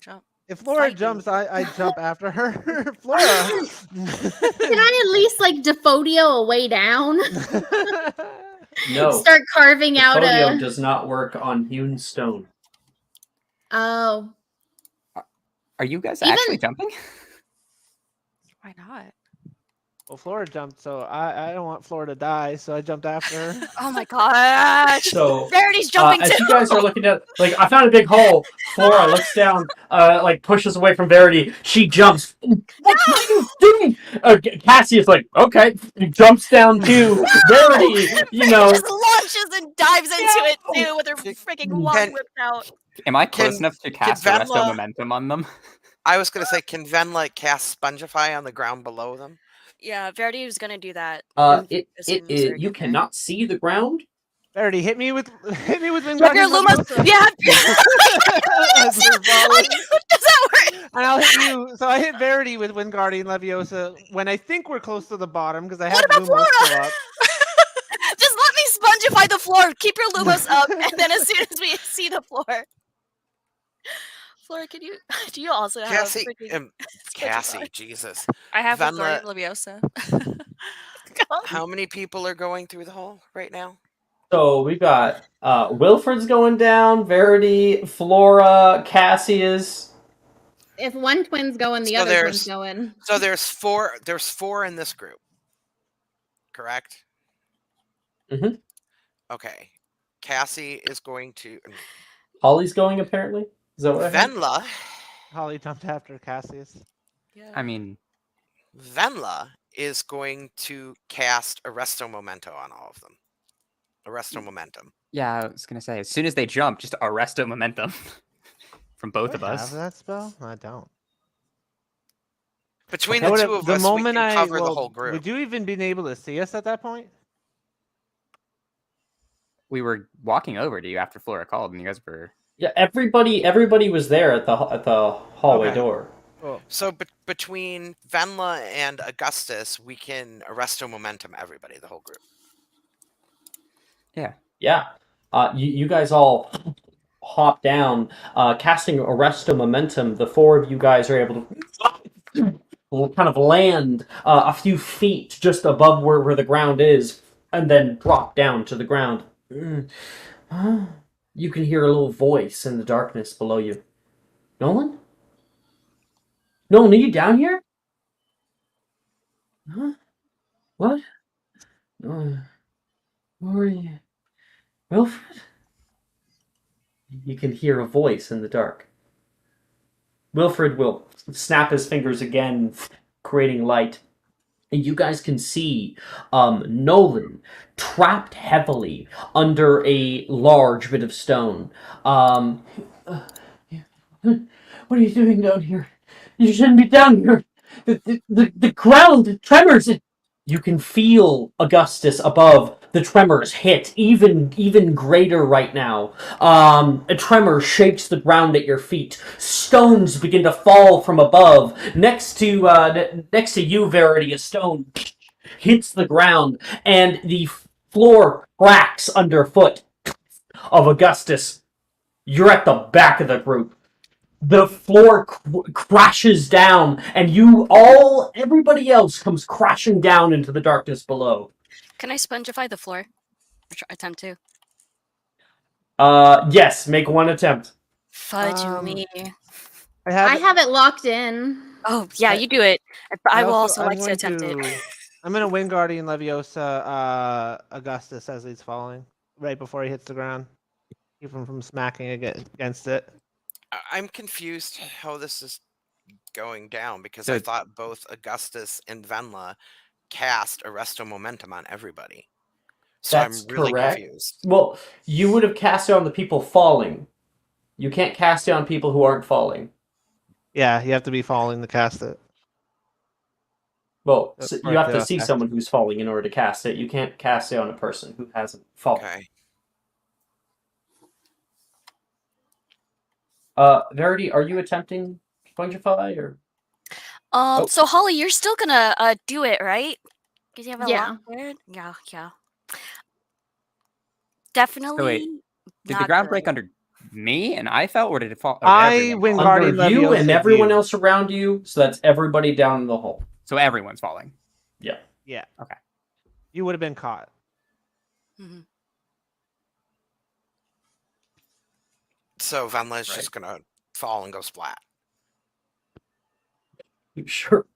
jump. If Flora Fight jumps, I jump after her. Flora! Can I at least like Defodio a way down? No. Start carving out Podio a. does not work on hewn stone. Oh, Are you guys Even- actually jumping? Why not? Well, Flora jumped, so I don't want Flora to die, so I jumped after her. Oh my gosh! So, Verity's jumping as too. you guys are looking at, like, I found a big hole. Flora looks down, like pushes away from Verity. She jumps. What are you doing? Cassie is like, okay, jumps down too. Verity, you Verity know, just launches and dives into it too with her freaking wand Can whipped out. Am I close can enough to can cast Arresto Venla? Momentum on them? I was gonna say, can Venla cast Spongify on the ground below them? Yeah, Verity was gonna do that. you cannot see the ground. Verity, hit me with You have Wingardium your Lumos. Leviosa. Yeah. As we're falling. Does that work? And I'll hit you. So I hit Verity with Wingardium Leviosa when I think we're close to the bottom because I What have about Lumos Flora? still up. Just let me spongify the floor. Keep your Lumos up, and then as soon as we see the floor, Flora, can you? Do you also have Cassie, freaking Cassie, Jesus. I have Venla, Wingardium Leviosa. how many people are going through the hole right now? So we've got Wilfred's going down, Verity, Flora, Cassius. If one twin's going, the So other twin's going. So there's four. There's four in this group, correct? Mhm. Okay. Cassie is going to. Holly's going apparently. Is that what I heard? Venla. Holly jumped after Cassius. I mean, Venla is going to cast Arresto Memento on all of them. Arresto Momentum. yeah, I was gonna say as soon as they jump, just Arresto Momentum from both Do of I us. have that spell? I don't. Between That the would two have- of the us, moment we can I cover the well, whole group. would you even been able to see us at that point? We were walking over to you after Flora called, and you guys were. Yeah, everybody was there at the hallway Okay. door. Cool. So between Venla and Augustus, we can Arresto Momentum everybody, the whole group. Yeah. Yeah. You guys all hop down, casting Arresto Momentum. The four of you guys are able to kind of land a few feet just above where the ground is, and then drop down to the ground. You can hear a little voice in the darkness below you. Nolan? Nolan, are you down here? Huh? What? Where are you? Wilfred? You can hear a voice in the dark. Wilfred will snap his fingers again, creating light. And you guys can see Nolan trapped heavily under a large bit of stone. What are you doing down here? You shouldn't be down here. The ground, the tremors. You can feel Augustus above. The tremors hit even greater right now. A tremor shakes the ground at your feet. Stones begin to fall from above. Next to you, Verity, a stone hits the ground, and the floor cracks underfoot of Augustus. You're at the back of the group. The floor crashes down, and everybody else comes crashing down into the darkness below. Can I spongify the floor? Attempt to. Yes, make one attempt. Fudge me. I I have it locked in. Oh yeah, I- you do it. I will also I'm like to going attempt it. I'm gonna Wingardium Leviosa Augustus as he's falling, right before he hits the ground. Keep him from smacking against it. I'm confused how this is going down because I thought both Augustus and Venla cast Arresto Momentum on everybody. So That's I'm really correct. confused. Well, you would have cast it on the people falling. You can't cast it on people who aren't falling. Yeah, you have to be falling to cast it. Well, That's you have to correct, see yeah. someone who's falling in order to cast it. You can't cast it on a person who hasn't fallen. Okay. Verity, are you attempting Spongify or? So Holly, you're still gonna do it, right? Because you have a Yeah. lock word? Yeah. Definitely. So wait, did the not ground good. break under me and I fell, or did it fall? I everyone fall? Wingardium Under you and Leviosa everyone you. else around you, so that's everybody down in the hole. So everyone's falling. Yeah. Yeah. Okay. You would have been caught. Mhm. So Venla's just gonna fall and go splat. Sure.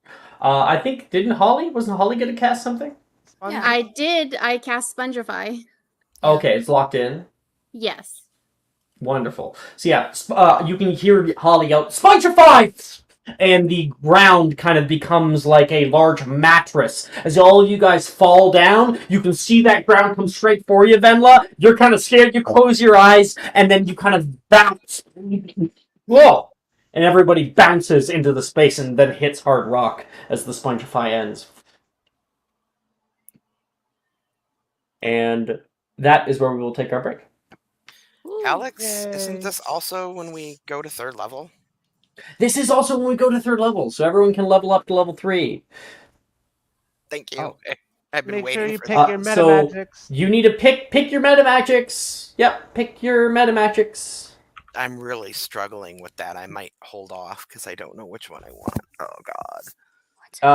I think wasn't Holly going to cast something? Yeah. I did. I cast Spongify. Yeah. Okay, it's locked in. Yes. Wonderful. So yeah, you can hear Holly yell, "Spongify!" And the ground kind of becomes like a large mattress. As all of you guys fall down, you can see that ground come straight for you, Venla. You're kind of scared. You close your eyes, and then you kind of bounce. Whoa! And everybody bounces into the space and then hits hard rock as the Spongify ends. And that is where we will take our break. Alex, Yay. isn't this also when we go to 3rd level? This is also when we go to 3rd level, so everyone can level up to level 3. Thank you. Oh. I've been Make waiting sure you for pick that. your meta So magics. you need to pick your meta magics. Yep, pick your meta magics. I'm really struggling with that. I might hold off because I don't know which one I want. Oh God.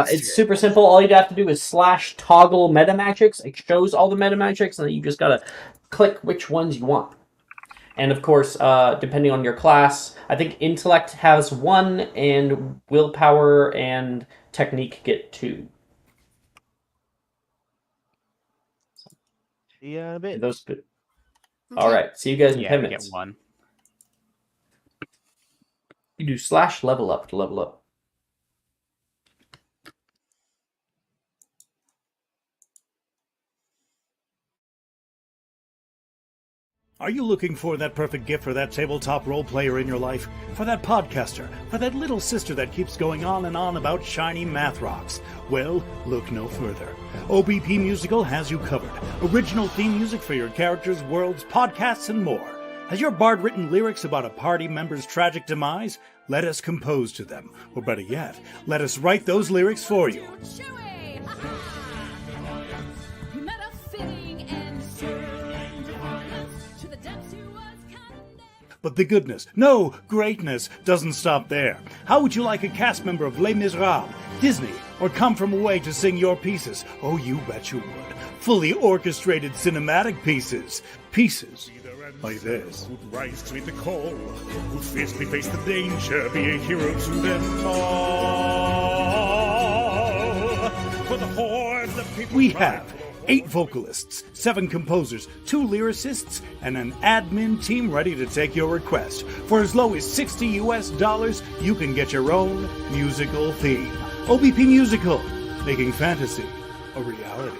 It's super simple. All you'd have to do is / toggle meta magics. It shows all the meta magics, and then you just gotta click which ones you want. And of course, depending on your class, I think intellect has 1, and willpower and technique get 2. See ya in a bit. Those. All right. See you guys in 10 we minutes. get 1. You do / level up to level up. Are you looking for that perfect gift for that tabletop role player in your life? For that podcaster? For that little sister that keeps going on and on about shiny math rocks? Well, look no further. OBP Musical has you covered. Original theme music for your characters, worlds, podcasts, and more. Has your bard written lyrics about a party member's tragic demise? Let us compose to them. Or better yet, let us write those lyrics for you. But the goodness, no, greatness, doesn't stop there. How would you like a cast member of Les Miserables, Disney, or Come From Away to sing your pieces? Oh, you bet you would. Fully orchestrated cinematic pieces. Pieces like this. Who'd rise to meet the call, who'd fiercely face the danger, be a hero to them all. For the hordes of people We have 8 vocalists, 7 composers, 2 lyricists, and an admin team ready to take your request. For as low as $60 US, you can get your own musical theme. OBP Musical, making fantasy a reality.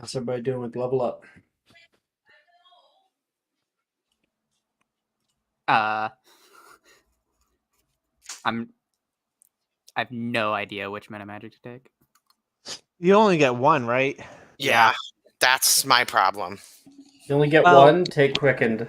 How's everybody doing with level up? I have no idea which meta magic to take. You only get one, right? Yeah, that's my problem. You only get Well- one. Take Quickened.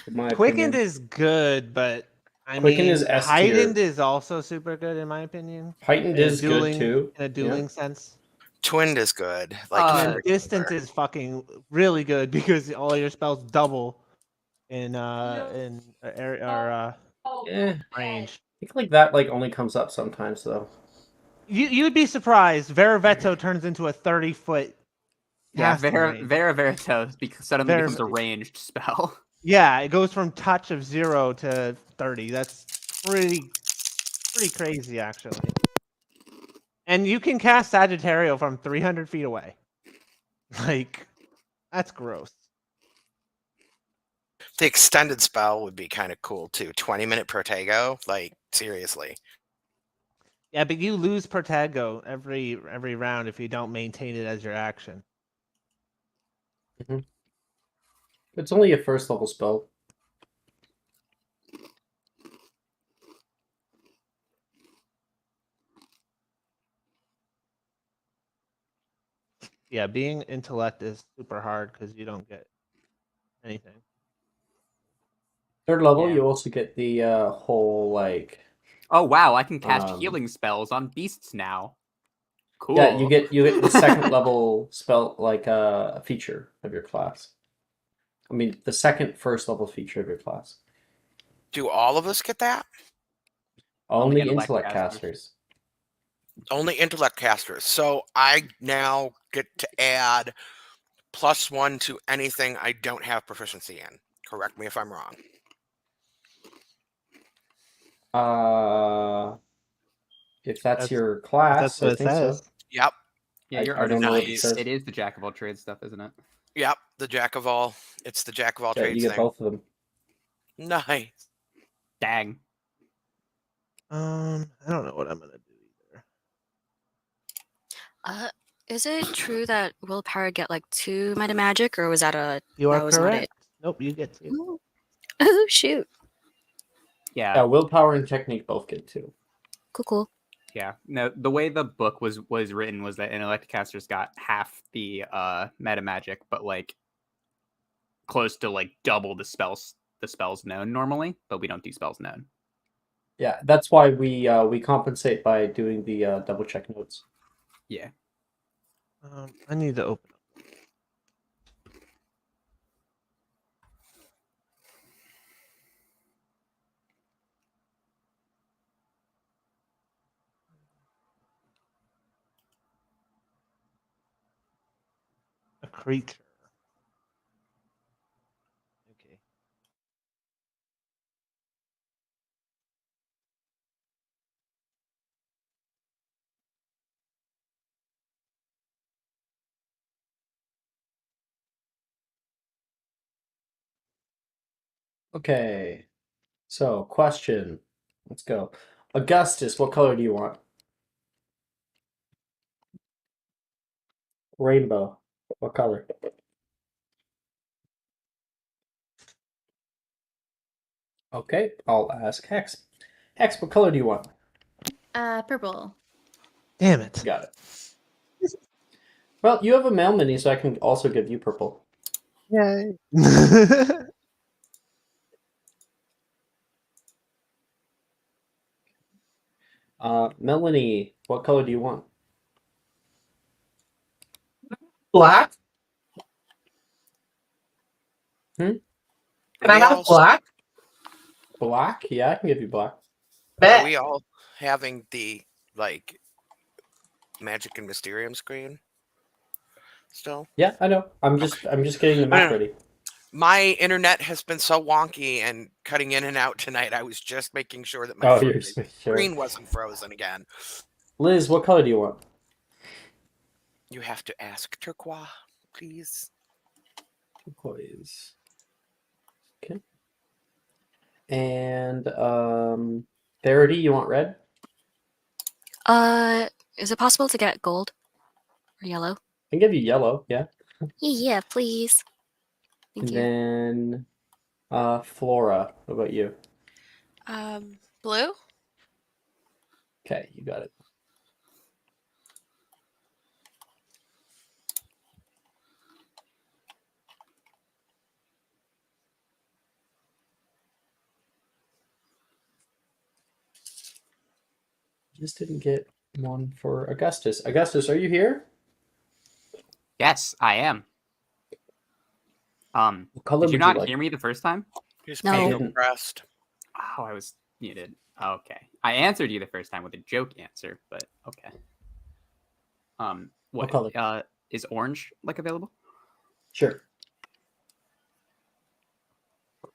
In my Quickened opinion. is good, but I Quickened mean, is S tier. heightened is also super good in my opinion. Heightened In a is dueling, good too. in a dueling sense. Twinned is good. And then distance is fucking really good because all your spells double in area or range. I think like that like only comes up sometimes though. You'd be surprised. Veraveto turns into a 30-foot. Yeah, casting range. Veraveto suddenly Vera- becomes a ranged spell. Yeah, it goes from touch of 0 to 30. That's pretty crazy, actually. And you can cast Sagittario from 300 feet away. Like, that's gross. The extended spell would be kind of cool too. 20-minute Protego, like seriously. Yeah, but you lose Protego every round if you don't maintain it as your action. It's only a first level spell. Yeah, being intellect is super hard because you don't get anything. Third level, Yeah. you also get the whole like. Oh wow, I can cast healing spells on beasts now. Cool. Yeah, you get the second level spell like feature of your class. I mean, the first level feature of your class. Do all of us get that? Only intellect casters. Only intellect casters. So I now get to add +1 to anything I don't have proficiency in. Correct me if I'm wrong. If that's your class, that's what I it think says. so. Yep. Yeah, you're I don't know what it Nice. says. It is the jack of all trades stuff, isn't it? Yep, the jack of all. It's the jack of all Yeah, trades you get thing. both of them. Nice. Dang. I don't know what I'm gonna do either. Is it true that willpower get like 2 meta magic, or was that You that are was correct. not it? Nope, you get 2. Oh shoot! Yeah. Willpower and technique both get 2. Cool. Yeah. No, the way the book was written was that intellect casters got half the meta magic, but like close to like double the spells known normally, but we don't do spells known. Yeah, that's why we compensate by doing the double check notes. Yeah. I need to open up. A creature. Okay. Okay. So, question. Let's go. Augustus, what color do you want? Rainbow. What color? Okay, I'll ask Hex. Hex, what color do you want? Purple. Damn it. Got it. Well, you have a mail mini, so I can also give you purple. Yay. Melanie, what color do you want? Black? Hmm? Can I have black? Black? Yeah, I can give you black. Are we all having the like Magic and Mysterium screen still? Yeah, I know. I'm just getting the map ready. My internet has been so wonky and cutting in and out tonight. I was just making sure that my You're just making sure. screen wasn't frozen again. Liz, what color do you want? You have to ask Turquoise, please. Turquoise. Okay. And Verity, you want red? Is it possible to get gold or yellow? can give you yellow, yeah. Yeah, please. Thank And you. then Flora, what about you? Blue? Okay, you got it. Just didn't get one for Augustus. Augustus, are you here? Yes, I am. What color Did you would you not like? hear me the first time? He's No. being Didn't. oppressed. Oh, I was muted. Okay. I answered you the first time with a joke answer, but okay. What color? Is orange like available? Sure.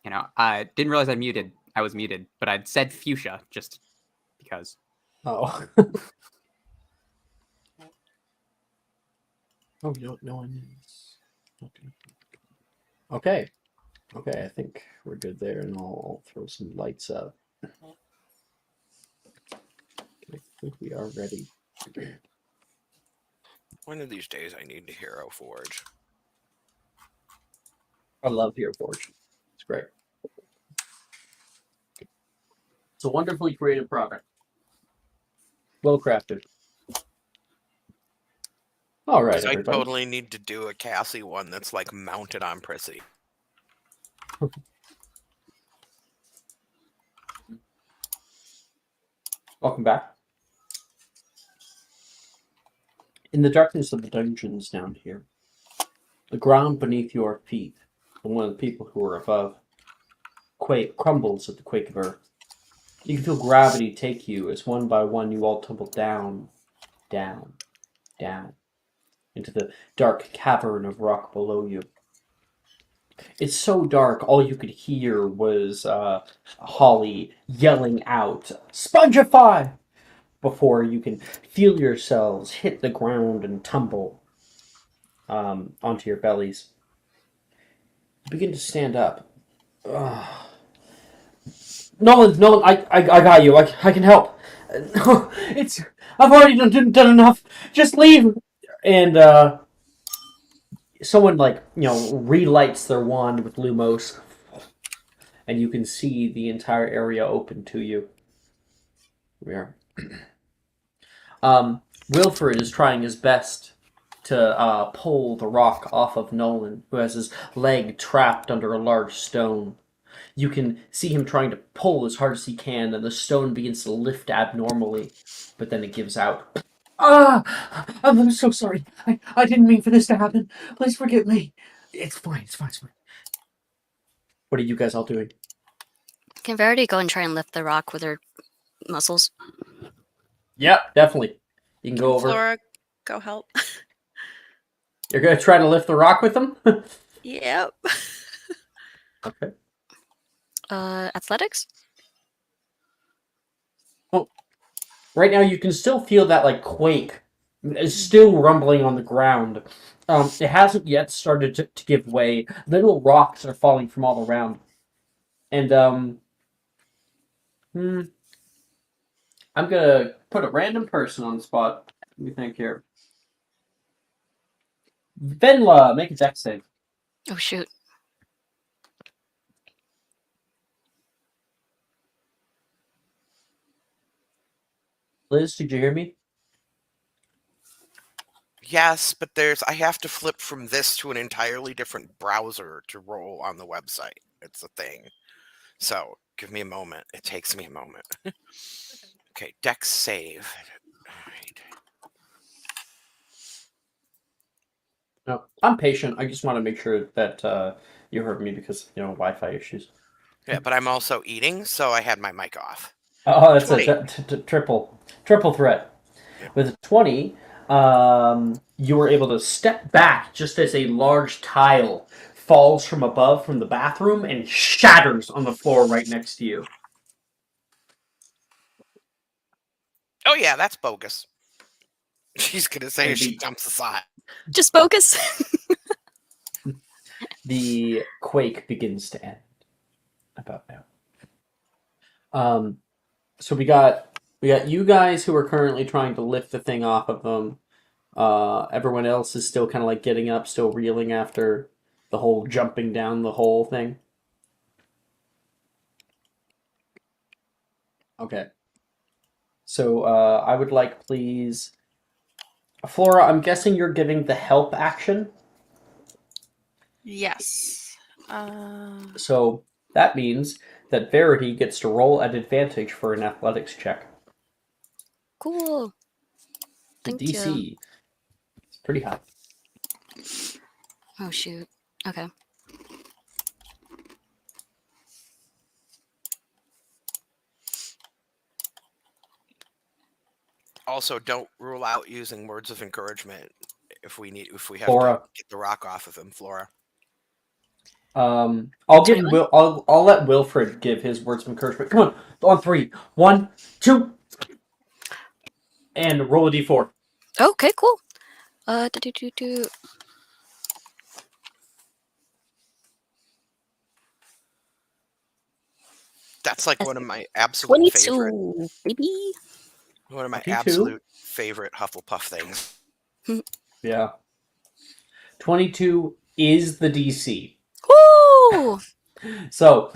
You know, I didn't realize I was muted, but I'd said fuchsia just because. Oh. Oh, no one is. Okay. Okay, I think we're good there, and I'll throw some lights up. I think we are ready. One of these days I need to Hero Forge. I love Hero Forge. It's great. It's a wonderfully creative product. Well crafted. All right, Because I everybody. totally need to do a Cassie one that's like mounted on Prissy. Welcome back. In the darkness of the dungeons down here, the ground beneath your feet, and one of the people who are above, crumbles at the quake of earth. You can feel gravity take you as one by one you all tumble down, down, down, into the dark cavern of rock below you. It's so dark, all you could hear was Holly yelling out, "Spongify!" before you can feel yourselves hit the ground and tumble onto your bellies. You begin to stand up. Ugh. Nolan, I got you. I can help. No, I've already done enough. Just leave. And someone relights their wand with Lumos, and you can see the entire area open to you. Wilfred is trying his best to pull the rock off of Nolan, who has his leg trapped under a large stone. You can see him trying to pull as hard as he can, and the stone begins to lift abnormally, but then it gives out. Ah! I'm so sorry. I didn't mean for this to happen. Please forgive me. It's fine. It's fine. What are you guys all doing? Can Verity go and try and lift the rock with her muscles? Yeah, definitely. You can go over. Flora, go help. You're going to try to lift the rock with them? Yep. Okay. Athletics? Oh, right now you can still feel that quake. It's still rumbling on the ground. It hasn't yet started to give way. Little rocks are falling from all around. And I'm gonna put a random person on the spot. Let me think here. Venla, make a dex save. Oh shoot. Liz, did you hear me? Yes, but I have to flip from this to an entirely different browser to roll on the website. It's a thing. So give me a moment. It takes me a moment. Okay, dex save. All right. No, I'm patient. I just want to make sure that you heard me because Wi-Fi issues. Yeah, but I'm also eating, so I had my mic off. Oh, that's 20. a triple threat. Yeah. With a 20, you were able to step back just as a large tile falls from above from the bathroom and shatters on the floor right next to you. Oh yeah, that's bogus. She's gonna say And as she jumps aside. Just focus. The quake begins to end about now. So we got you guys who are currently trying to lift the thing off of them. Everyone else is still kind of like getting up, still reeling after the whole jumping down the hole thing. Okay. So I would like, please, Flora. I'm guessing you're giving the help action. Yes. So that means that Verity gets to roll at advantage for an athletics check. Cool. The Thank DC you. is pretty high. Oh shoot. Okay. Also, don't rule out using words of encouragement if we have Flora. to get the rock off of him, Flora. I'll give Will. I'll let Wilfred give his words of encouragement. Come on 3, 1, 2, and roll a d4. Okay, cool. Do. That's like one of my absolute favorite. 22, baby. One of my 22? absolute favorite Hufflepuff things. Yeah. 22 is the DC. Woo! So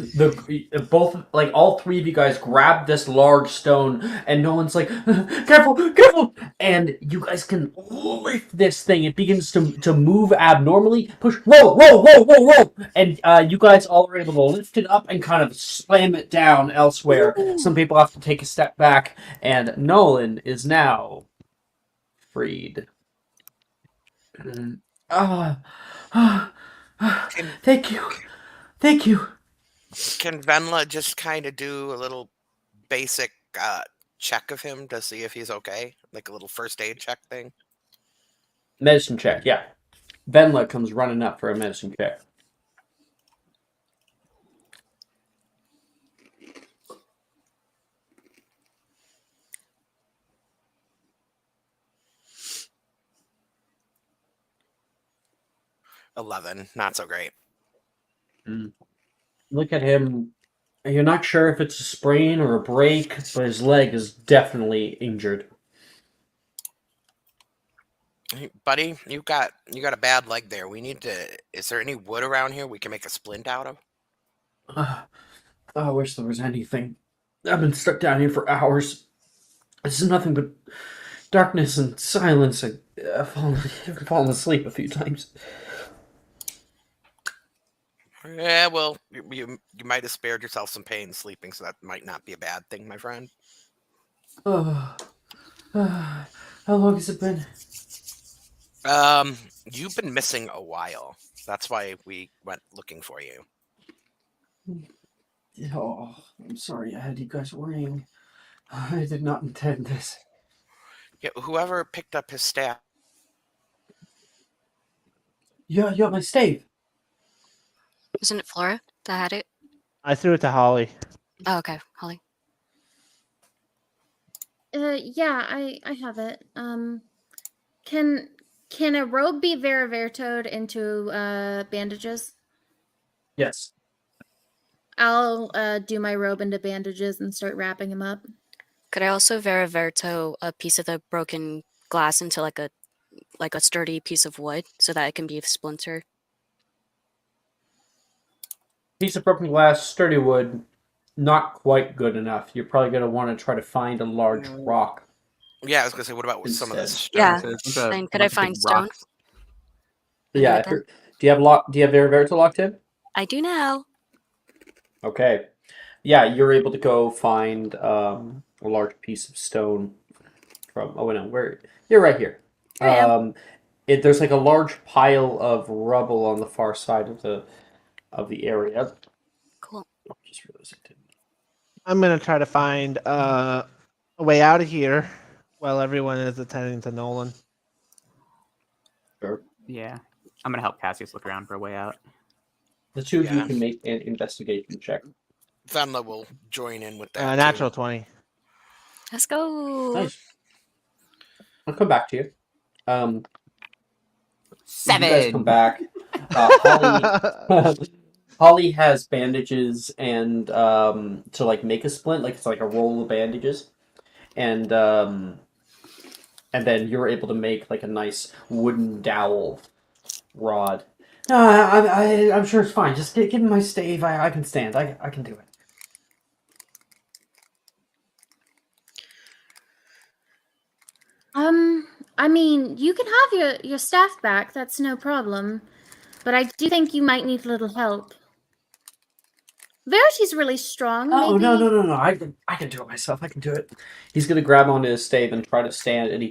all three of you guys grab this large stone, and Nolan's like, "Careful, careful!" And you guys can lift this thing. It begins to move abnormally. Push, roll, roll, roll, roll, roll, and you guys all are able to lift it up and kind of slam it down elsewhere. Some people have to take a step back, and Nolan is now freed. Thank you. Thank you. Can Venla just kind of do a little basic check of him to see if he's okay? Like a little first aid check thing? Medicine check, yeah. Venla comes running up for a medicine check. $11, not so great. Look at him. You're not sure if it's a sprain or a break, but his leg is definitely injured. Hey, buddy, you got a bad leg there. We need to. Is there any wood around here we can make a splint out of? I wish there was anything. I've been stuck down here for hours. This is nothing but darkness and silence. I've fallen asleep a few times. Yeah, well, you might have spared yourself some pain sleeping, so that might not be a bad thing, my friend. How long has it been? You've been missing a while. That's why we went looking for you. Oh, I'm sorry I had you guys worrying. I did not intend this. Yeah, whoever picked up his staff. Yeah, you have my stave. Wasn't it Flora that had it? I threw it to Holly. Oh, okay, Holly. Yeah, I have it. Can a robe be Veravertoed into bandages? Yes. Oh. I'll do my robe into bandages and start wrapping him up. Could I also Veraverto a piece of the broken glass into like a sturdy piece of wood so that it can be a splinter? Piece of broken glass, sturdy wood, not quite good enough. You're probably going to want to try to find a large rock. Yeah, I was going to say, what about with some of this stone? Yeah, and could I find stone? Yeah. Do you have Veraverto locked in? I do now. Okay. Yeah, you're able to go find a large piece of stone from. Oh no, where you're right here. There's like a large pile of rubble on the far side of the area. Cool. Oh, just realized I didn't. I'm gonna try to find a way out of here while everyone is attending to Nolan. Sure. Yeah, I'm gonna help Cassius look around for a way out. The two of you can make an investigation check. Venla will join in with that. Natural 20. Let's go. Nice. I'll come back to you. 7. You guys come back. Holly has bandages and to like make a splint, like it's like a roll of bandages, and and then you're able to make like a nice wooden dowel rod. No, I'm sure it's fine. Just give me my stave. I can stand. I can do it. I mean, you can have your staff back. That's no problem. But I do think you might need a little help. Verity's really strong. Oh, maybe... no. I can do it myself. I can do it. He's gonna grab onto his stave and try to stand, and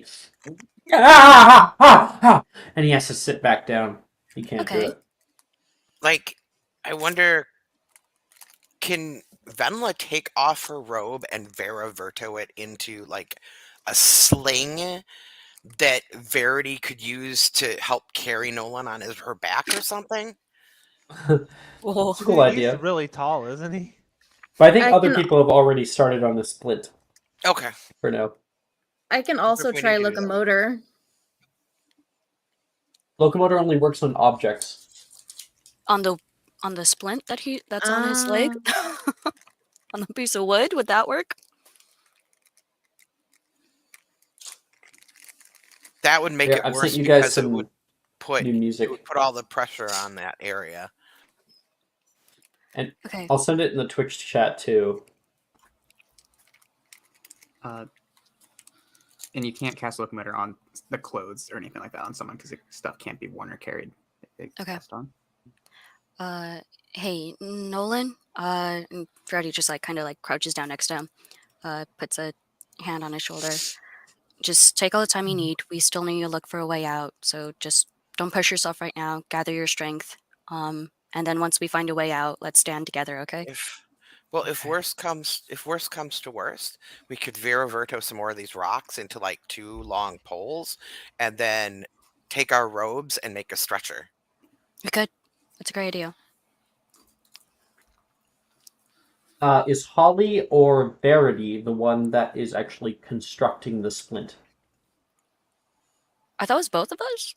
and he has to sit back down. He can't do Okay. it. Like, I wonder, can Venla take off her robe and Vera Verto it into like a sling that Verity could use to help carry Nolan on her back or something? Whoa. It's a cool He's idea. really tall, isn't he? But I think I other can- people have already started on the split Okay. for now. I can also If we try need to do that. locomotor. Locomotor only works on objects. On the splint that's on his leg? On the piece of wood? Would that work? That would make Here, it I've worse sent you guys because it some would put new music. all the pressure on that area. And Okay. I'll send it in the Twitch chat too. And you can't cast locomotor on the clothes or anything like that on someone because stuff can't be worn or carried. Okay. Cast on. Hey, Nolan. And Freddy just like kind of like crouches down next to him. Puts a hand on his shoulder. Just take all the time you need. We still need to look for a way out. So just don't push yourself right now. Gather your strength. And then once we find a way out, let's stand together. Okay. If worst comes to worst, we could Vera Verto some more of these rocks into like 2 long poles, and then take our robes and make a stretcher. We could. That's a great idea. Is Holly or Verity the one that is actually constructing the splint? I thought it was both of us.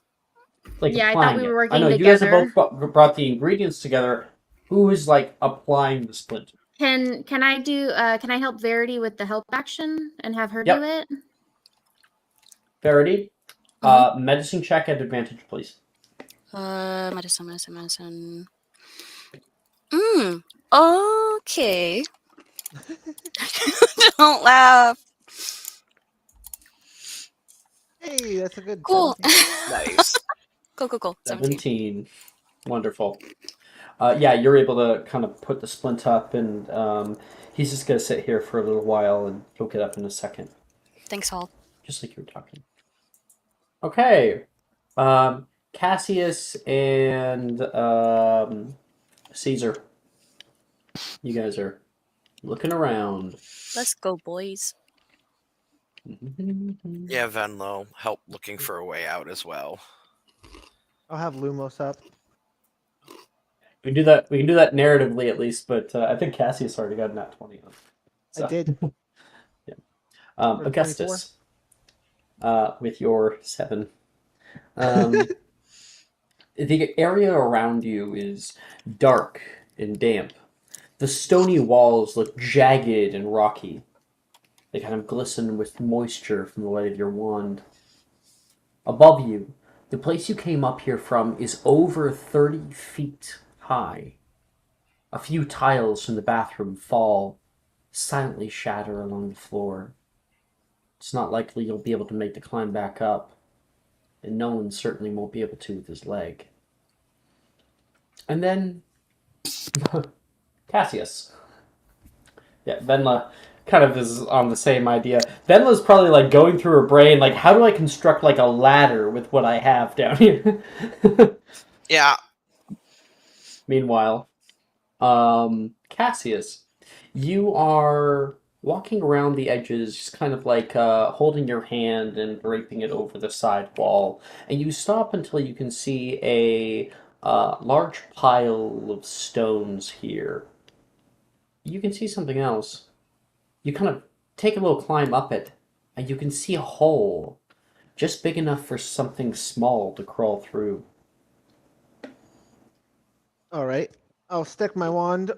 Like Yeah, I applying thought we it. were working I know you guys have together. both brought the ingredients together. Who is like applying the splint? Can I do? Can I help Verity with the help action and have her Yep. do it? Verity, medicine check at advantage, please. Medicine. Okay. Don't laugh. Hey, that's a good. Cool. 17. Nice. Cool. 17. Wonderful. Yeah, you're able to kind of put the splint up, and he's just going to sit here for a little while, and he'll get up in a second. Thanks, Hall. Just like you were talking. Okay. Cassius and Caesar. You guys are looking around. Let's go, boys. Yeah, Venlo, help looking for a way out as well. I'll have Lumos up. We can do that. We can do that narratively at least, but I think Cassius already got that 20 on. So. I did. Yeah. For Augustus, with your 7. The area around you is dark and damp. The stony walls look jagged and rocky. They kind of glisten with moisture from the light of your wand. Above you, the place you came up here from is over 30 feet high. A few tiles from the bathroom fall, silently shatter along the floor. It's not likely you'll be able to make the climb back up, and Nolan certainly won't be able to with his leg. And then Cassius. Yeah, Venla kind of is on the same idea. Venla's probably like going through her brain, like, how do I construct like a ladder with what I have down here? Yeah. Meanwhile, Cassius, you are walking around the edges, just kind of like holding your hand and draping it over the side wall, and you stop until you can see a large pile of stones here. You can see something else. You kind of take a little climb up it, and you can see a hole just big enough for something small to crawl through. All right. I'll stick my wand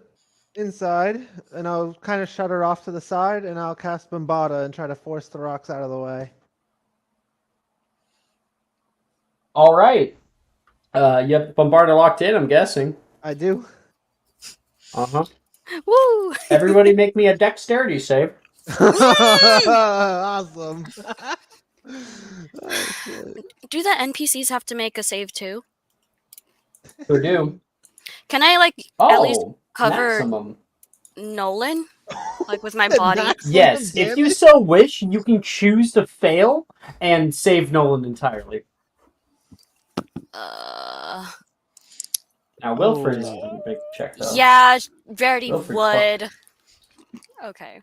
inside, and I'll kind of shut her off to the side, and I'll cast Bombada and try to force the rocks out of the way. All right. You have Bombarda locked in, I'm guessing. I do. Uh-huh. Woo! Everybody make me a dexterity save. Awesome. Oh, shit. Do the NPCs have to make a save too? Who do? Can I at least Oh, cover maximum. Nolan with my body? Maximum Yes, if you damage? so wish, you can choose to fail and save Nolan entirely. Now, Wilfred is going to make a check, though. Yeah, Verity Wilfred's would. Okay.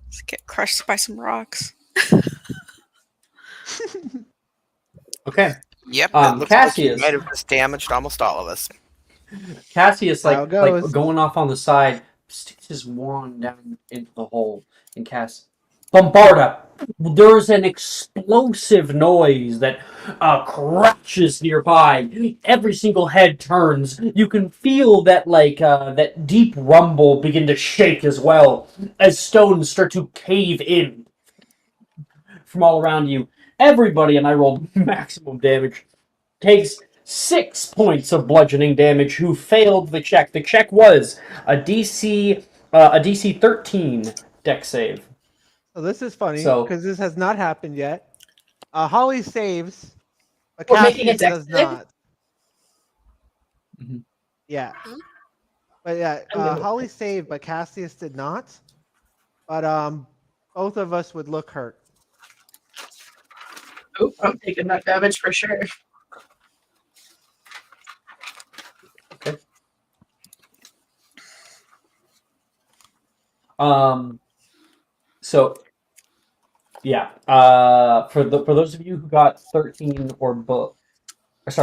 Just get crushed by some rocks. Okay. Yep, it looks like he Cassius. might have just damaged almost all of us. Cassius, How it goes. going off on the side, sticks his wand down into the hole and casts Bombarda. There's an explosive noise that crashes nearby. Every single head turns. You can feel that that deep rumble begin to shake as well as stones start to cave in from all around you. Everybody, and I rolled maximum damage, takes 6 points of bludgeoning damage who failed the check. The check was a DC 13 dex save. So this is funny So- because this has not happened yet. Holly saves, but We're making a Cassius dex does save? not. Mhm. Yeah. Hmm? But yeah, Hello. Holly saved, but Cassius did not. But both of us would look hurt. Oop, I'm taking that damage for sure. So yeah, for those of you who got 13 or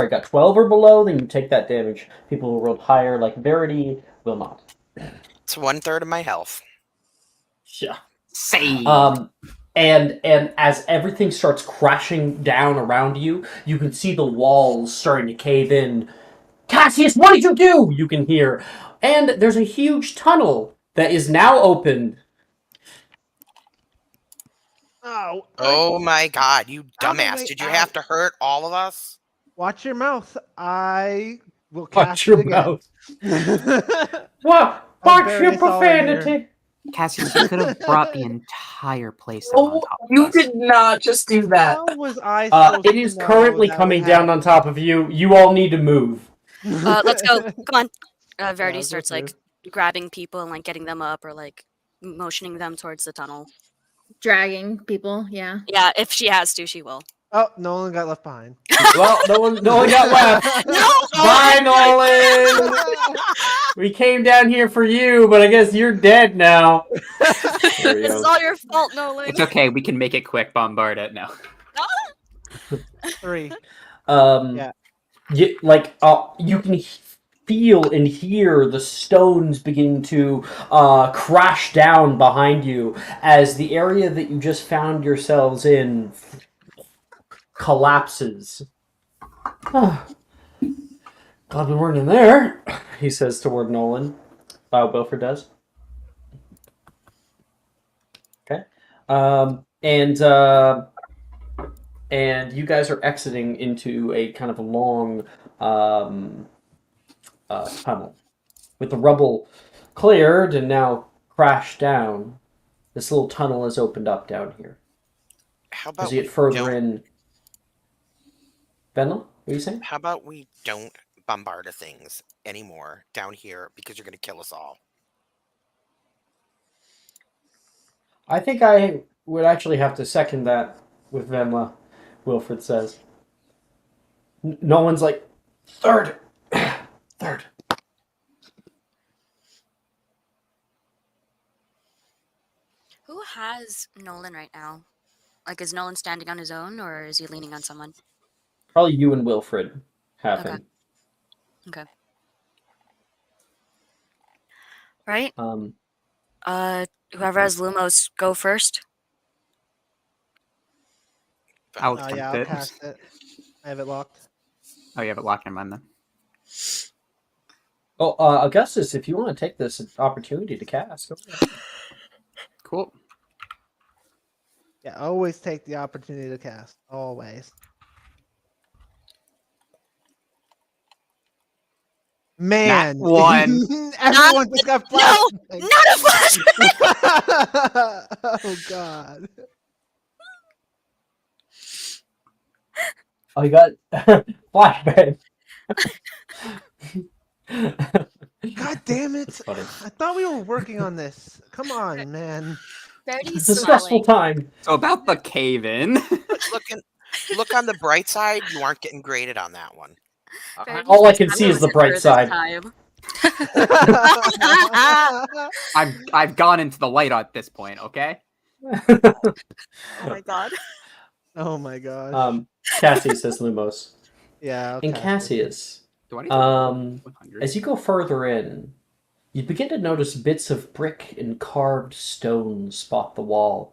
got 12 or below, then you take that damage. People who rolled higher, like Verity, will not. It's 1/3 of my health. Yeah. Save. And as everything starts crashing down around you, you can see the walls starting to cave in. Cassius, what did you do? You can hear. And there's a huge tunnel that is now open. Oh. Oh my god, you Out the dumbass. way Did you out. have to hurt all of us? Watch your mouth. I will Watch cast your it again. What? I'll Watch bury your us all in here. profanity. Cassius, you could have brought the entire place down on Oh, top of you us. did not just do that. How was I supposed It to is know currently that coming would down on top of you. You all need to move. Let's go. Come on. Verity let's go starts grabbing people and getting them up or motioning them towards the tunnel. Dragging people, yeah. Yeah, if she has to, she will. Oh, Nolan got left behind. Well, no one got left. No! Bye, Nolan. We came down here for you, but I guess you're dead now. There we This go. is all your fault, Nolan. It's okay. We can make it quick. Bombard it. No. 3. Yeah. You can feel and hear the stones beginning to crash down behind you as the area that you just found yourselves in collapses. Glad we weren't in there, he says toward Nolan. Wilfred does. Okay. And you guys are exiting into a kind of a long tunnel. With the rubble cleared and now crashed down, this little tunnel has opened up down here. How about As you we get further don't- in... Venla, what are you saying? How about we don't bombard things anymore down here because you're going to kill us all? I think I would actually have to second that with Venla, Wilfred says. No one's like, third. Third. Who has Nolan right now? Is Nolan standing on his own, or is he leaning on someone? Probably you and Wilfred have Okay. him. Okay. Right? Whoever has Lumos, go first. I'll Oh attempt yeah, I'll it. cast it. I have it locked. Oh, you have it locked in mind then. Oh, Augustus, if you want to take this opportunity to cast, go ahead. Cool. Yeah, always take the opportunity to cast. Always. Man, one. everyone just got No, flashbang. not a flashbang. Oh god. Oh, you got flashbang. God damn it! That's funny. I thought we were working on this. Come on, man. Verity's It's a stressful smiling. time. So about the cave in. Look on the bright side. You aren't getting graded on that one. Verity's All I just can see happy is the it was bright her side. this time. I've gone into the light at this point, okay? Oh my god. Oh my gosh. Cassie says Lumos. Yeah. I'll And cast it. Cassius, Do I need to roll 100? as you go further in, you begin to notice bits of brick and carved stone spot the wall.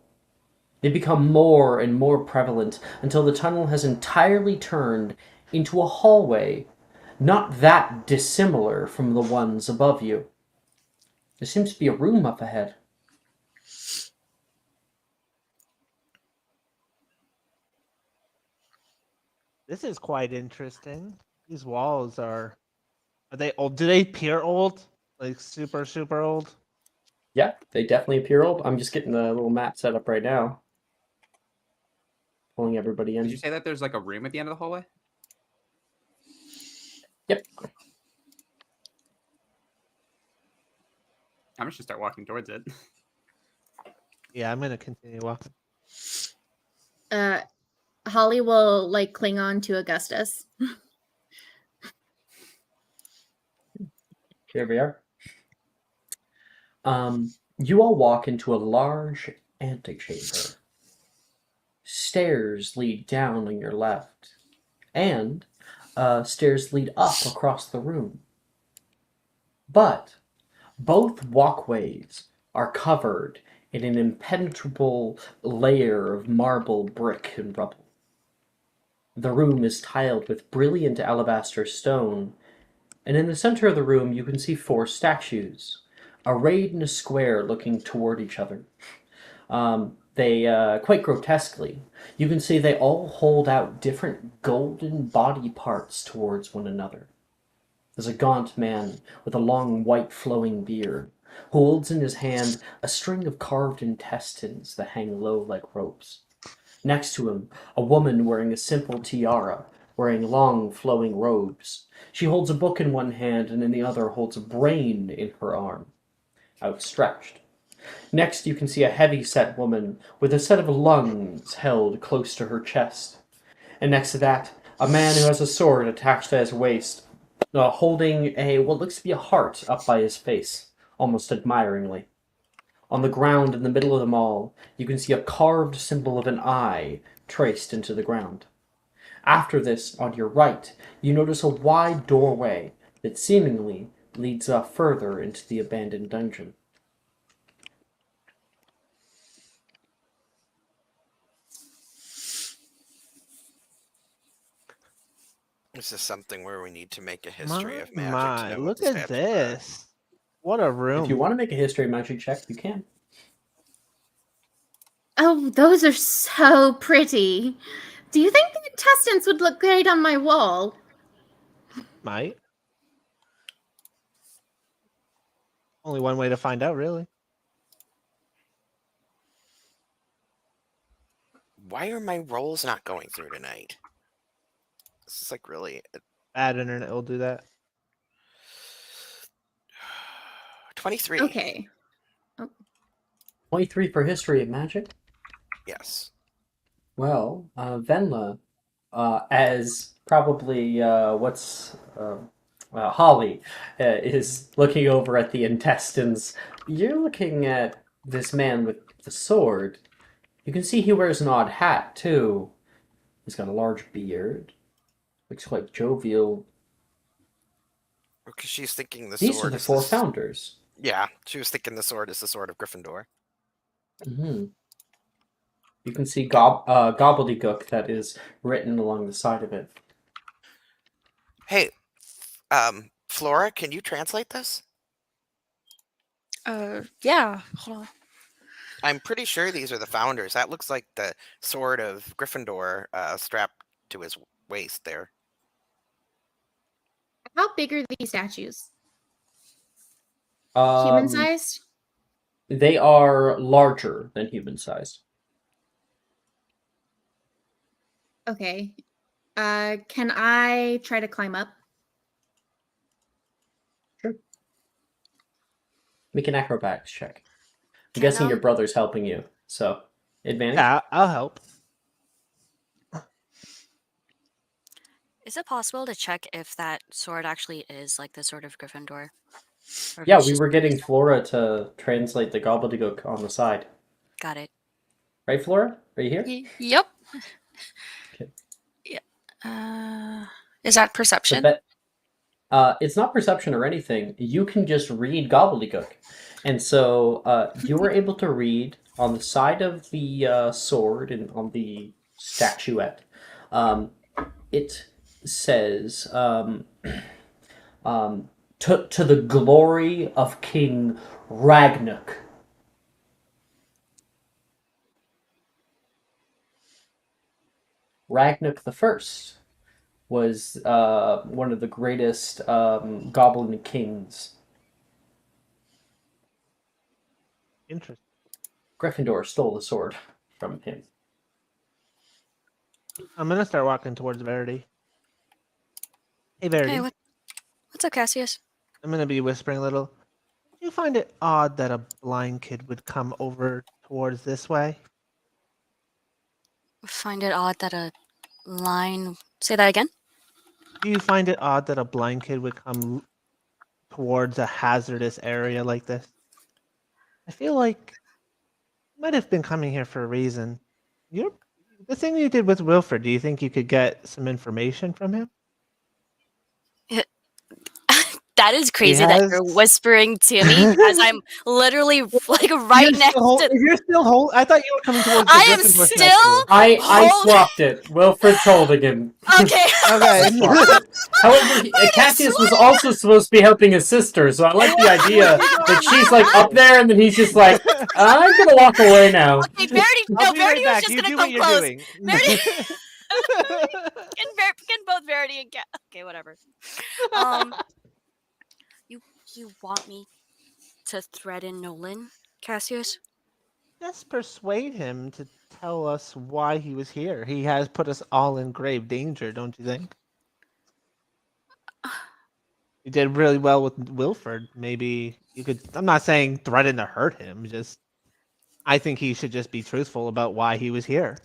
They become more and more prevalent until the tunnel has entirely turned into a hallway, not that dissimilar from the ones above you. There seems to be a room up ahead. This is quite interesting. These walls are they old? Do they appear old? Like super old? Yeah, they definitely appear old. I'm just getting the little map set up right now. Pulling everybody in. Did you say that there's like a room at the end of the hallway? Yep. I'm just gonna start walking towards it. Yeah, I'm gonna continue walking. Holly will like cling on to Augustus. Here we are. You all walk into a large antechamber. Stairs lead down on your left, and stairs lead up across the room. But both walkways are covered in an impenetrable layer of marble, brick, and rubble. The room is tiled with brilliant alabaster stone, and in the center of the room you can see 4 statues, arrayed in a square looking toward each other. They quite grotesquely, you can see they all hold out different golden body parts towards one another. There's a gaunt man with a long white flowing beard, who holds in his hand a string of carved intestines that hang low like ropes. Next to him, a woman wearing a simple tiara, wearing long flowing robes. She holds a book in one hand and in the other holds a brain in her arm, outstretched. Next you can see a heavy-set woman with a set of lungs held close to her chest. And next to that, a man who has a sword attached to his waist, holding what looks to be a heart up by his face, almost admiringly. On the ground in the middle of them all, you can see a carved symbol of an eye traced into the ground. After this, on your right, you notice a wide doorway that seemingly leads further into the abandoned dungeon. This is something where we need to make a history of magic My, to know what look this at happens are. this. What a room. If you want to make a history magic check, you can. Oh, those are so pretty. Do you think the intestines would look great on my wall? Might. Only one way to find out, really. Why are my rolls not going through tonight? This is like really Bad internet will do that. 23. Okay. 23 for history of magic? Yes. Well, Venla, as probably Holly is looking over at the intestines, you're looking at this man with the sword. You can see he wears an odd hat, too. He's got a large beard. Looks quite jovial. Because she's thinking the These sword are the is 4 this... founders. Yeah, she was thinking the sword is the sword of Gryffindor. Mm-hmm. You can see gobbledygook that is written along the side of it. Hey, Flora, can you translate this? Yeah. Hold on. I'm pretty sure these are the founders. That looks like the sword of Gryffindor strapped to his waist there. How big are these statues? Um, Human sized? They are larger than human sized. Okay. Can I try to climb up? Make an acrobatics check. I'm Can, guessing your brother's helping you, so advantage. Yeah, I'll help. Is it possible to check if that sword actually is like the sword of Gryffindor? Or if Yeah, it's we just were getting based on- Flora to translate the gobbledygook on the side. Got it. Right, Flora? Are you here? Yep. Okay. Yeah. Is that The perception? it's not perception or anything. You can just read gobbledygook. And so you were able to read on the side of the sword and on the statuette. It says, to the glory of King Ragnarok. Ragnarok the First was one of the greatest goblin kings. Interesting. Gryffindor stole the sword from him. I'm gonna start walking towards Verity. Hey, Verity. Hey, what's up, Cassius? I'm gonna be whispering a little. Do you find it odd that a blind kid would come over towards this way? Find it odd that a line. Say that again? Do you find it odd that a blind kid would come towards a hazardous area like this? I feel like you might have been coming here for a reason. The thing you did with Wilfred, do you think you could get some information from him? That is crazy that you're whispering to me as I'm literally like right next to. You're still hold. I thought you were coming towards the I am Gryffindor still. statue. I swapped it. Wilfred's holding him. Okay. Okay. Swapped it. However, Cassius was also supposed to be helping his sister, so I like the idea that she's like up there and then he's just like, I'm gonna walk away now. Okay, Verity. I'll No, be right Verity was back. just You gonna do come what you're close. doing. Verity. Can both Verity and okay, whatever. You want me to threaten Nolan, Cassius? Just persuade him to tell us why he was here. He has put us all in grave danger, don't you think? You did really well with Wilford. Maybe you could. I'm not saying threaten to hurt him. Just, I think he should just be truthful about why he was here.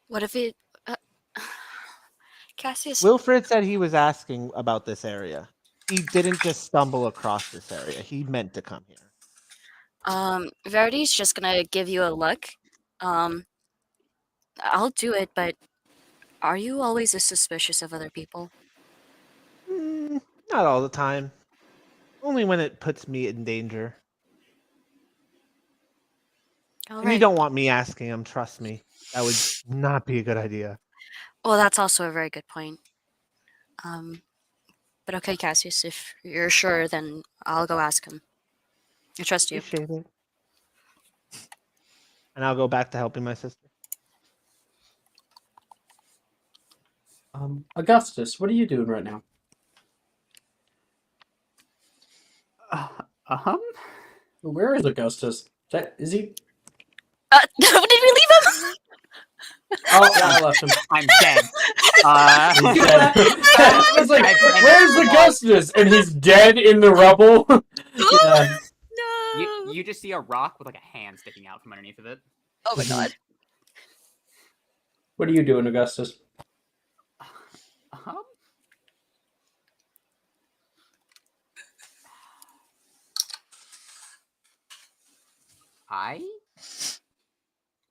What if it, Cassius? Wilfred said he was asking about this area. He didn't just stumble across this area. He meant to come here. Verity's just gonna give you a look. I'll do it, but are you always as suspicious of other people? Not all the time. Only when it puts me in danger. All And you right. don't want me asking him, trust me. That would not be a good idea. Well, that's also a very good point. But okay, Cassius, if you're sure, then I'll go ask him. I trust you. Appreciate it. And I'll go back to helping my sister. Augustus, what are you doing right now? Where is Augustus? Is he? Did we leave him? Oh, yeah, I left him. I'm dead. He's dead. I was like, where's Augustus? And he's dead in the rubble. Yeah. No. You just see a rock with like a hand sticking out from underneath of it. Oh my god. What are you doing, Augustus?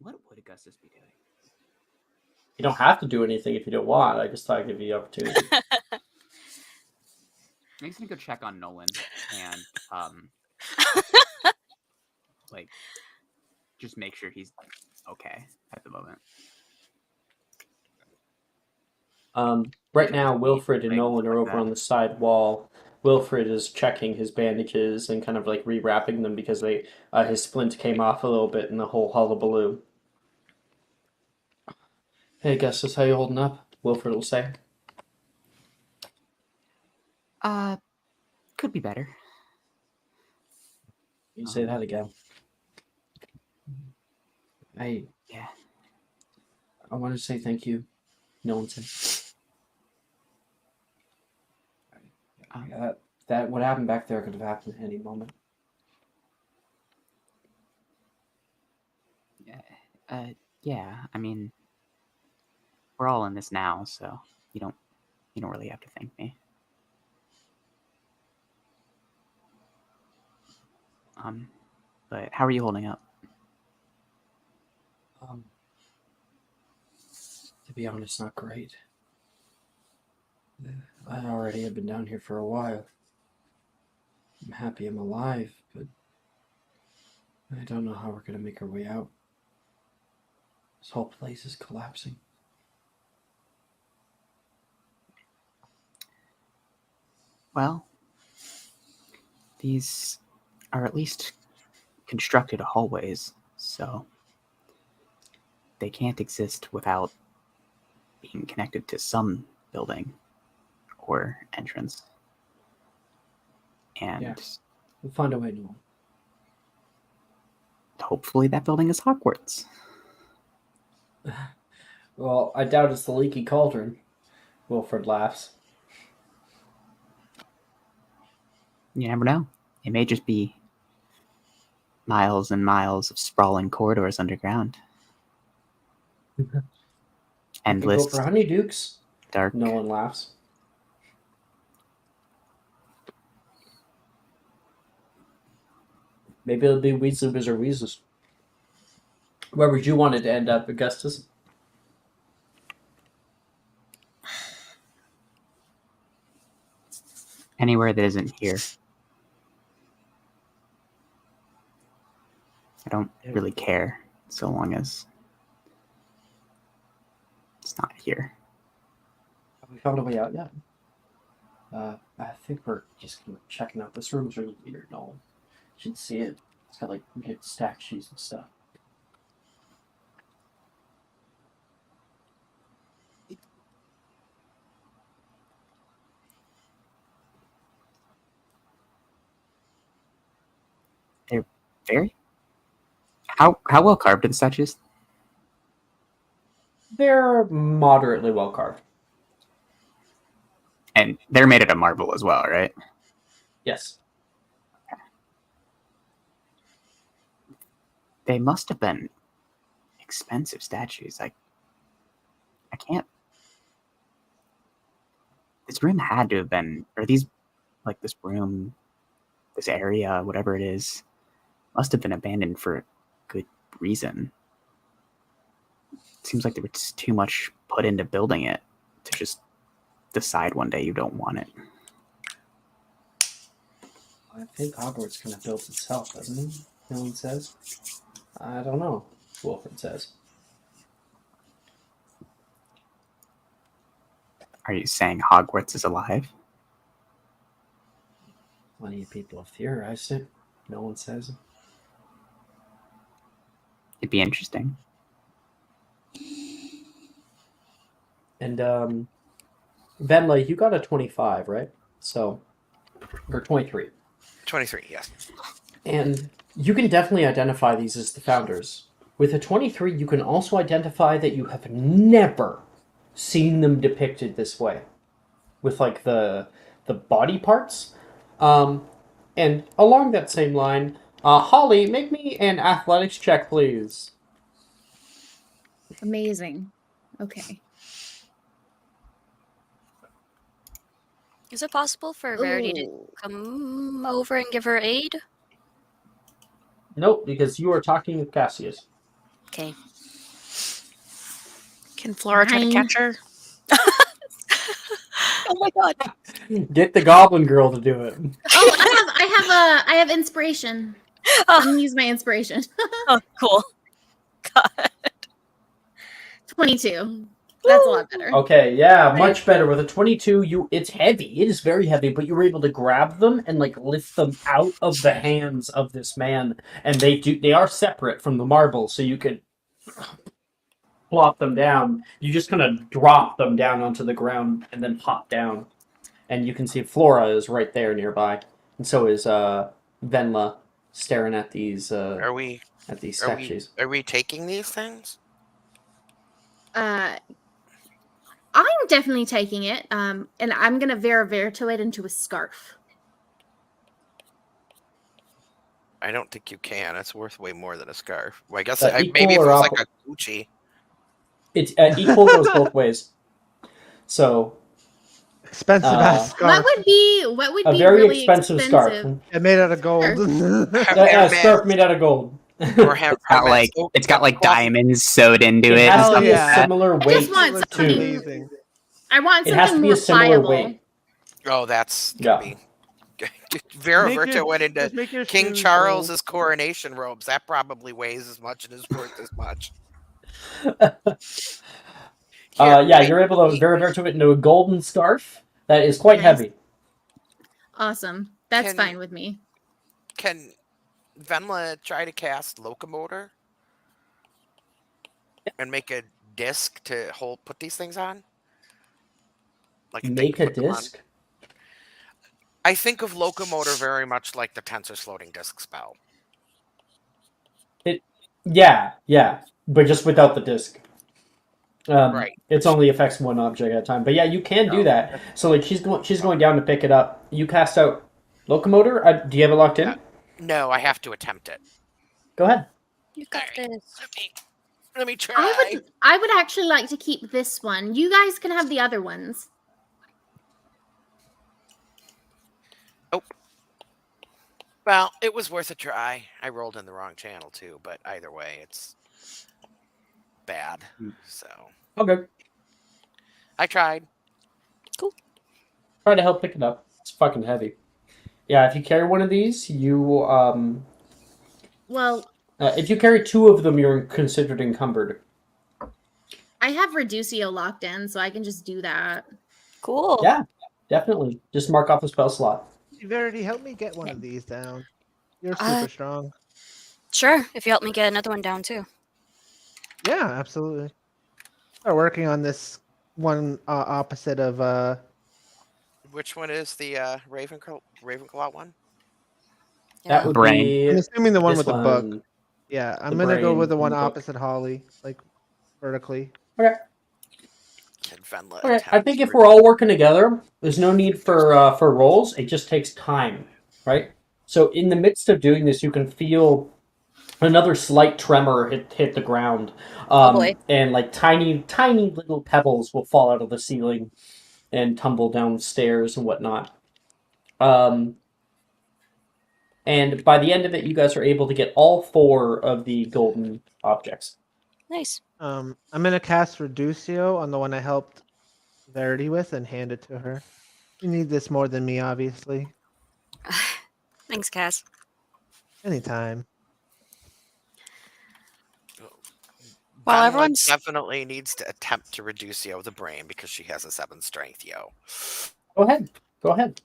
What would Augustus be doing? You don't have to do anything if you don't want. I just thought I'd give you the opportunity. I'm just gonna go check on Nolan and like just make sure he's okay at the moment. Right now, Wilfred and Nolan are over on the side wall Wilfred is checking his bandages and kind of like rewrapping them because his splint came off a little bit in the whole hullabaloo. Hey, Augustus, how you holding up? Wilfred will say. Could be better. You say that again. Yeah. I want to say thank you. No one said. That what happened back there could have happened at any moment. Yeah. I mean, we're all in this now, so you don't really have to thank me. But how are you holding up? To be honest, not great. I already have been down here for a while. I'm happy I'm alive, but I don't know how we're gonna make our way out. This whole place is collapsing. Well, these are at least constructed hallways, so they can't exist without being connected to some building or entrance. And we'll find a way to. Hopefully that building is Hogwarts. Well, I doubt it's the leaky cauldron. Wilfred laughs. You never know. It may just be miles and miles of sprawling corridors underground. Endless. Go for honeydukes. Dark. No one laughs. Maybe it'll be Weasley Wizard Weasels. Where would you want it to end up, Augustus? Anywhere that isn't here. I don't really care so long as it's not here. Have we found a way out yet? I think we're just checking out. This room's really weird. No one should see it. It's got like weird stacked sheets and stuff. They're very... How well carved are the statues? They're moderately well carved. And they're made out of marble as well, right? Yes. They must have been expensive statues. I can't... This room had to have been... Or these... Like this room... This area, whatever it is... Must have been abandoned for a good reason. It seems like there was too much put into building it to just decide one day you don't want it. I think Hogwarts kind of built itself, doesn't it? No one says. I don't know. Wilfred says. Are you saying Hogwarts is alive? Plenty of people have theorized it. No one says. It'd be interesting. And Venla, you got a 25, right? So, or 23. 23, yes. And you can definitely identify these as the founders. With a 23, you can also identify that you have never seen them depicted this way. With like the body parts. And along that same line, Holly, make me an athletics check, please. Amazing. Okay. Is it possible for Verity to come over and give her aid? Nope, because you are talking with Cassius. Okay. Can Flora try to catch her? Oh my god. Get the goblin girl to do it. Oh, I have inspiration. I'm gonna use my inspiration. Oh, cool. God. 22. That's a lot better. Okay, yeah, much better. With a 22, it's heavy. It is very heavy, but you were able to grab them and like lift them out of the hands of this man, and they are separate from the marble, so you could plop them down. You just kind of drop them down onto the ground and then hop down, and you can see Flora is right there nearby, and so is Venla staring at these Are we statues. are we taking these things? I'm definitely taking it. And I'm gonna Verito it into a scarf. I don't think you can. It's worth way more than a scarf. Well, I guess Equal maybe if it or was like a Gucci. It's equal goes both ways. So expensive ass scarf. What would be a really very expensive scarf. It made out of gold. A scarf made out of gold. It's got like diamonds sewed into it. It has and to be stuff a like that. similar I weight just want something. Amazing. I want It something has to be more a similar pliable. weight. Oh, that's gonna be. Vera Verta went into King Charles's coronation robes. That probably weighs as much and is worth as much. Yeah, you're able to Verito it into a golden scarf that is quite heavy. Awesome. That's fine with me. Can Venla try to cast Locomotor and make a disc to put these things on? Like Make a disc? I think of Locomotor very much like the Tensor's floating disc spell. Yeah, but just without the disc. Right. It only affects one object at a time. But yeah, you can do that. So like she's going down to pick it up. You cast out Locomotor. Do you have it locked in? No, I have to attempt it. Go ahead. You got this. Let me try. I would actually like to keep this one. You guys can have the other ones. Oh. Well, it was worth a try. I rolled in the wrong channel too, but either way, it's bad. So. Okay. I tried. Cool. Try to help pick it up. It's fucking heavy. Yeah, if you carry one of these, you Well, if you carry two of them, you're considered encumbered. I have Reducio locked in, so I can just do that. Cool. Yeah, definitely. Just mark off the spell slot. Verity, help me get one of these down. You're super strong. Sure, if you help me get another one down too. Yeah, absolutely. We're working on this one opposite of. Which one is the Ravenclaw one? That would be. I'm assuming the one this with the book. Yeah, I'm gonna go with the one book. opposite Holly, like vertically. Okay. Can Venla Okay. I think if we're all working together, there's no need for rolls. It just takes time, right? So in the midst of doing this, you can feel another slight tremor hit the ground, and like tiny little pebbles will fall out of the ceiling and tumble downstairs and whatnot. And by the end of it, you guys are able to get all 4 of the golden objects. Nice. I'm gonna cast Reducio on the one I helped Verity with and hand it to her. You need this more than me, obviously. Thanks, Cass. Anytime. Well, Venla everyone's definitely needs to attempt to Reducio the brain because she has a 7 strength, yo. Go ahead.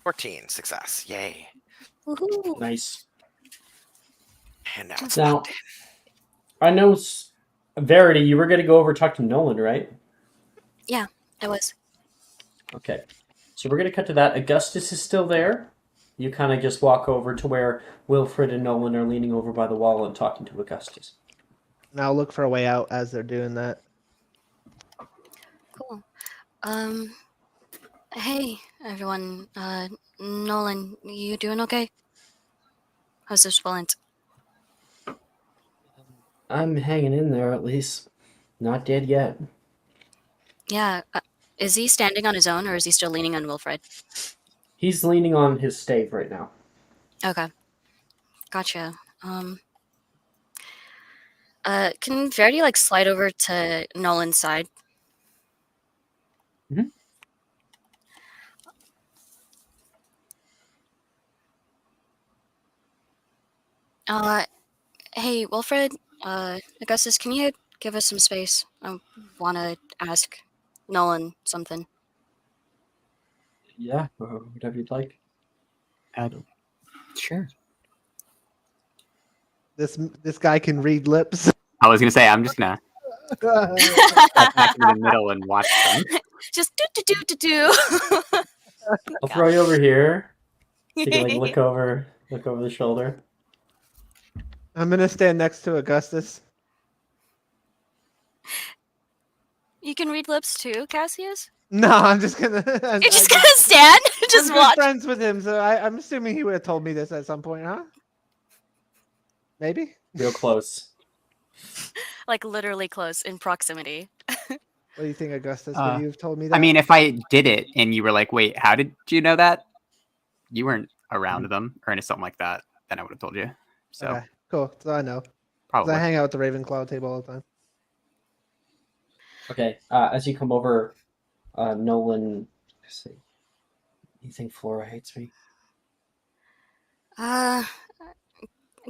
$14 success. Yay. Woohoo. Nice. And now it's Now, I know, Verity, you were going to go over talk to Nolan, right? Yeah, I was. Okay. So we're going to cut to that. Augustus is still there. You kind of just walk over to where Wilfred and Nolan are leaning over by the wall and talking to Augustus. And I'll look for a way out as they're doing that. Cool. Hey, everyone. Nolan, you doing okay? How's this Valent? I'm hanging in there, at least. Not dead yet. Yeah, is he standing on his own, or is he still leaning on Wilfred? He's leaning on his stave right now. Okay. Gotcha. Can Verity, slide over to Nolan's side? Mm-hmm. Hey, Wilfred, Augustus, can you give us some space? I want to ask Nolan something. Yeah, whatever you'd like. Sure. This guy can read lips. I was gonna say I'm just gonna step back into the middle and watch them. Just do. I'll throw you over here. So you can like look over the shoulder. I'm gonna stand next to Augustus. You can read lips too, Cassius? No, I'm just gonna. You're just gonna stand? Just I'm watch? good friends with him, so I'm assuming he would have told me this at some point, huh? Maybe. Real close. Like literally close in proximity. What do you think, Augustus? Would you have told me that? I mean, if I did it and you were like, "Wait, how did you know that?" You weren't around them or something like that, then I would have told you. So okay, cool. So I know. 'Cause probably. I hang out at the Ravenclaw table all the time. Okay. As you come over, Nolan. Let's see. You think Flora hates me?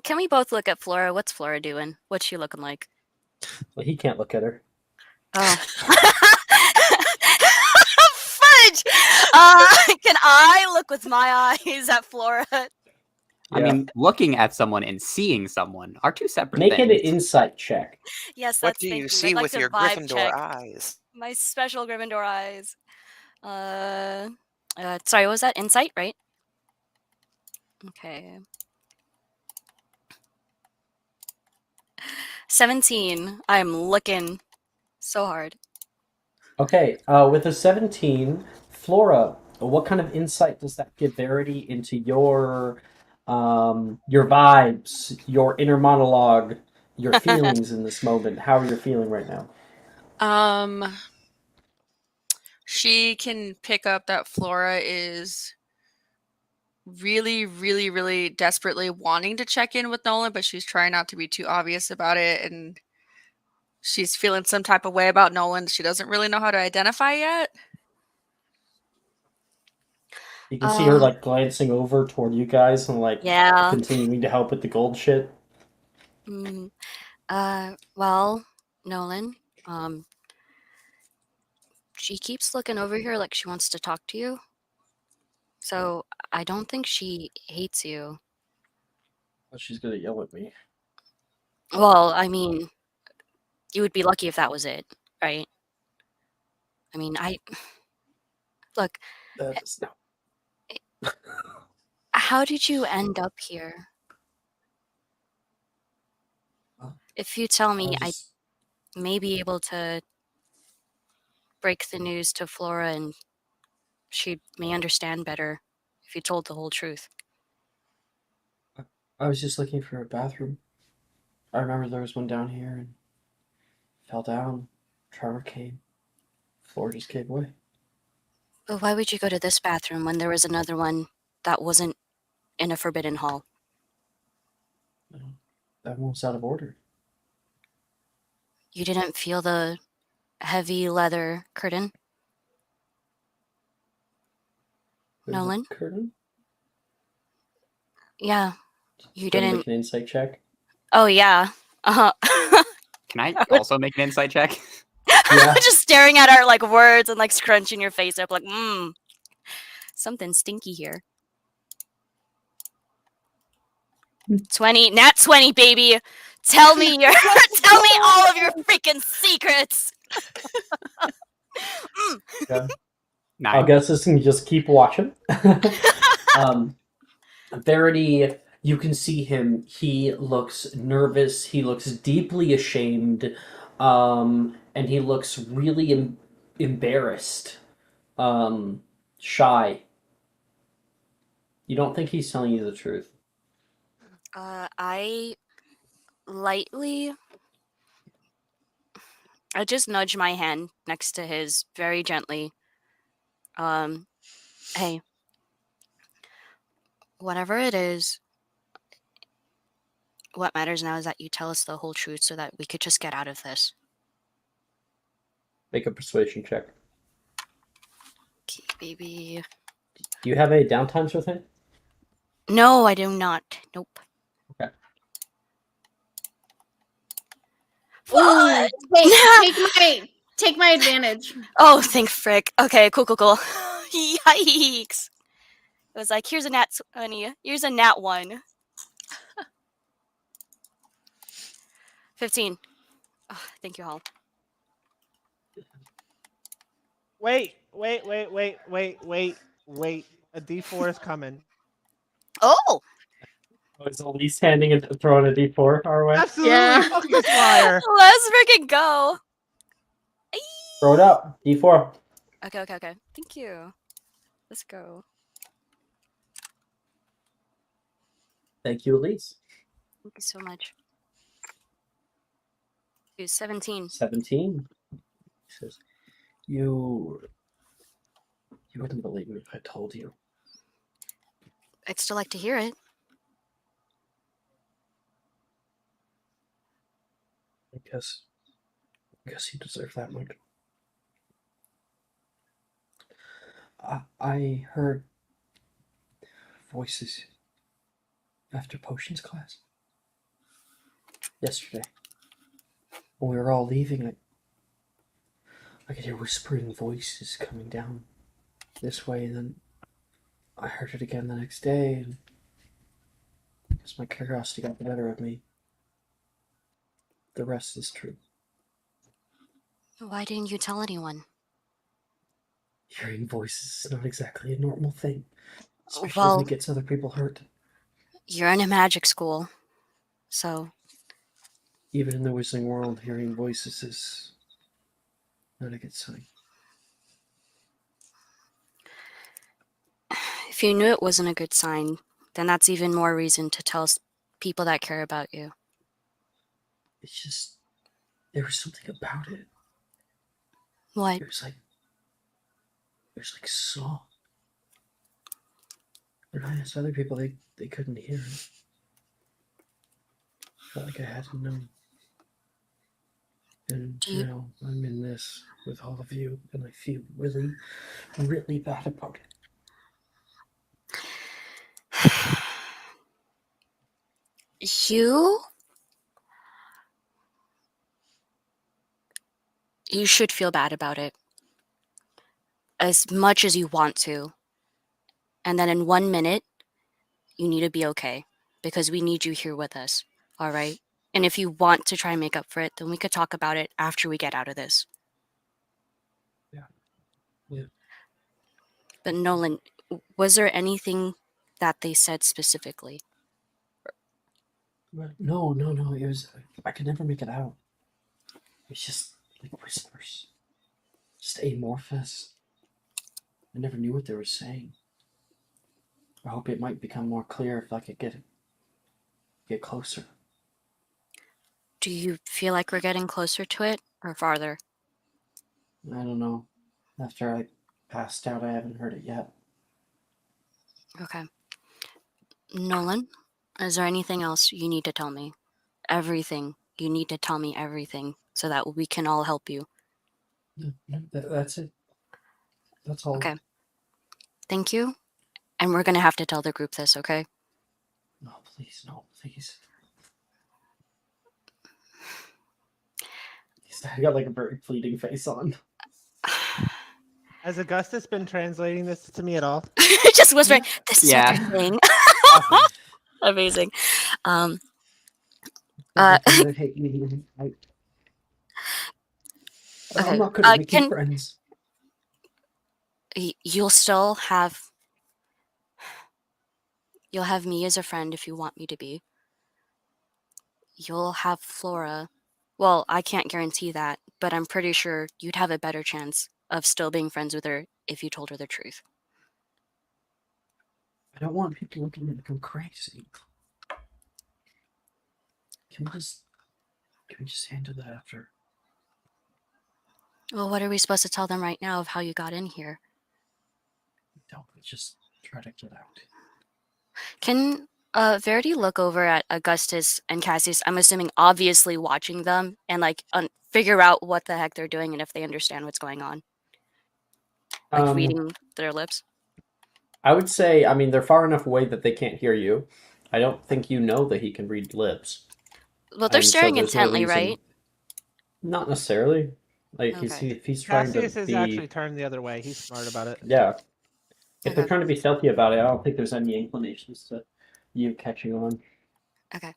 Can we both look at Flora? What's Flora doing? What's she looking like? Well, he can't look at her. Oh. Fudge! Can I look with my eyes at Flora? I mean, looking at someone and seeing someone are two separate Make things. it an insight check. Yes, What that's do you thank see I'd like with to your vibe Gryffindor check. eyes? My special Gryffindor eyes. Sorry, what was that? Insight, right? Okay. 17. I'm looking so hard. Okay. With a 17, Flora, what kind of insight does that give Verity into your vibes, your inner monologue, your feelings in this moment? How are you feeling right now? She can pick up that Flora is really, really, really desperately wanting to check in with Nolan, but she's trying not to be too obvious about it, and she's feeling some type of way about Nolan she doesn't really know how to identify yet. You can see her like glancing over toward you guys and like continuing to help with the gold shit. Well, Nolan, she keeps looking over here like she wants to talk to you. So I don't think she hates you. Well, she's gonna yell at me. Well, I mean, you would be lucky if that was it, right? I mean, look. That is no. How did you end up here? If you tell me, I may be able to break the news to Flora and she may understand better if you told the whole truth. I was just looking for a bathroom. I remember there was one down here and fell down. Trevor came. Flora just gave way. But why would you go to this bathroom when there was another one that wasn't in a forbidden hall? That one was out of order. You didn't feel the heavy leather curtain? Nolan? Curtain? Yeah. You Can I didn't. make an insight check? Oh, yeah. Can I also make an insight check? Yeah. Just staring at our like words and like scrunching your face up like, something stinky here. 20, nat 20, baby. Tell me tell me all of your freaking secrets. Yeah. I guess this can just keep watching. Verity, you can see him. He looks nervous. He looks deeply ashamed. And he looks really embarrassed. Shy. You don't think he's telling you the truth? I just nudge my hand next to his very gently. Hey, whatever it is, what matters now is that you tell us the whole truth so that we could just get out of this. Make a persuasion check. Okay, baby. Do you have any downtimes with him? No, I do not. Nope. Okay. Ooh, take my advantage. Oh, thank frick. Okay, cool. Yikes. It was like, here's a nat 20. Here's a nat 1. 15. Oh, thank you all. Wait. A D4 is coming. Oh! Is Elise throwing a D4 our way? Absolutely. Yeah. Fuck this liar. Let's freaking go. Throw it up. D4. Okay. Thank you. Let's go. Thank you, Elise. Thank you so much. 17. 17. He says, you wouldn't believe me if I told you. I'd still like to hear it. I guess you deserve that much. I heard voices after potions class yesterday. When we were all leaving, I could hear whispering voices coming down this way, and then I heard it again the next day, and I guess my curiosity got the better of me. The rest is true. Why didn't you tell anyone? Hearing voices is not exactly a normal thing, especially Well, when it gets other people hurt. you're in a magic school, so Even in the Wizarding world, hearing voices is not a good sign. if you knew it wasn't a good sign, then that's even more reason to tell people that care about you. It's just, there was something about it. What? It was like soft. When I asked other people, they couldn't hear it. Felt like I had to know. And now I'm in this with all of you, and I feel really, really bad about it. You should feel bad about it as much as you want to. And then in 1 minute, you need to be okay because we need you here with us. All right? And if you want to try and make up for it, then we could talk about it after we get out of this. Yeah. But Nolan, was there anything that they said specifically? No. It was, I could never make it out. It's just like whispers. Just amorphous. I never knew what they were saying. I hope it might become more clear if I could get closer. Do you feel like we're getting closer to it or farther? I don't know. After I passed out, I haven't heard it yet. Okay. Nolan, is there anything else you need to tell me? Everything. You need to tell me everything so that we can all help you. No, that's it. That's all. Okay. Thank you. And we're going to have to tell the group this, okay? No, please. I got like a very pleading face on. Has Augustus been translating this to me at all? Just whispering, this is what they're saying. Amazing. I'm not good at making friends. You'll have me as a friend if you want me to be. You'll have Flora. Well, I can't guarantee that, but I'm pretty sure you'd have a better chance of still being friends with her if you told her the truth. I don't want people looking at me like I'm crazy. Can we just handle that after? Well, what are we supposed to tell them right now of how you got in here? Don't just try to get out. Can Verity look over at Augustus and Cassius? I'm assuming obviously watching them and like figure out what the heck they're doing and if they understand what's going on. Like reading their lips. I would say, I mean, they're far enough away that they can't hear you. I don't think you know that he can read lips. Well, they're staring intently, right? Not necessarily. Like Okay. if he's trying to Cassius is be actually turned the other way. He's smart about it. yeah. If they're Okay. trying to be stealthy about it, I don't think there's any inclinations to you catching on. Okay.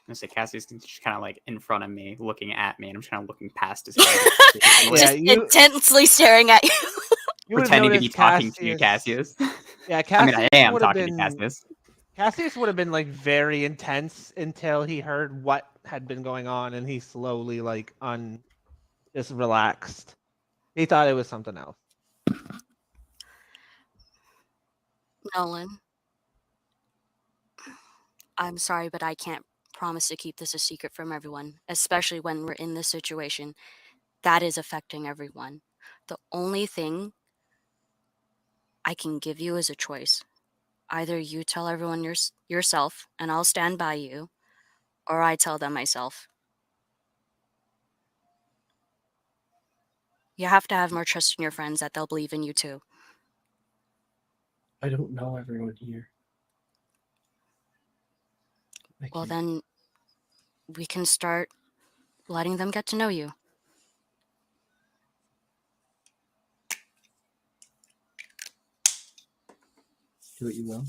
I say Cassie's just kind of like in front of me, looking at me, and I'm kind of looking past his head, Yeah, Just you intensely staring at you. you would have pretending to be noticed talking to you, Cassius. Cassius. Yeah, I mean, I Cassius am would have talking to been Cassius. Cassius would have been like very intense until he heard what had been going on, and he slowly like just relaxed. He thought it was something else. Nolan, I'm sorry, but I can't promise to keep this a secret from everyone, especially when we're in this situation. That is affecting everyone. The only thing I can give you is a choice. Either you tell everyone yourself, and I'll stand by you, or I tell them myself. You have to have more trust in your friends that they'll believe in you too. I don't know everyone here. Well, then we can start letting them get to know you. Do what you will.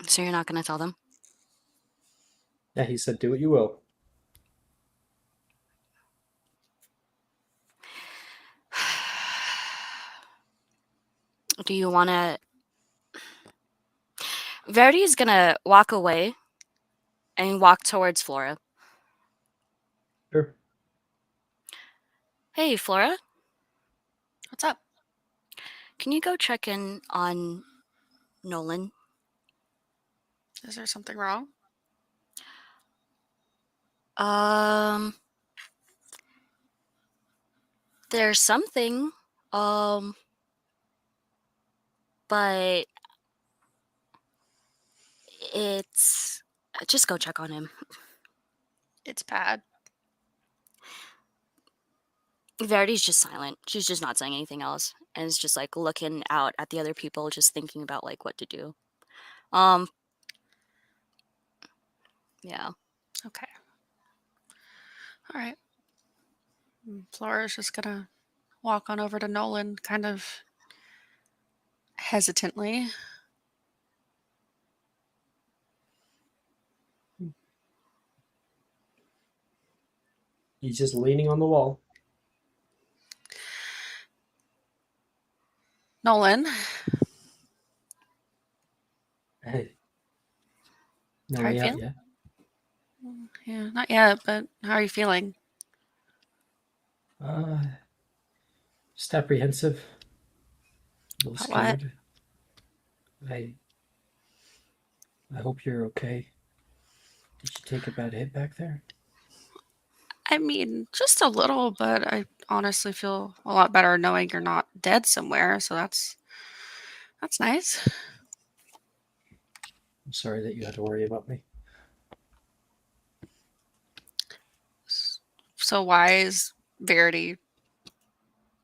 So you're not going to tell them? Yeah, he said do what you will. Do you want to... Verity's going to walk away and walk towards Flora. Sure. Hey, Flora, What's up? can you go check in on Nolan? Is there something wrong? There's something, but it's... Just go check on him. It's bad. Verity's just silent. She's just not saying anything else. And it's just like looking out at the other people, just thinking about like what to do. Yeah. Okay. All right. Flora's just gonna walk on over to Nolan, kind of hesitantly. He's just leaning on the wall. Nolan, Hey. No how are you way out feeling? yet. Yeah, not yet, but how are you feeling? Just apprehensive. A little About what? scared. I hope you're okay. Did you take a bad hit back there? I mean, just a little, but I honestly feel a lot better knowing you're not dead somewhere, so that's nice. I'm sorry that you had to worry about me. So why is Verity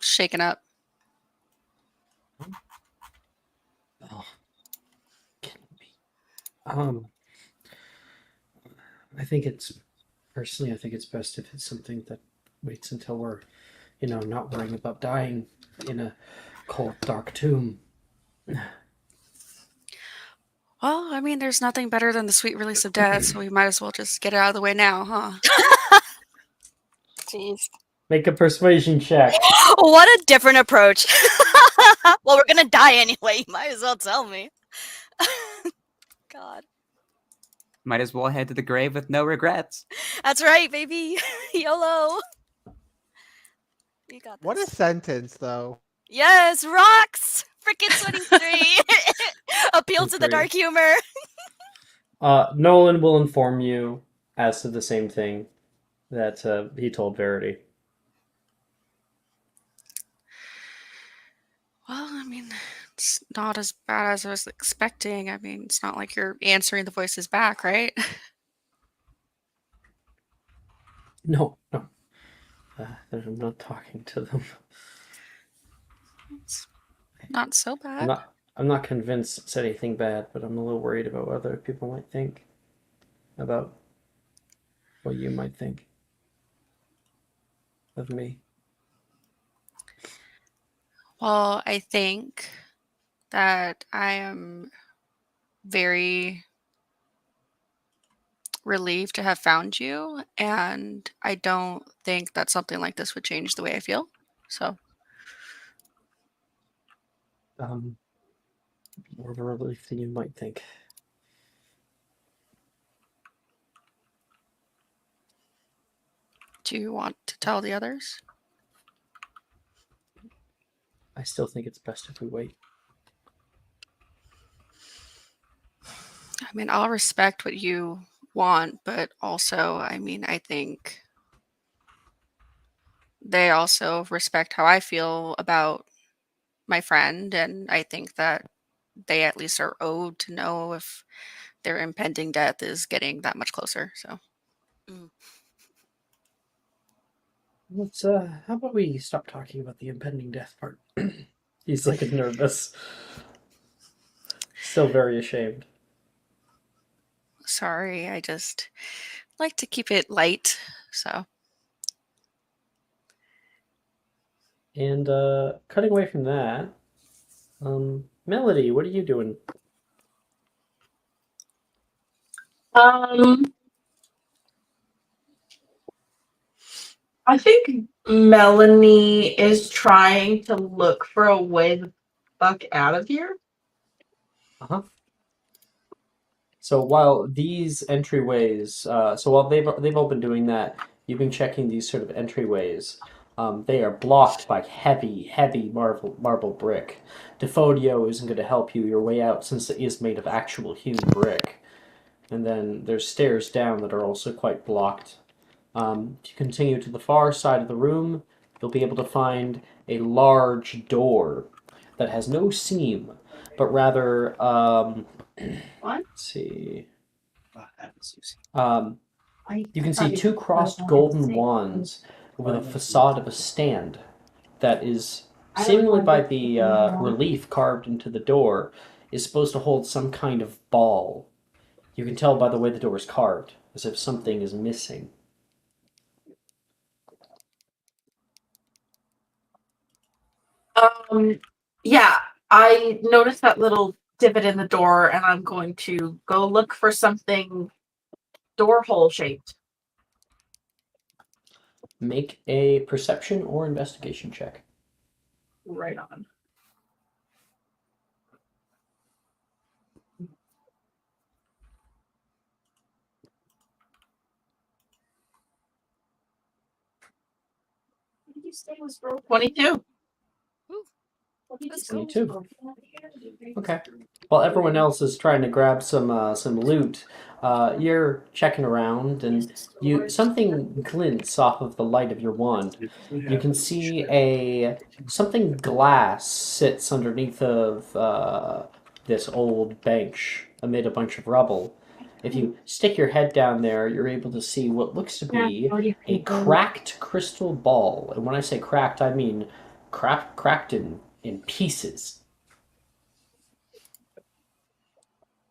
shaken up? Oh, kidding me. I think it's personally, I think it's best if it's something that waits until we're, not worrying about dying in a cold, dark tomb. Well, I mean, there's nothing better than the sweet release of death, so we might as well just get it out of the way now, huh? Jeez. Make a persuasion check. What a different approach. Well, we're gonna die anyway. You might as well tell me. God. Might as well head to the grave with no regrets. That's right, baby. YOLO. You got this. What a sentence, though. Yes, rocks. Freaking 23. Appeal to the dark humor. Nolan will inform you as to the same thing that he told Verity. Well, I mean, it's not as bad as I was expecting. I mean, it's not like you're answering the voices back, right? No. I'm not talking to them. Not so bad. I'm not convinced it's anything bad, but I'm a little worried about what other people might think about what you might think of me. Well, I think that I am very relieved to have found you, and I don't think that something like this would change the way I feel. So, More of a relief than you might think. do you want to tell the others? I still think it's best if we wait. I mean, I'll respect what you want, but also, I mean, I think they also respect how I feel about my friend, and I think that they at least are owed to know if their impending death is getting that much closer. So, Let's how about we stop talking about the impending death part? He's like nervous. Still very ashamed. sorry, I just like to keep it light. So, And cutting away from that, Melody, what are you doing? I think Melanie is trying to look for a way the fuck out of here. So while these entryways, so while they've all been doing that, you've been checking these sort of entryways. They are blocked by heavy marble brick. Defodio isn't going to help you your way out since it is made of actual hewn brick. And then there's stairs down that are also quite blocked. If you continue to the far side of the room, you'll be able to find a large door that has no seam, but rather, let's see. You can see two crossed golden wands with a facade of a stand that is, seemingly by the relief carved into the door, is supposed to hold some kind of ball. You can tell by the way the door is carved, as if something is missing. Yeah, I noticed that little divot in the door, and I'm going to go look for something door hole shaped. Make a perception or investigation check. Right on. What did you say was broken? 22. That's 22. Okay. While everyone else is trying to grab some loot, you're checking around, and something glints off of the light of your wand. You can see something glass sits underneath of this old bench amid a bunch of rubble. If you stick your head down there, you're able to see what looks to be a cracked crystal ball. And when I say cracked, I mean cracked in pieces.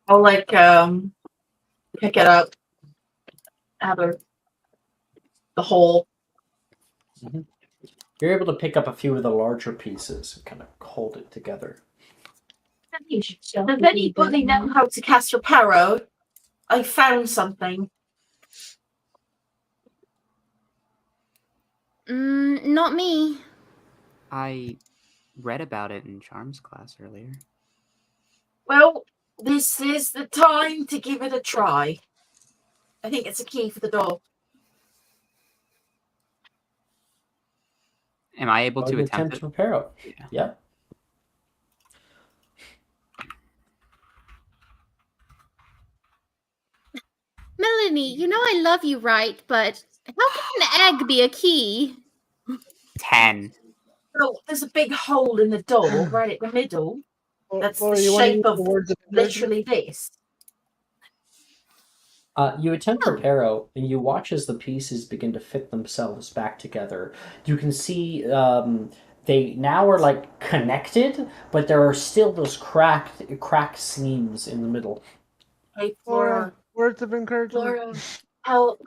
I'll pick it up out of the hole. Mm-hmm. You're able to pick up a few of the larger pieces and kind of hold it together. Does anybody know how to cast reparo? I found something. Not me. I read about it in Charms class earlier. Well, this is the time to give it a try. I think it's a key for the door. Am I able to attempt to reparo it? Yeah. Melanie, you know I love you, right? But how can an egg be a key? 10. Well, there's a big hole in the door right at the middle. That's the shape of literally this. You attempt reparo, and you watch as the pieces begin to fit themselves back together. You can see they now are like connected, but there are still those crack seams in the middle. Hey, Flora, words of encouragement. Flora, how?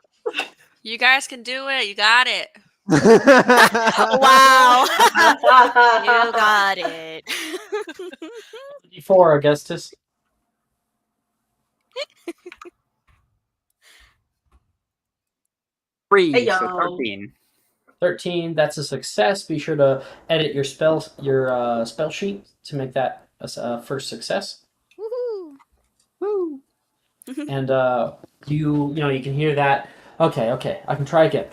You guys can do it. You got it. Wow. You got it. D4, Augustus. Three, Hey, so yo. 13. 13, that's a success. Be sure to edit your spell sheet to make that a first success. Woohoo. Woo! And you can hear that. Okay, I can try again.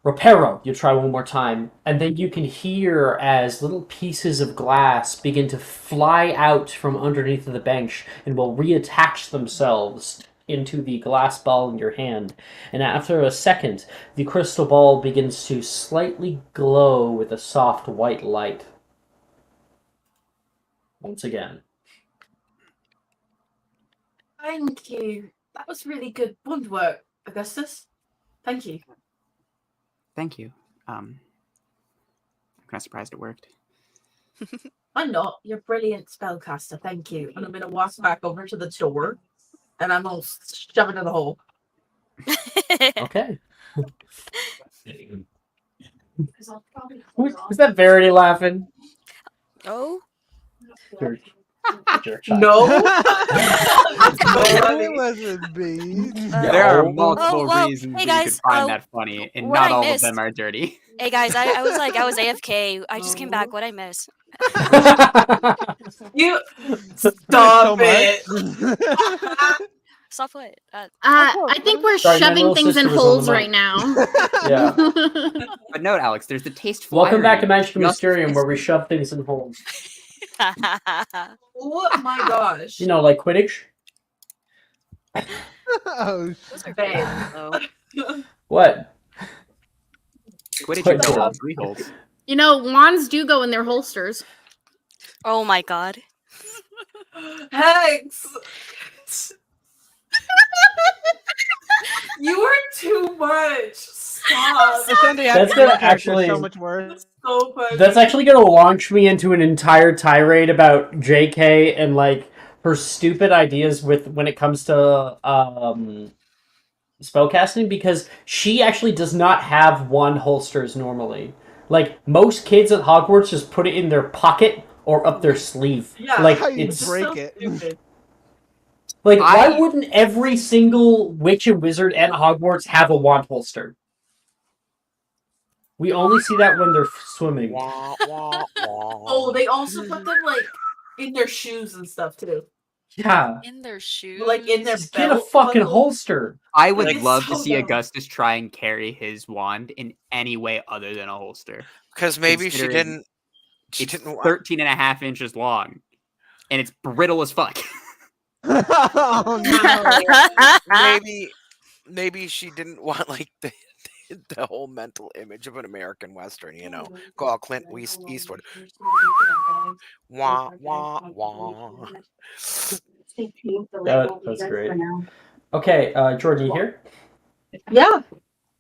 Reparo, you try one more time, and then you can hear as little pieces of glass begin to fly out from underneath the bench and will reattach themselves into the glass ball in your hand. And after a second, the crystal ball begins to slightly glow with a soft white light. Once again. Thank you. That was really good wand work, Augustus. Thank you. Thank you. I'm kind of surprised it worked. I'm not. You're a brilliant spellcaster. Thank you. And I'm going to walk back over to the door, and I'm going to shove it in the hole. Okay. Who's that Verity laughing? Oh. Jerk No. It wasn't me. There are No. multiple well, reasons hey, that you guys, could find that funny, and what not I all missed- of them are dirty. Hey guys, I was AFK. I just came back. What I miss? You So stop much. it. Stop what? I think we're Sorry, my shoving little things in sister was on the holes mic. right now. Yeah. But note, Alex, there's the tasteful Welcome back to irony. Magic and Just- Mysterium, where we shove things in holes. Oh my gosh. You know, like Quidditch. Oh, Those are Bad. though. What? Quidditch Quite and no good. holes, three holes. You know, wands do go in their holsters. Oh my god. Hex. You are too much. Stop. That's gonna actually. so much worse. So funny. That's actually gonna launch me into an entire tirade about JK and like her stupid ideas with when it comes to spellcasting, because she actually does not have one holsters normally. Like most kids at Hogwarts just put it in their pocket or up their sleeve. Yeah, like how you it's break so it. stupid. like why wouldn't every single witch and wizard at Hogwarts have a wand holster? We only see that when they're swimming. Oh, they also put them like in their shoes and stuff too. Yeah. In their shoes. Like in their Just get a belt fucking buckle. holster. I would It's love to so see dumb. Augustus try and carry his wand in any way other than a holster. Because maybe she Considering didn't. She It's didn't. 13 and a half inches long, and it's brittle as fuck. Oh no. Maybe she didn't want like the whole mental image of an American Western, you know. Go all Clint Eastwood. Wah wah wah. That's great. Okay, Jordan, you here? Yeah.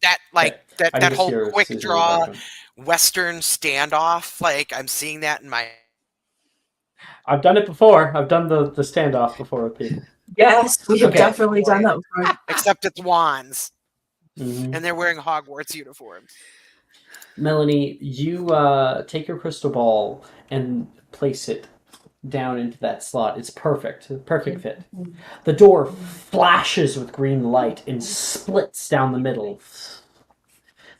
That like I can that just whole hear quick Susan draw talking. Western standoff. Like I'm seeing that in my. I've done it before. I've done the standoff before with people. Yes, we have Okay. definitely done that before. Except it's wands, Mhm. and they're wearing Hogwarts uniforms. Melanie, you take your crystal ball and place it down into that slot. It's perfect. Perfect fit. The door flashes with green light and splits down the middle.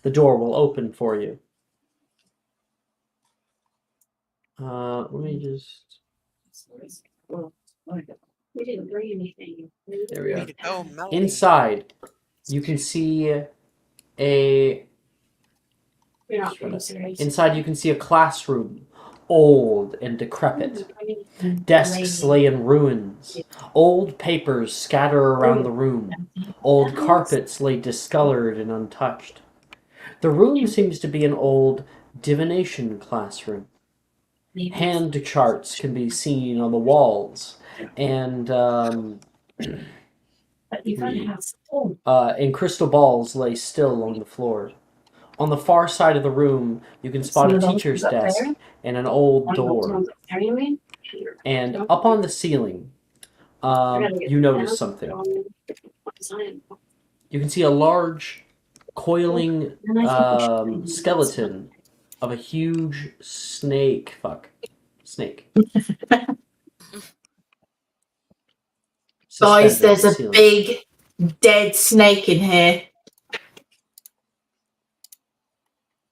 The door will open for you. Let me just... We didn't bring anything. There we Way are. to go, Melanie. Inside, you can see a... We're not being serious. Inside, you can see a classroom, old and decrepit. Desks lay in ruins. Old papers scatter around the room. Old carpets lay discolored and untouched. The room seems to be an old divination classroom. Hand charts can be seen on the walls, and and crystal balls lay still on the floor. on the far side of the room, you can spot a teacher's desk and an old door. And up on the ceiling, you notice something. You can see a large, coiling skeleton of a huge snake. Snake. Guys, Suspended on there's the a ceiling. big dead snake in here.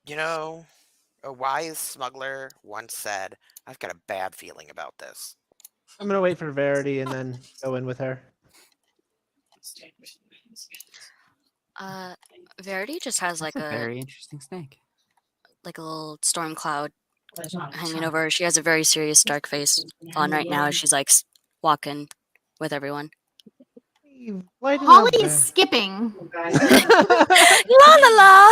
You know, a wise smuggler once said, I've got a bad feeling about this. I'm gonna wait for Verity and then go in with her. Verity just has That's like a very interesting snake. like a little storm cloud hanging over her. She has a very serious dark face on right now. She's like walking with everyone. Holly is skipping. La la la.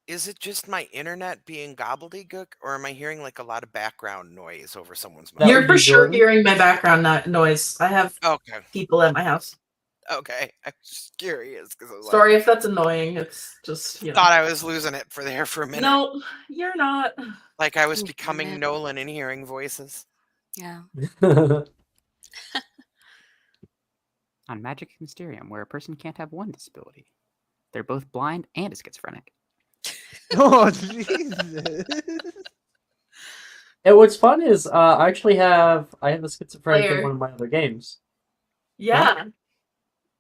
Is it just my internet being gobbledygook, or am I hearing like a lot of background noise over someone's mic? You're for sure hearing my background noise. I have people at my house. Okay, I'm just curious because I was Sorry like, if that's annoying. It's just, you know. thought I was losing it for a minute. No, you're not. Like I was becoming Nolan and hearing voices. Yeah. On Magic Mysterium, where a person can't have one disability. They're both blind and schizophrenic. Oh, Jesus. And what's fun is I have a schizophrenic in one of my other games. Yeah.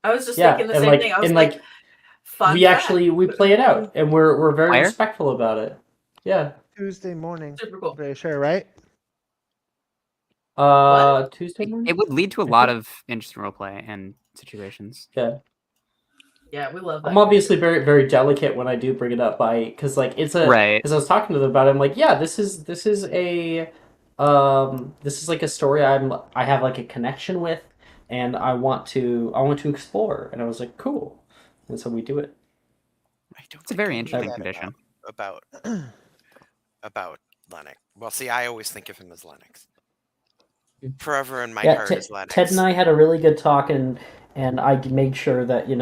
I was just thinking the same thing. I was like, fun we fact. actually play it out, and we're very Player? respectful about it. Yeah. Tuesday morning. Super cool. Very sure, right? Tuesday morning? It would lead to a lot of interesting roleplay and situations. Yeah. Yeah, we love that. I'm obviously very, very delicate when I do bring it up because like it's a Right. Because I was talking to them about it, I'm like, yeah, this is a this is like a story I have like a connection with, and I want to explore. And I was like, cool, and so we do it. It's a very interesting that condition. About Lennox. Well, see, I always think of him as Lennox. Forever in my Yeah, heart is Lennox. Ted and I had a really good talk, and I made sure that he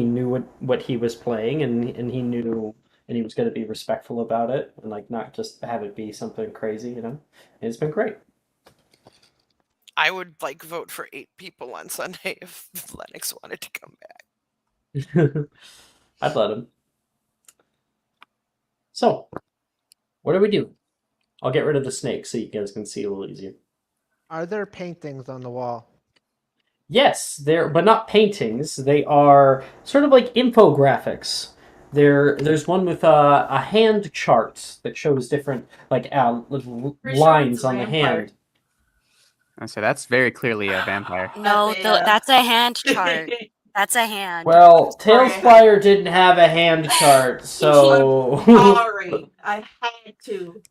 knew what he was playing, and he knew, and he was going to be respectful about it, and like not just have it be something crazy, And it's been great. I would like vote for 8 people on Sunday if Lennox wanted to come back. I'd let him. So, what do we do? I'll get rid of the snake so you guys can see a little easier. Are there paintings on the wall? Yes, but not paintings. They are sort of like infographics. There's one with a hand chart that shows different little lines on the hand. So that's very clearly a vampire. No, that's a hand chart. That's a hand. Well, Tails Flyer didn't have a hand chart, so Sorry, I had to.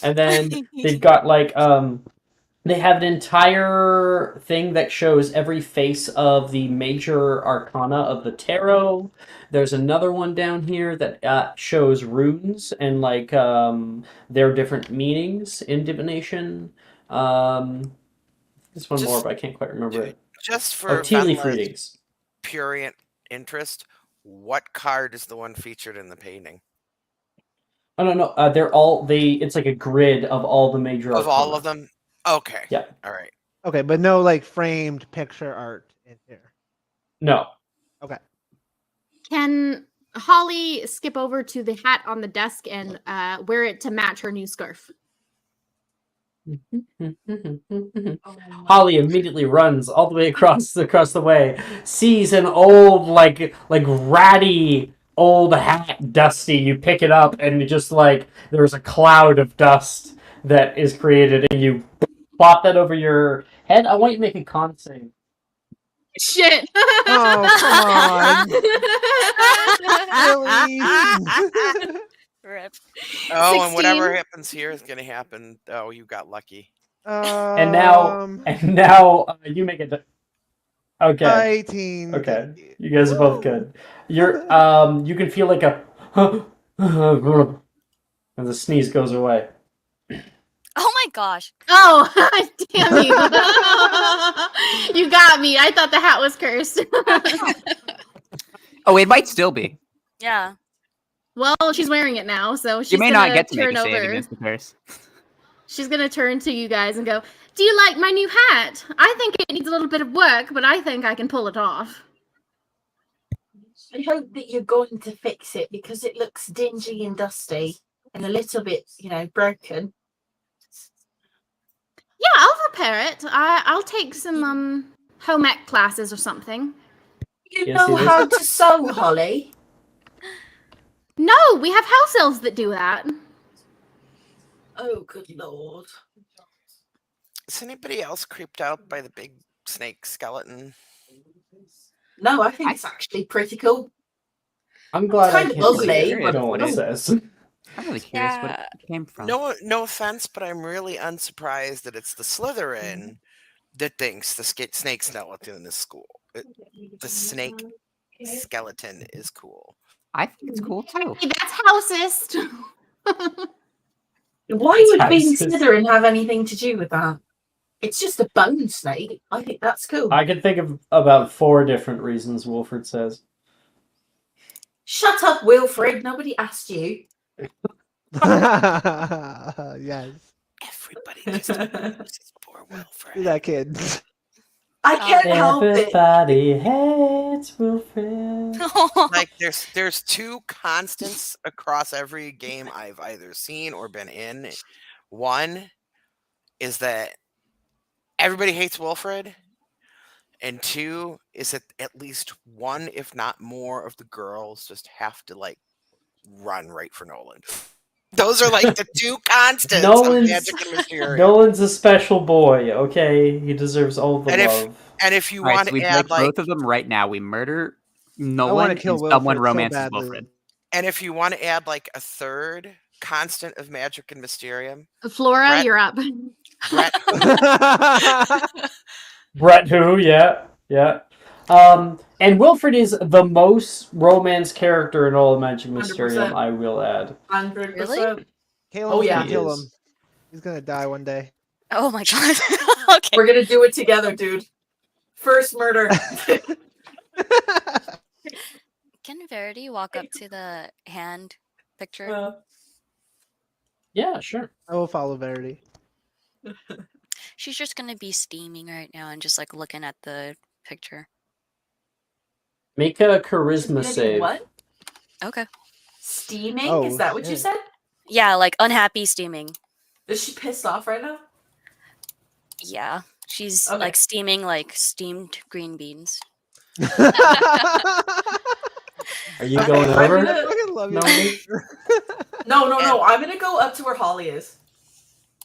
And then they've got they have an entire thing that shows every face of the major arcana of the tarot. There's another one down here that shows runes and their different meanings in divination. There's one more, but I can't quite remember it. Just for tea leaf readings. Pure interest, what card is the one featured in the painting? Oh no, they're all it's like a grid of all the major Of arcana. all of them? Okay. Yeah. All right. Okay, but no like framed picture art in here. No. Okay. Can Holly skip over to the hat on the desk and wear it to match her new scarf? Holly immediately runs all the way across the way, sees an old like ratty old hat, dusty. You pick it up and just there's a cloud of dust that is created, and you plop that over your head. I want you to make a con save. Shit! Oh, come on! Really? Rip. Oh, 16. and whatever happens here is gonna happen. Oh, you got lucky. And now you make it. Okay. 18. Okay. You guys are both good. You're you can feel like a and the sneeze goes away. Oh my my gosh. Oh, damn you. You got me. I thought the hat was cursed. Oh, it might still be. Yeah. Well, she's wearing it now, so she's You may gonna not get to make turn a save over. against the curse. She's gonna turn to you guys and go, "Do you like my new hat? I think it needs a little bit of work, but I think I can pull it off." I hope that you're going to fix it because it looks dingy and dusty and a little bit, broken. Yeah, I'll repair it. I'll take some home ec classes or something. You You know see this? how to sew, Holly? No, we have house elves that do that. Oh, good lord. Is anybody else creeped out by the big snake skeleton? No, I think it's actually pretty cool. I'm glad I kind of can't ugly, say but what it says. I'm really curious what Yeah. it came from. No offense, but I'm really unsurprised that it's the Slytherin that thinks the snake skeleton is cool. The snake skeleton is cool. I think it's cool too. Hey, that's housist. Why would being Houses. Slytherin have anything to do with that? It's just a bone snake. I think that's cool. I can think of about 4 different reasons, Wolford says. Shut up, Wilfred. Nobody asked you. Yes. Everybody just abuses poor Wilfred. Do that, kid. I can't help it. Everybody hates Wilfred. Like there's 2 constants across every game I've either seen or been in. One is that everybody hates Wilfred, and 2 is that at least one, if not more, of the girls just have to run right for Nolan. Those are the 2 constants of Magic and Mysterium. Nolan's a special boy, okay? He deserves all the love. And if you All right, want so we to add break both of them right now. We murder I want Nolan to kill and Wilfred someone so romances badly. Wilfred. and if you want to add a third constant of Magic and Mysterium, Flora, Brett- you're up. Brett Brett who, yeah. And Wilfred is the most romance character in all of Magic Mysterium, 100%. I will add. 100%. Really? Caleb's yeah. gonna He kill is. him. He's gonna die one day. Oh my god. Okay. We're gonna do it together, dude. First murder. Can Verity walk up to the hand picture? Yeah, sure. I will follow Verity. She's just gonna be steaming right now and just looking at the picture. Make a charisma save. What? Okay. Steaming? Oh, Is that what you shit. said? Yeah, unhappy steaming. Is she pissed off right now? Yeah. She's Okay. steaming like steamed green beans. Are you Okay, going I'm over? gonna- I fucking love you. Melanie? No. I'm gonna go up to where Holly is.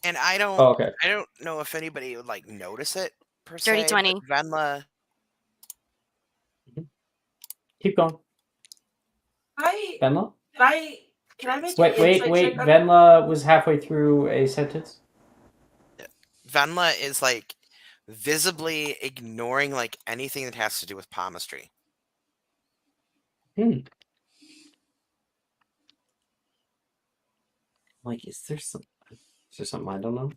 and I don't Oh, okay. I don't know if anybody would notice it per Dirty se. 20. but Venla, Keep going. Venla? Can I make an Wait. insight check on- Venla was halfway through a sentence. Venla is visibly ignoring anything that has to do with palmistry. Is there something I don't know?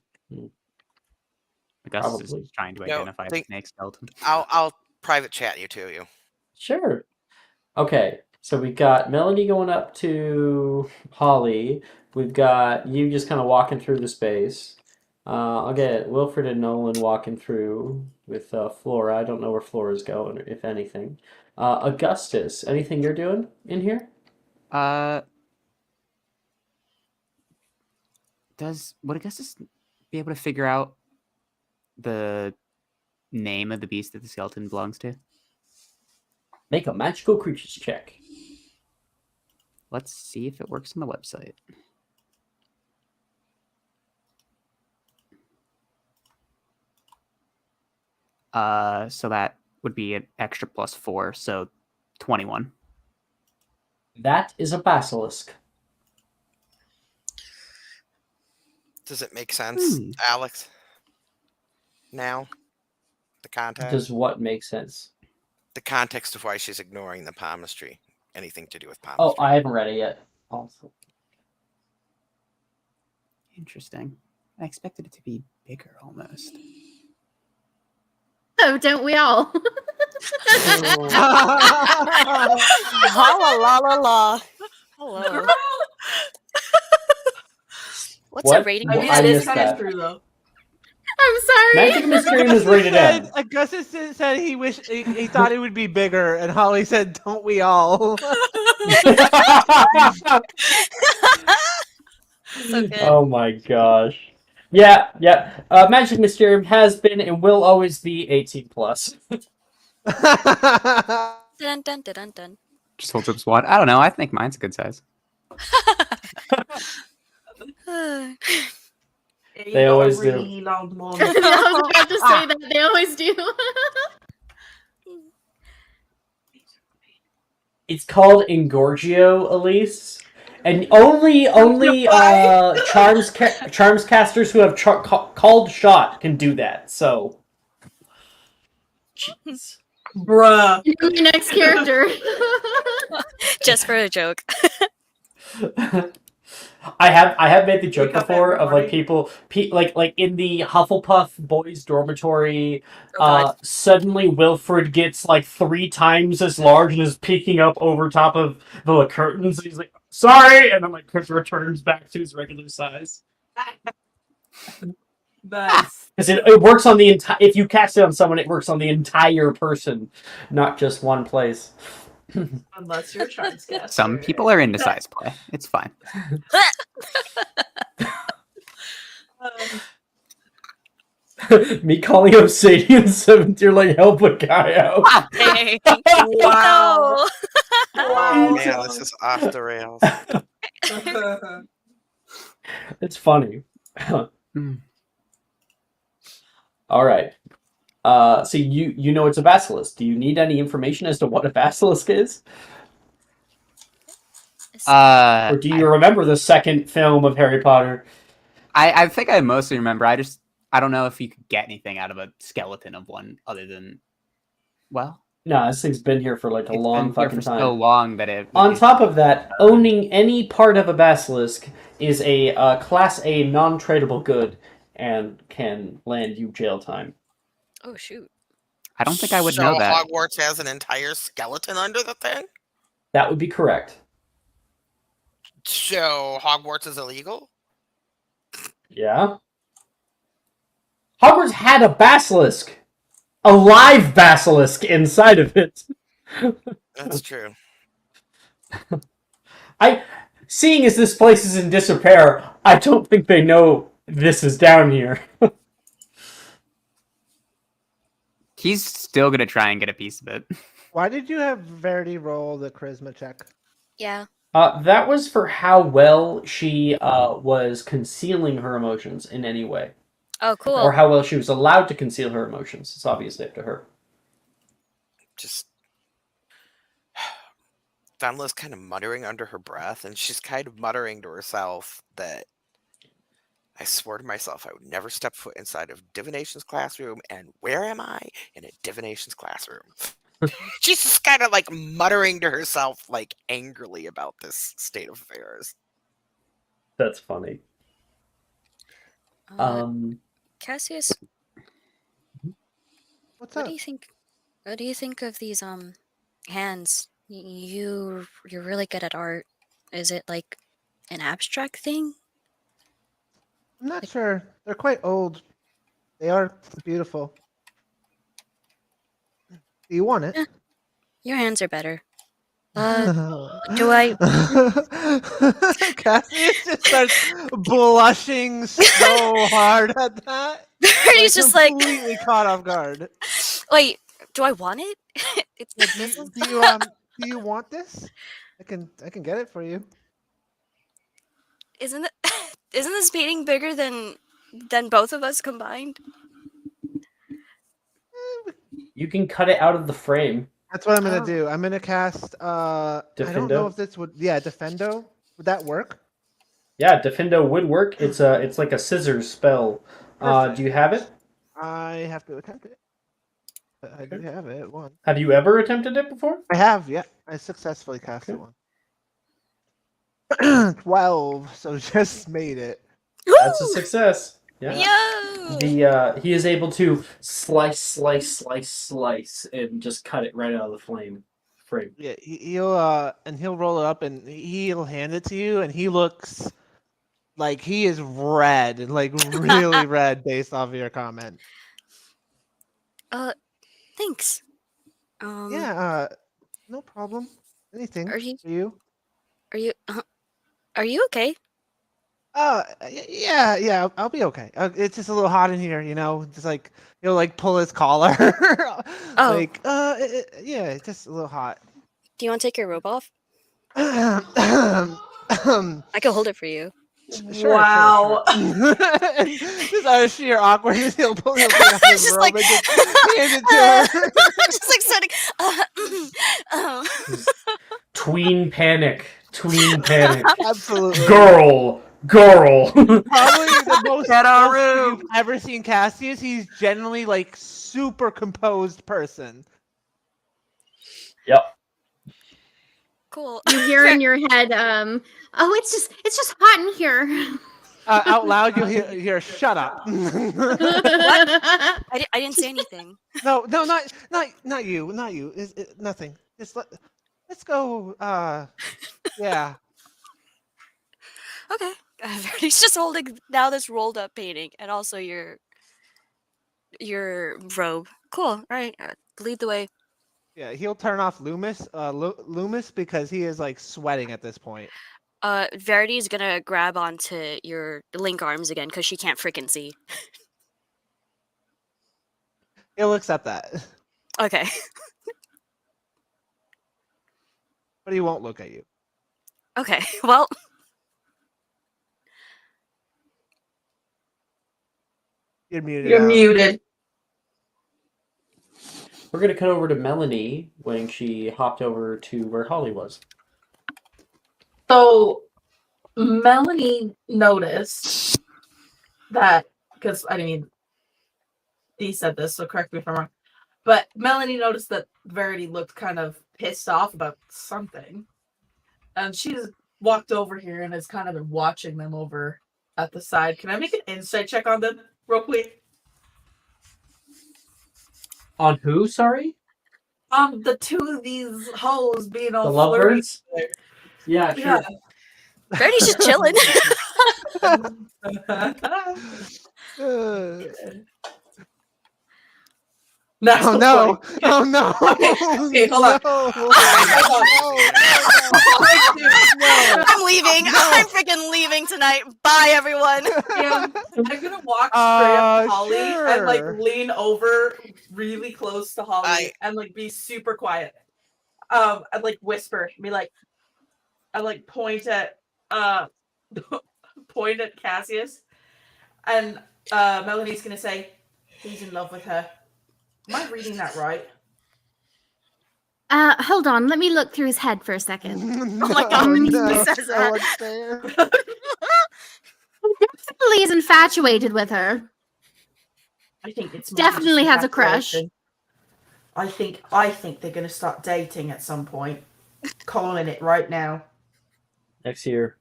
Augustus is Probably. trying to No, identify the think- snake skeleton. I'll private chat you to you. Sure. Okay, so we got Melanie going up to Holly. We've got you just kind of walking through the space. I'll get Wilfred and Nolan walking through with Flora. I don't know where Flora's going, if anything. Augustus, anything you're doing in here? Would Augustus be able to figure out the name of the beast that the skeleton belongs to? Make a magical creatures check. Let's see if it works on the website. So that would be an extra +4, so 21. That is a basilisk. Does it make sense, Alex? Now, the context. Does what make sense? The context of why she's ignoring the palmistry. Anything to do with Oh, palmistry. I haven't read it yet. Also, Interesting. I expected it to be bigger almost. Oh, don't we all? La la la la. Hello. What's a What? rating? I for mean, I that this? is missed kind of that. true, though. I'm sorry. Magic Mysterium is rated M. Augustus said he thought it would be bigger, and Holly said, "Don't we all?" So good. Oh my gosh. Yeah, yeah. Magic Mysterium has been and will always be 18 plus. Dun, dun, dun, dun, dun. Just holds up SWAT. I don't know. I think mine's a good size. They always do. Really loud mom. I was about to say that they always do. It's called Engorgio, Elise. And only charms casters who have called shot can do that. So, jeez, Bruh. You're my next character. Just for a joke. I have made the joke Wake up before of like everybody. people like in the Hufflepuff boys dormitory. Oh, God. Suddenly Wilfred gets like 3 times as large and is peeking up over top of the curtains. He's like, "Sorry," and then like Chris returns back to his regular size. Nice. Because it works on the entire. If you cast it on someone, it works on the entire person, not just one place. Unless you're a charms caster. Some people are into size play. It's fine. Me calling up Sadie in 7th year, like, help a guy out. Hey. Wow. No. Wow. Man, this is off the rails. It's funny. All right. So you know it's a basilisk. Do you need any information as to what a basilisk is? Or do you remember the second film of Harry Potter? I think I mostly remember. I don't know if you could get anything out of a skeleton of one other than, well, No, this thing's been here for like a it's long been here fucking for time. so long that it. On top of that, owning any part of a basilisk is a Class A non-tradable good and can land you jail time. Oh, shoot. I don't think I would So know that. Hogwarts has an entire skeleton under the thing? That would be correct. So Hogwarts is illegal? Yeah. Hogwarts had a basilisk. A live basilisk inside of it. That's true. Seeing as this place is in disrepair, I don't think they know this is down here. He's still gonna try and get a piece of it. Why did you have Verity roll the charisma check? Yeah. That was for how well she was concealing her emotions in any way. Oh, cool. Or how well she was allowed to conceal her emotions. It's obviously up to her. Just Fenla's kind of muttering under her breath, and she's kind of muttering to herself that I swore to myself I would never step foot inside of divination's classroom, and where am I? In a divination's classroom. She's just kind of like muttering to herself, like angrily about this state of affairs. That's funny. Cassius, What's what up? do you think? What do you think of these hands? You're really good at art. Is it like an abstract thing? I'm not sure. They're quite old. They are beautiful. Do you want it? Your hands are better. Do I? Cassius just starts blushing so hard at that. He's just like completely caught off guard. Wait, do I want it? It's Yeah, this is do you want this? I can get it for you. isn't it? Isn't this painting bigger than both of us combined? You can cut it out of the frame. That's what I'm gonna do. I'm gonna cast. I don't know Defendo? if this would. Yeah, Defendo. Would that work? Yeah, Defendo would work. It's like a scissors spell. Do you have it? I have to attempt it. But I do have it. One. Have you ever attempted it before? I have. Yeah, I successfully cast it one. 12. So just made it. That's a success. Yo! He is able to slice, and just cut it right out of the frame. Yeah, he'll roll it up and he'll hand it to you, and he looks like he is red, like really red, based off of your comment. Thanks. Yeah, no problem. Anything Are you for you? are you okay? Yeah, I'll be okay. It's just a little hot in here, just like he'll like pull his collar. Oh. Like, yeah, it's just a little hot. Do you want to take your robe off? Sure. I can hold it for you. Wow. Just out of sheer awkwardness, he'll take off his Just robe like- and just hand it to her. Just like starting. Tween panic. Absolutely. Girl. Probably the most Get our close room. you've ever seen Cassius. He's generally like super composed person. Yep. Cool. You hear in your head, oh, it's just hot in here. Out loud, you'll hear "Shut up." I didn't say anything. No, not you, not you. Nothing. Just let's go. Yeah. Okay. He's just holding now this rolled up painting and also your robe. Cool. All right. Lead the way. Yeah, he'll turn off Loomis because he is like sweating at this point. Verity's gonna grab onto your link arms again because she can't freaking see. He'll accept that, Okay. but he won't look at you. Okay. Well. You're muted. You're muted. We're gonna cut over to Melanie when she hopped over to where Holly was. So Melanie noticed that, because I mean, Dee said this, so correct me if I'm wrong. But Melanie noticed that Verity looked kind of pissed off about something. And she's walked over here and has kind of been watching them over at the side. Can I make an insight check on them real quick? On who? Sorry. The two of these hoes being all The flirty. lovebirds? Yeah, sure. Yeah. Verity's just chilling. That's Oh the no! point. Oh no! Okay, hold on. No. I'm leaving. I'm freaking leaving tonight. Bye, everyone. Yeah, I'm gonna walk straight up to Holly and like Sure. lean over really close to Holly and like be super quiet. I'd like whisper, be like, I like point at Cassius, and Melanie's gonna say, he's in love with her. Am I reading that right? Hold on, let me look through his head for a second. Oh my God, no, he says so that. unfair. Definitely is infatuated with her. I think it's more Definitely just has a crush. infatuation. I think they're gonna start dating at some point. Calling it right now. Next year.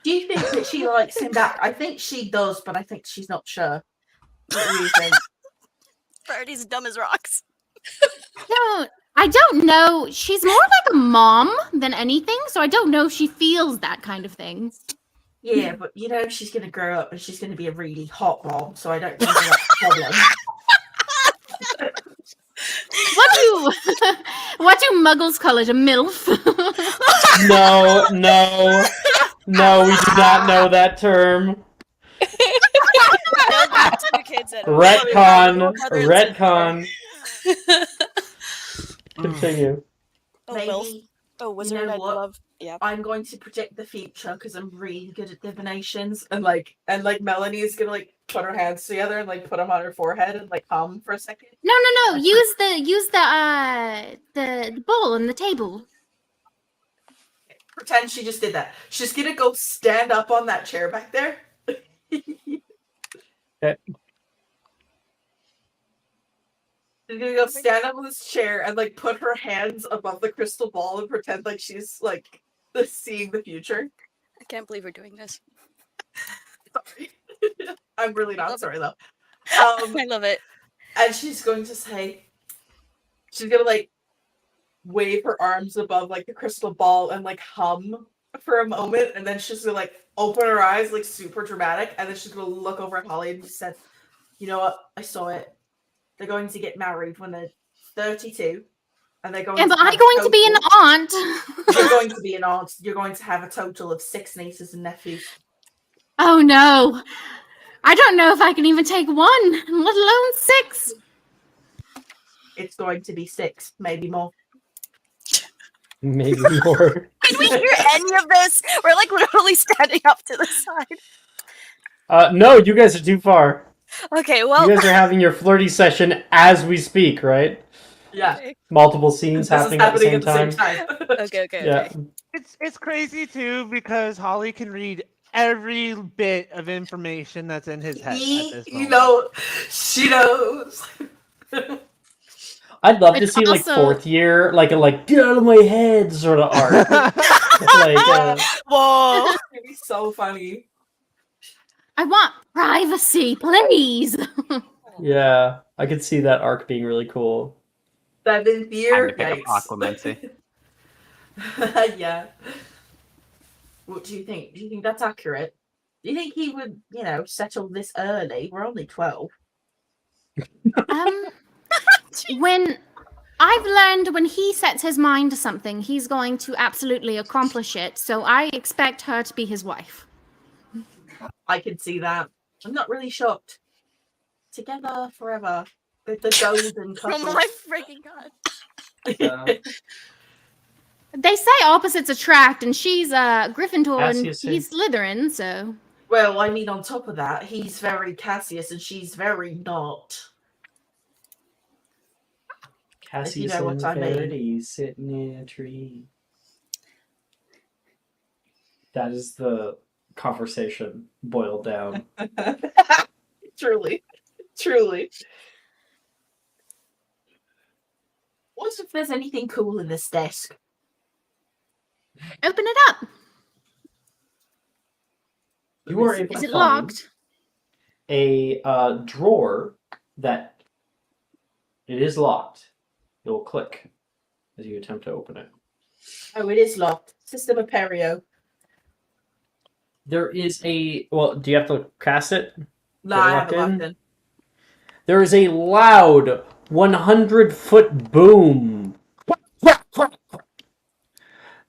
Do you think that she likes him back? I think she does, but I think she's not sure. What do you think? Verity's dumb as rocks. I don't know. She's more like a mom than anything, so I don't know if she feels that kind of thing. Yeah, but you know she's gonna grow up and she's gonna be a really hot mom, so I don't think that's a problem. What do muggles call it? A MILF? No, we do not know that term. Retcon. Continue. Maybe. Oh, wizard, You know I'd what? love. Yeah. I'm going to predict the future because I'm really good at divinations, and like Melanie is gonna like put her hands together and like put them on her forehead and like hum for a second. No. Use the bowl and the table. Pretend she just did that. She's gonna go stand up on that chair back there. Okay. She's gonna go stand up on this chair and like put her hands above the crystal ball and pretend like she's like seeing the future. I can't believe we're doing this. Sorry. I'm really not sorry though. I love it. And she's going to say, she's gonna like wave her arms above like the crystal ball and like hum for a moment, and then she's gonna like open her eyes like super dramatic, and then she's gonna look over at Holly and just said, "You know what? I saw it. They're going to get married when they're 32, and they're going. Am to I have going to be an aunt? You're going to be an aunt. You're going to have a total of 6 nieces and nephews. Oh no. I don't know if I can even take one, let alone 6. It's going to be 6, maybe more. Maybe more. Did we hear any of this? We're like literally standing up to the side. No, you guys are too far. Okay, well. You guys are having your flirty session as we speak, right? Yeah. Multiple scenes This is happening at the same happening time. Okay. Yeah. It's crazy too because Holly can read every bit of information that's in his head at this moment. You know, she knows. I'd love to It's see like also- 4th year, like a get out of my head sort of art. Whoa. It'd be so funny. I want privacy, please. Yeah, I could see that arc being really cool. 7th year. Time to pick up Aquamancy. Yeah. What do you think? Do you think that's accurate? Do you think he would, settle this early? We're only 12. When I've learned when he sets his mind to something, he's going to absolutely accomplish it. So I expect her to be his wife. I can see that. I'm not really shocked. Together forever. With the golden couple. Oh my freaking god. They say opposites attract, and she's Gryffindor and Cassius, he's Slytherin, so. Well, I mean, on top of that, he's very Cassius and she's very not. Cassius If you know and what I mean. Verity sitting in a tree. That is the conversation boiled down. Truly. Truly. What if there's anything cool in this desk? Open it up. You are able Is to it find locked? a drawer that it is locked. It will click as you attempt to open it. Oh, it is locked. System of Perio. There is a do you have to cast it? No, Get it I locked haven't locked in. There is a loud 100-foot boom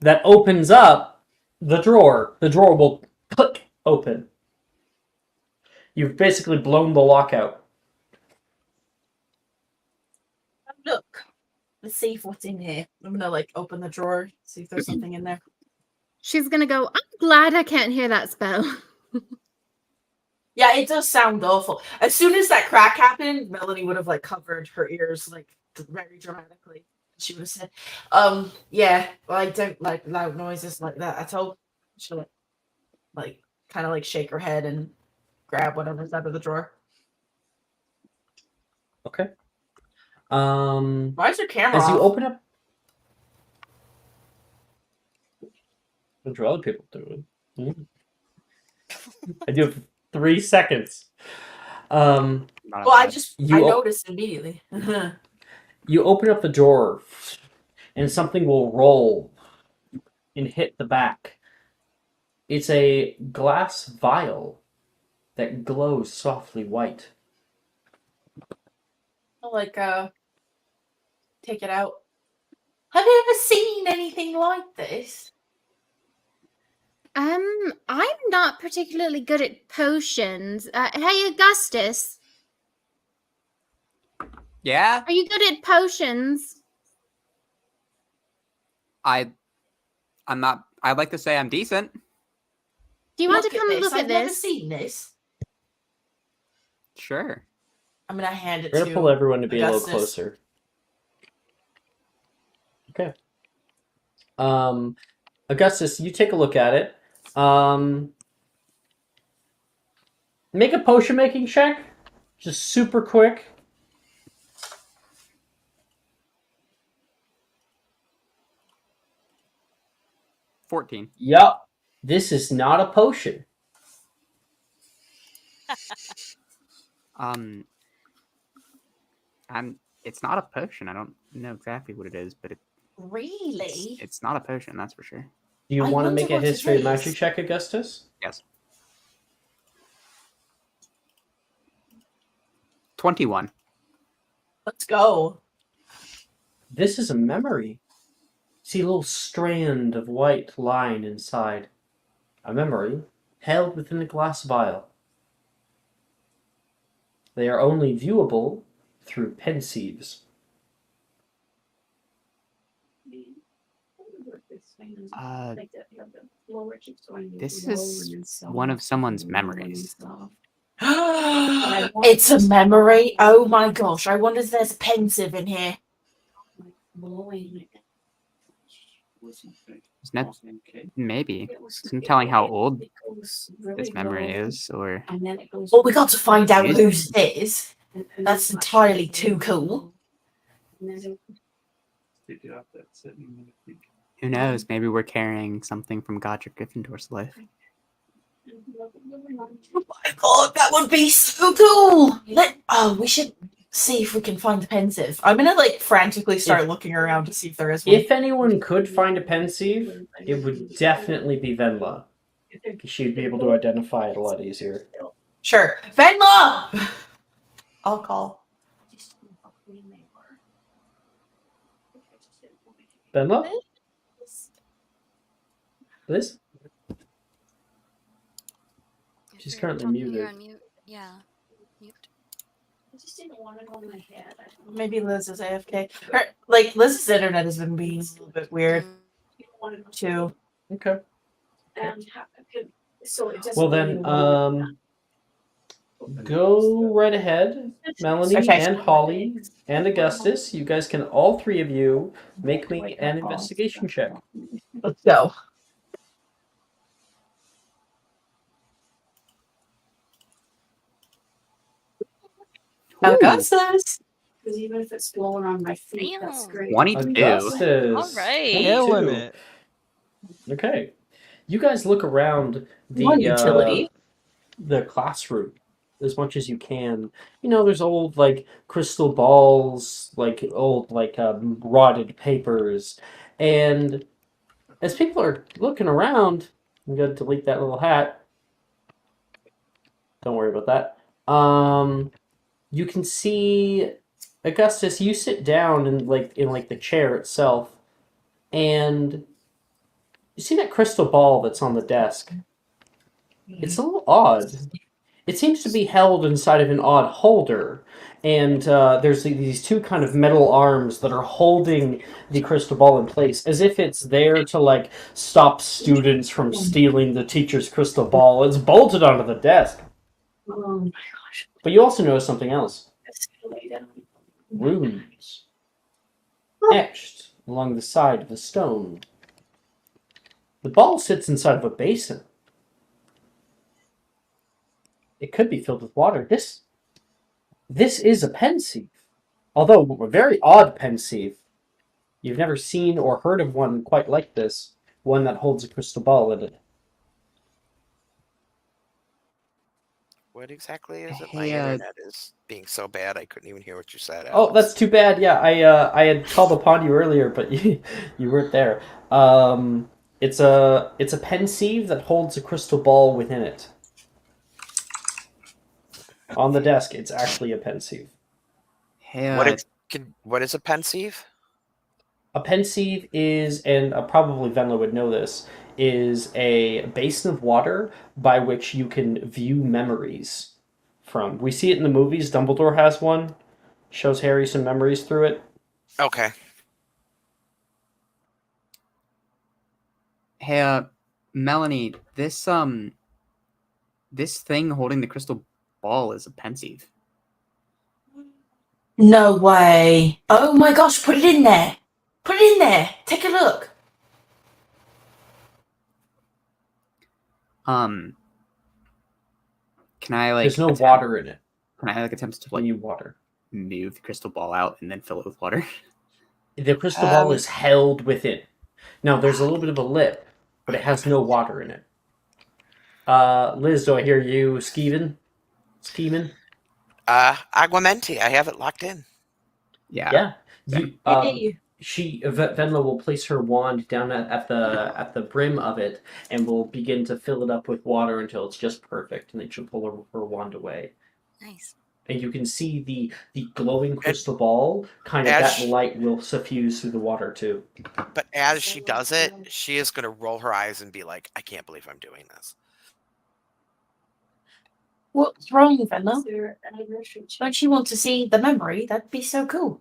that opens up the drawer. The drawer will click open. You've basically blown the lock out. Look. Let's see what's in here. I'm gonna open the drawer, see if there's something in there. She's gonna go, I'm glad I can't hear that spell. Yeah, it does sound awful. As soon as that crack happened, Melanie would have covered her ears very dramatically. She would have said, yeah, well, I don't like loud noises like that at all." She'll kind of shake her head and grab whatever's out of the drawer. Okay. Why is your camera As you off? open up, what do other people do? I do have 3 seconds. Well, I noticed immediately. You open up the drawer, and something will roll and hit the back. It's a glass vial that glows softly white. I'll take it out. Have you ever seen anything like this? I'm not particularly good at potions. Hey, Augustus, Yeah, are you good at potions? I'm not. I'd like to say I'm decent. Do you want to come look at I've never this? seen this. Sure. I'm gonna hand it We're to gonna pull everyone to be a Augustus. little closer. Okay. Augustus, you take a look at it. Make a potion making check. Just super quick. $14. Yup. This is not a potion. It's not a potion. I don't know exactly what it is, but Really? it's not a potion, that's for sure. Do you I want to wonder make a what it history of is. magic check, Augustus? Yes. 21. Let's go. This is a memory. See a little strand of white line inside. A memory held within a glass vial. They are only viewable through pensieves. This is one of someone's memories. It's a memory. Oh my gosh! I wonder if there's pensive in here. It's not, maybe. It's not telling how old this memory is, or... Well, we got to find out Yes. whose it is. That's entirely too cool. Who knows? Maybe we're carrying something from Godric Gryffindor's life. Oh my god, that would be so cool! We should see if we can find the pensive. I'm gonna frantically start looking around to see if there is one. If anyone could find a pensieve, it would definitely be Venla. She'd be able to identify it a lot easier. Sure. Venla! I'll call. Venla? Liz? She's currently You're muted. on mute. Yeah. Mute. I just didn't want to go in my head. Maybe Liz is AFK. Liz's internet has been being a little bit weird too. Okay. So it doesn't Well really then, go right ahead, Melanie Okay. and Holly and Augustus. You guys can, all three of you, make me an investigation check. Let's go. Augustus. Because even if it's blowing on my feet, that's great. 22. Augustus. All right. 22. Killing it. Okay. You guys look around One utility. the classroom as much as you can. You know, there's old crystal balls, old rotted papers, and as people are looking around, I'm gonna delete that little hat. Don't worry about that. You can see Augustus. You sit down in the chair itself, and you see that crystal ball that's on the desk. It's a little odd. It seems to be held inside of an odd holder, and there's these two kind of metal arms that are holding the crystal ball in place, as if it's there to stop students from stealing the teacher's crystal ball. It's bolted onto the desk. Oh my gosh. But you also notice something else. Let's lay down. Runes etched along the side of the stone. The ball sits inside of a basin. It could be filled with water. This is a pensieve, although a very odd pensieve. You've never seen or heard of one quite like this, one that holds a crystal ball in it. What exactly is it? My Hey, internet is being so bad I couldn't even hear what you said. Oh, Alex. that's too bad. Yeah, I had called upon you earlier, but you weren't there. It's a pensieve that holds a crystal ball within it. On the desk, it's actually a pensieve. Hey, What is a pensieve? A pensieve is, and probably Venla would know this, is a basin of water by which you can view memories from. We see it in the movies. Dumbledore has one. Shows Harry some memories through it. Okay. hey, Melanie, this thing holding the crystal ball is a pensieve. No way. Oh my gosh, put it in there. Put it in there. Take a look. Can I There's no water in it. Can I attempt to You water. move the crystal ball out and then fill it with water? The crystal ball is held within. Now, there's a little bit of a lip, but it has no water in it. Liz, do I hear you skeeving? Steaming. Aguamenti. I have it locked in. Yeah. You Venla will place her wand down at the brim of it and will begin to fill it up with water until it's just perfect, and then she'll pull her wand away. Nice. And you can see the glowing crystal ball, kind of that light will suffuse through the water too. But as she does it, she is going to roll her eyes and be like, I can't believe I'm doing this. What's wrong, Venla? Don't you want to see the memory? That'd be so cool.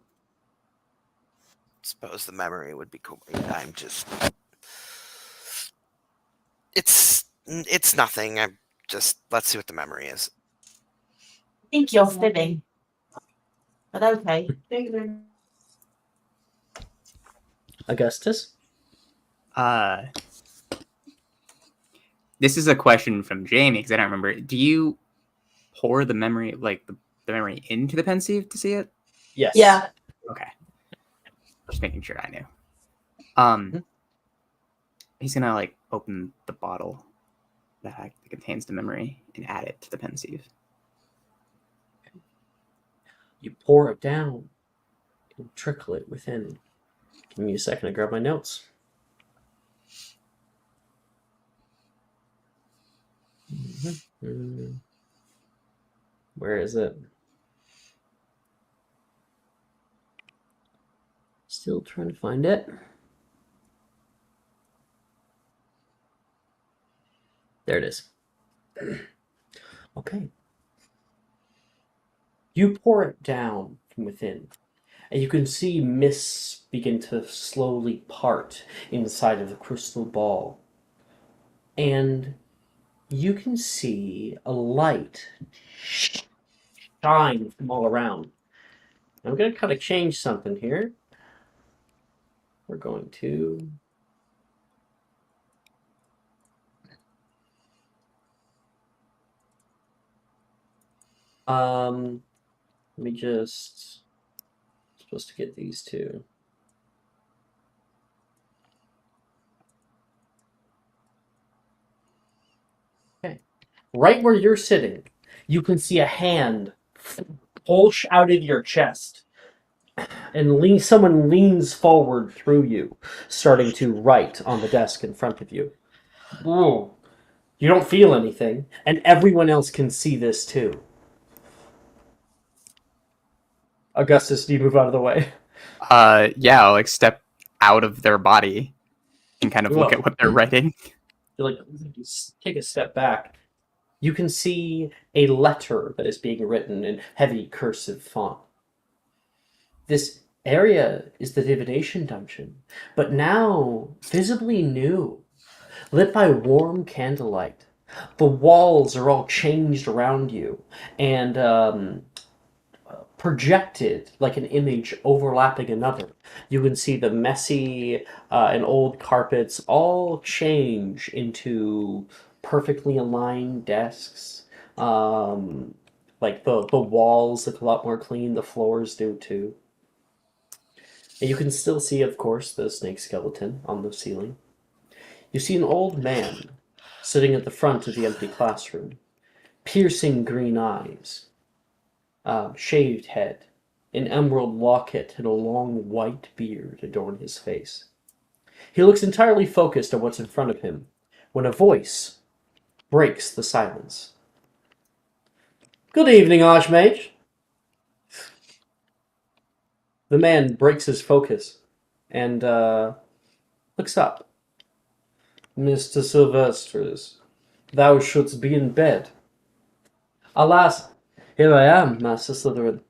Suppose the memory would be cool. I'm just... It's nothing. I'm just... Let's see what the memory is. I think you're fibbing. But okay. Augustus? This is a question from Jamie, because I don't remember. Do you pour the memory, like the memory into the pensieve to see it? Yes. Yeah. Okay. Just making sure I knew. He's gonna like open the bottle that contains the memory and add it to the pensieve. You pour it down and trickle it within. Give me a second to grab my notes. Where is it? Still trying to find it. There it is. Okay. You pour it down from within, and you can see mists begin to slowly part inside of the crystal ball. And you can see a light shine from all around. I'm going to kind of change something here. We're going to... let me just... I'm supposed to get these two. Okay. Right where you're sitting, you can see a hand push out of your chest. And someone leans forward through you, starting to write on the desk in front of you. Oh, you don't feel anything, and everyone else can see this too. Augustus, do you move out of the way? Yeah, I'll like step out of their body and kind of look at what they're writing. You take a step back. You can see a letter that is being written in heavy cursive font. This area is the divination dungeon, but now visibly new, lit by warm candlelight. The walls are all changed around you and projected like an image overlapping another. You can see the messy and old carpets all change into perfectly aligned desks. Like the walls look a lot more clean, the floors do too. And you can still see, of course, the snake skeleton on the ceiling. You see an old man sitting at the front of the empty classroom, piercing green eyes, shaved head, an emerald locket, and a long white beard adorn his face. He looks entirely focused on what's in front of him when a voice breaks the silence. "Good evening, Archmage." The man breaks his focus and looks up. "Mr. Sylvestris, thou shouldst be in bed." "Alas, here I am, Master Slytherin,"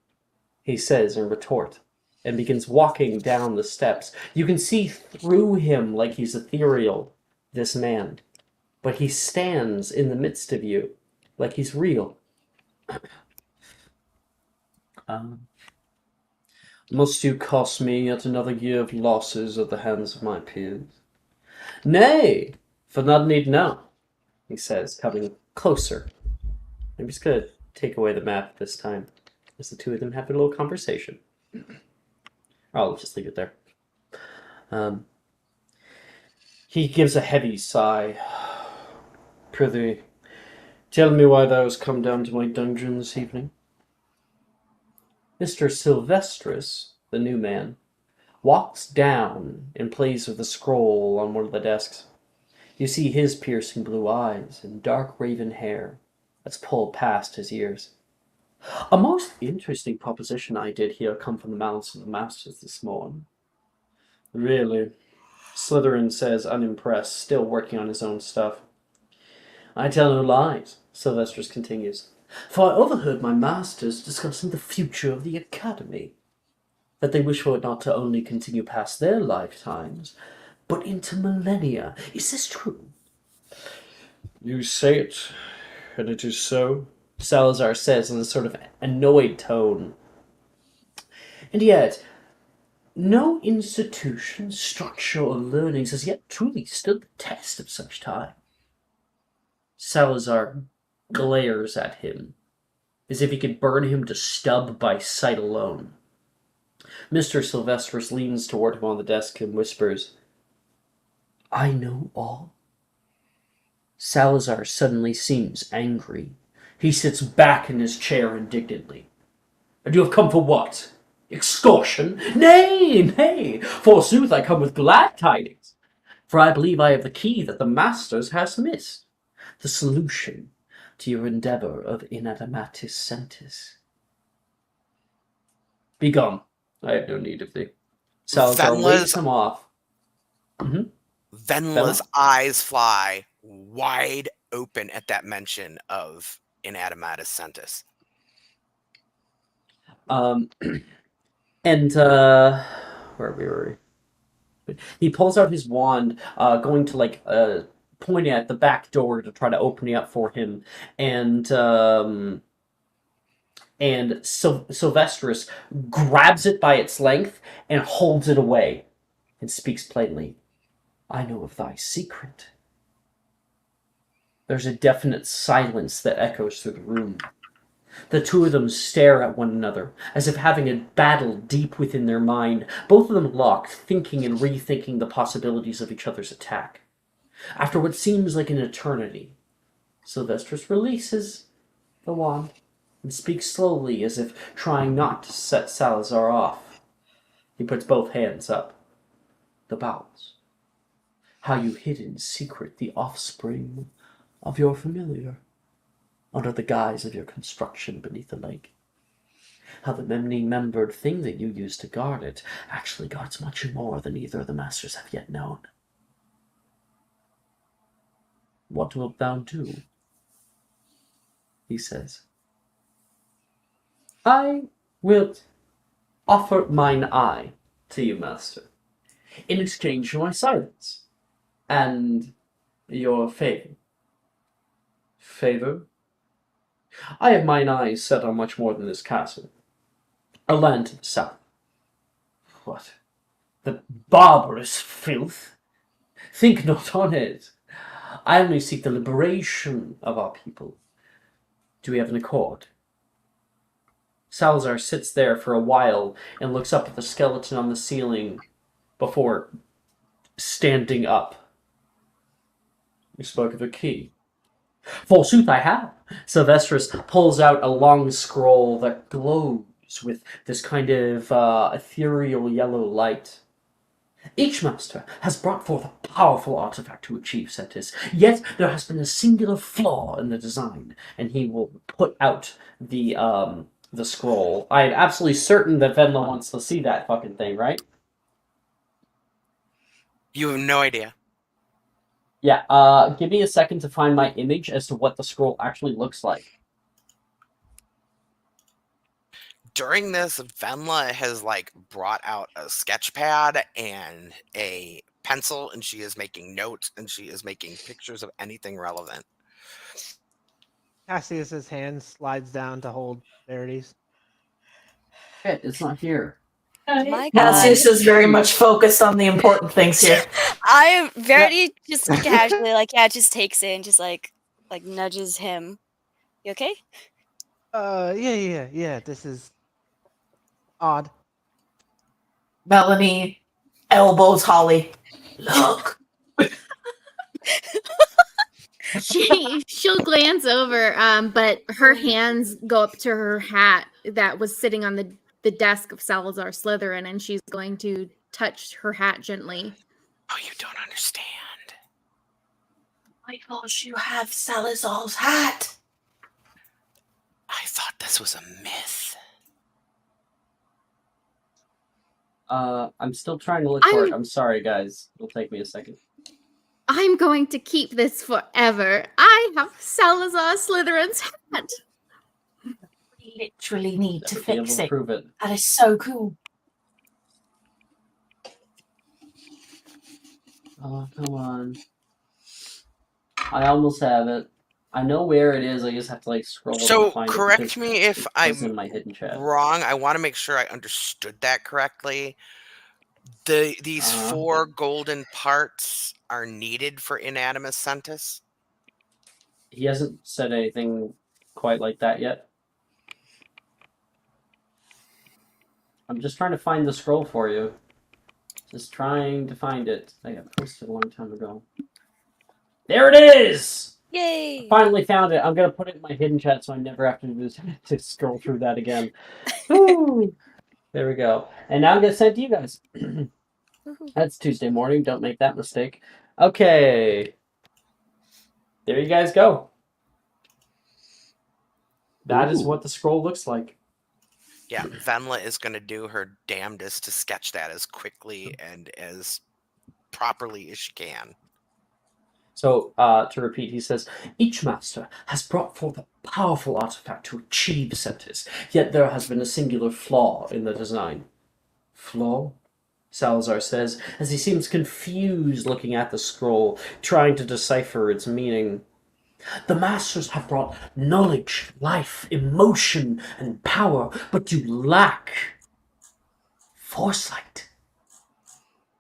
he says in retort, and begins walking down the steps. You can see through him like he's ethereal, this man, but he stands in the midst of you like he's real. "Must you cost me yet another year of losses at the hands of my peers?" "Nay, for none need know," he says, coming closer. I'm just going to take away the map this time, as the two of them have a little conversation. I'll just leave it there. He gives a heavy sigh. "Prithee, Tell me why thou hast come down to my dungeon this evening. Mr. Sylvestris, the new man, walks down and plays with a scroll on one of the desks. You see his piercing blue eyes and dark raven hair that's pulled past his ears. A most interesting proposition I did hear come from the mouths of the masters this morning. Really? Slytherin says, unimpressed, still working on his own stuff. I tell no lies, Sylvestris continues, for I overheard my masters discussing the future of the academy. That they wish for it not to only continue past their lifetimes, but into millennia. Is this true? You say it, and it is so, Salazar says in a sort of annoyed tone. And yet, no institution, structure, or learnings has yet truly stood the test of such time. Salazar glares at him, as if he could burn him to stub by sight alone. Mr. Sylvestris leans toward him on the desk and whispers, I know all. Salazar suddenly seems angry. He sits back in his chair indignantly. And you have come for what? Extortion? Nay, nay, forsooth I come with glad tidings, for I believe I have the key that the masters has missed, the solution to your endeavor of inadamatis sentis. Begone, I have no need of thee. Salazar waves him off. Venla's eyes fly wide open at that mention of inadamatis sentis. Where were we? He pulls out his wand, going to point at the back door to try to open it up for him, and Sylvestris grabs it by its length and holds it away, and speaks plainly. I know of thy secret. There's a definite silence that echoes through the room. The two of them stare at one another, as if having a battle deep within their mind, both of them locked, thinking and rethinking the possibilities of each other's attack. After what seems like an eternity, Sylvestris releases the wand and speaks slowly, as if trying not to set Salazar off. He puts both hands up. The bowels. How you hid in secret the offspring of your familiar, under the guise of your construction beneath the lake. How the many-membered thing that you used to guard it actually guards much more than either of the masters have yet known. What wilt thou do? He says. I will offer mine eye to you, master, in exchange for my silence and your favor. Favor? I have mine eyes set on much more than this castle. A land to the south. What? The barbarous filth? Think not on it. I only seek the liberation of our people. Do we have an accord? Salazar sits there for a while and looks up at the skeleton on the ceiling before standing up. You spoke of a key. Forsooth I have. Sylvestris pulls out a long scroll that glows with this kind of ethereal yellow light. Each master has brought forth a powerful artifact to achieve Sentis, yet there has been a singular flaw in the design, and he will put out the scroll. I am absolutely certain that Venla wants to see that fucking thing, right? You have no idea. Yeah, give me a second to find my image as to what the scroll actually looks like. During this, Venla has brought out a sketch pad and a pencil, and she is making notes, and she is making pictures of anything relevant. Cassius's hand slides down to hold Verity's. Shit, it's not here. My Cassius is very much focused on the important things here. I am Verity just casually just takes it and just like nudges him. You okay? Yeah. This is odd. Melanie elbows Holly. Look. She'll glance over, but her hands go up to her hat that was sitting on the desk of Salazar Slytherin, and she's going to touch her hat gently. Oh, you don't understand. My gosh, you have Salazar's hat. I thought this was a myth. I'm still trying to look for it. I'm sorry, guys. It'll take me a second. I'm going to keep this forever. I have Salazar Slytherin's hat. We literally need to Never be able fix to it. prove it. That is so cool. Oh, come on. I almost have it. I know where it is. I just have to like scroll up So and find it. correct because me if it was I'm in my hidden chat. wrong. I want to make sure I understood that correctly. These 4 golden parts are needed for Inanimus Centus? He hasn't said anything quite like that yet. I'm just trying to find the scroll for you. Just trying to find it. I got posted a long time ago. There it is! Yay! I finally found it. I'm gonna put it in my hidden chat so I never have to scroll through that again. Woo! There we go. And now I'm gonna send it to you guys. That's Tuesday morning. Don't make that mistake. Okay. There you guys go. That is what the scroll looks like. Yeah, Venla is going to do her damnedest to sketch that as quickly and as properly as she can. So, to repeat, he says, each master has brought forth a powerful artifact to achieve Centus, yet there has been a singular flaw in the design. Flaw? Salazar says, as he seems confused looking at the scroll, trying to decipher its meaning. The masters have brought knowledge, life, emotion, and power, but you lack foresight.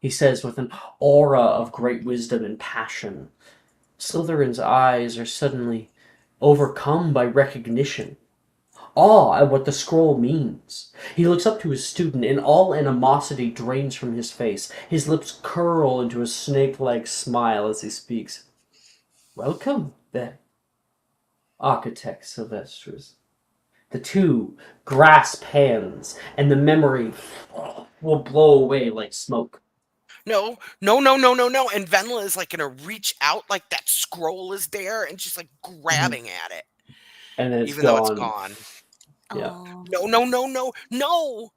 He says with an aura of great wisdom and passion. Slytherin's eyes are suddenly overcome by recognition, awe at what the scroll means. He looks up to his student, and all animosity drains from his face. His lips curl into a snake-like smile as he speaks. Welcome, then, Architect Sylvestris. The two grasp hands, and the memory will blow away like smoke. No. And Venla is like going to reach out like that scroll is there and just like grabbing at it. And then it's even gone. though it's gone. Yeah. No.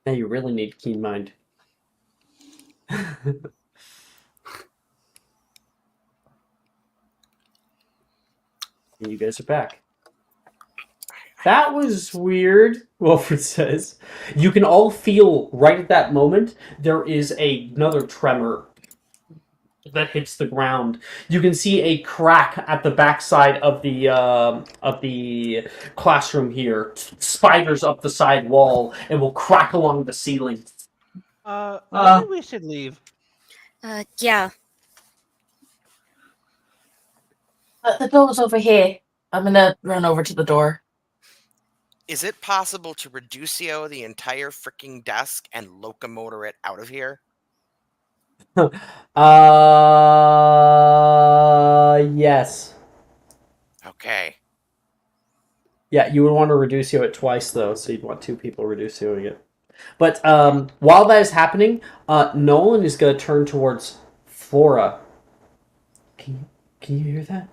Now you really need keen mind. And you guys are back. That was weird, Wilfred says. You can all feel right at that moment there is another tremor that hits the ground. You can see a crack at the backside of the classroom here. Spiders up the side wall and will crack along the ceiling. Maybe we should leave. Yeah. The door's over here. I'm gonna run over to the door. Is it possible to reducio the entire freaking desk and locomotor it out of here? Yes. Okay. Yeah, you would want to reducio it twice, though, so you'd want 2 people reducioing it. But while that is happening, Nolan is going to turn towards Flora. Can you hear that?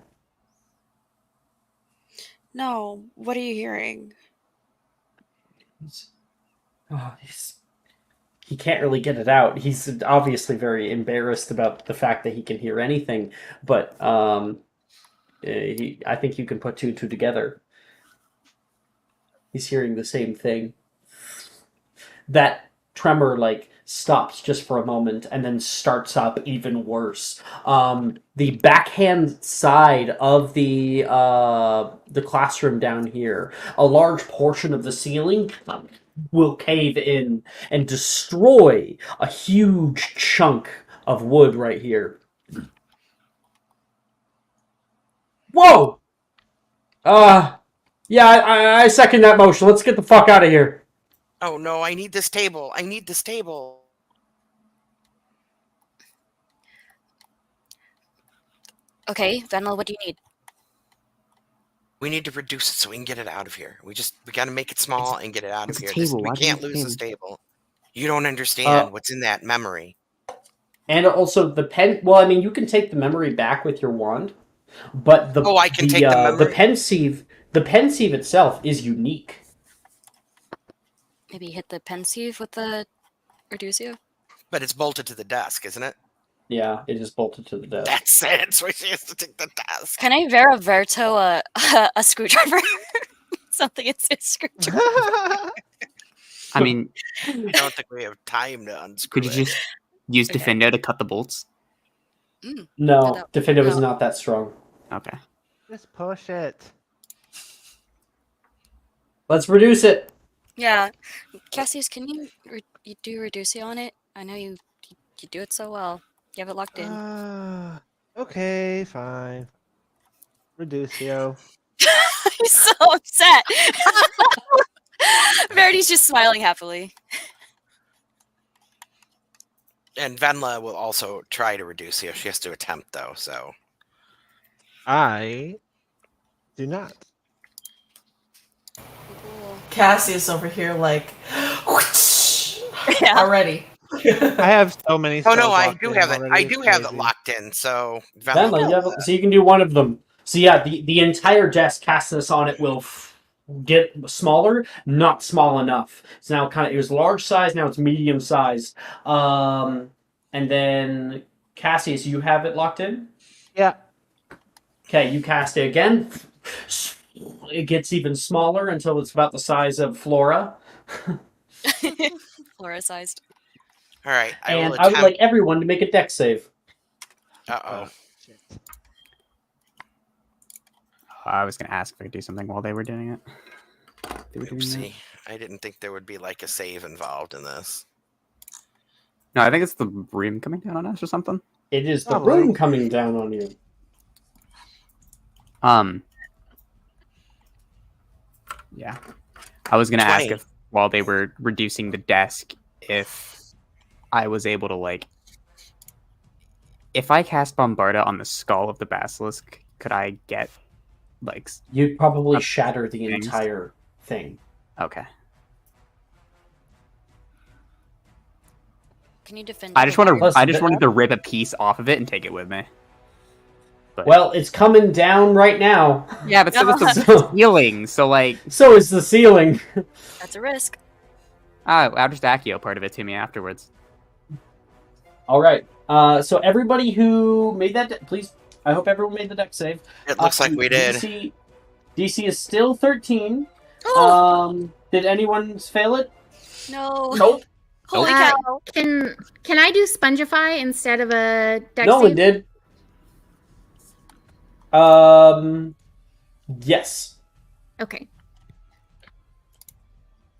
No, what are you hearing? He can't really get it out. He's obviously very embarrassed about the fact that he can hear anything, but I think you can put 2 together. He's hearing the same thing. That tremor stops just for a moment and then starts up even worse. The backhand side of the classroom down here, a large portion of the ceiling will cave in and destroy a huge chunk of wood right here. Whoa! Yeah, I second that motion. Let's get the fuck out of here. Oh no, I need this table. I need this table. Okay, Venla, what do you need? We need to reduce it so we can get it out of here. We got to make it small and get it out of It's a here. table. We Why do you can't need a lose this table? table. You don't understand what's in that memory. And also the pen. Well, I mean, you can take the memory back with your wand, but Oh, I can take the memory? the pensieve itself is unique. Maybe hit the pensieve with the reducio? But it's bolted to the desk, isn't it? Yeah, it is bolted to the desk. That's it. So she has to take the desk. Can I Vera Verto a screwdriver? Something it's a screwdriver. I mean, I don't think we have time to unscrew could you it. just use Okay. Defendo to cut the bolts? No, Defendo is not that strong. Okay. Just push it. Let's reduce it. Yeah. Cassius, can you do reducio on it? I know you do it so well. You have it locked in. Okay, fine. Reducio. He's so upset. Verity's just smiling happily. And Venla will also try to reduce it. She has to attempt, though, so. I do not. Cassius over here, like, Yeah. already. I have so many. Oh no, spells I locked do in have it. already, I it's do have it crazy. locked in. So Venla, so you can do one of them. So yeah, the entire desk castness on it will get smaller, not small enough. So now it was large size, now it's medium sized. And then Cassius, you have it locked in? Yeah. Okay, you cast it again. It gets even smaller until it's about the size of Flora. Flora sized. All right, I would like everyone to make a dex save. Uh-oh. I was going to ask if I could do something while they were doing it. Oopsie. I didn't think there would be like a save involved in this. No, I think it's the room coming down on us or something. It is the room coming down on you. Yeah. I was going to ask 20. if, while they were reducing the desk, if I was able to, like... If I cast Bombarda on the skull of the basilisk, could I get, like... You'd probably shatter the entire thing. Okay. Can you defend? I just wanted Plus, to rip a piece off of it and take it with me. But... Well, it's coming down right now. Yeah, but so is the ceiling, so like... So is the ceiling. That's a risk. I'll just Accio part of it to me afterwards. All right. So everybody who made that, please. I hope everyone made the deck save. It looks like we did. DC is still 13. Did anyone fail it? No. Nope. Holy cow. Can I do Spongify instead of a dex No one save? did. Yes. Okay.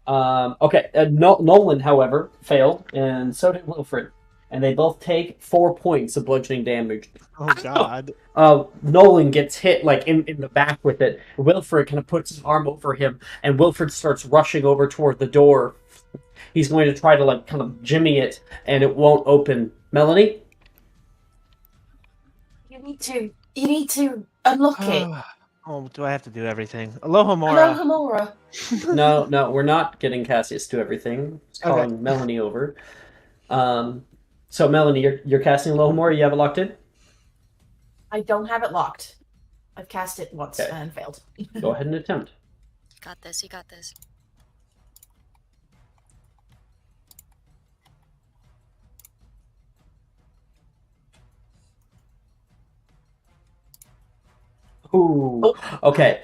Okay. Nolan, however, failed, and so did Wilfred, and they both take 4 points of bludgeoning damage. Oh God. Nolan gets hit like in the back with it. Wilfred kind of puts his arm over him, and Wilfred starts rushing over toward the door. He's going to try to like kind of jimmy it, and it won't open. Melanie? You need to unlock it. Oh, do I have to do everything? Aloha Mora. Aloha Mora. No, we're not getting Cassius to everything. It's calling Melanie over. So Melanie, you're casting Lohomora. You have it locked in? I don't have it locked. I've cast it once Okay. and failed. Go ahead and attempt. Got this. You got this. Ooh. Okay.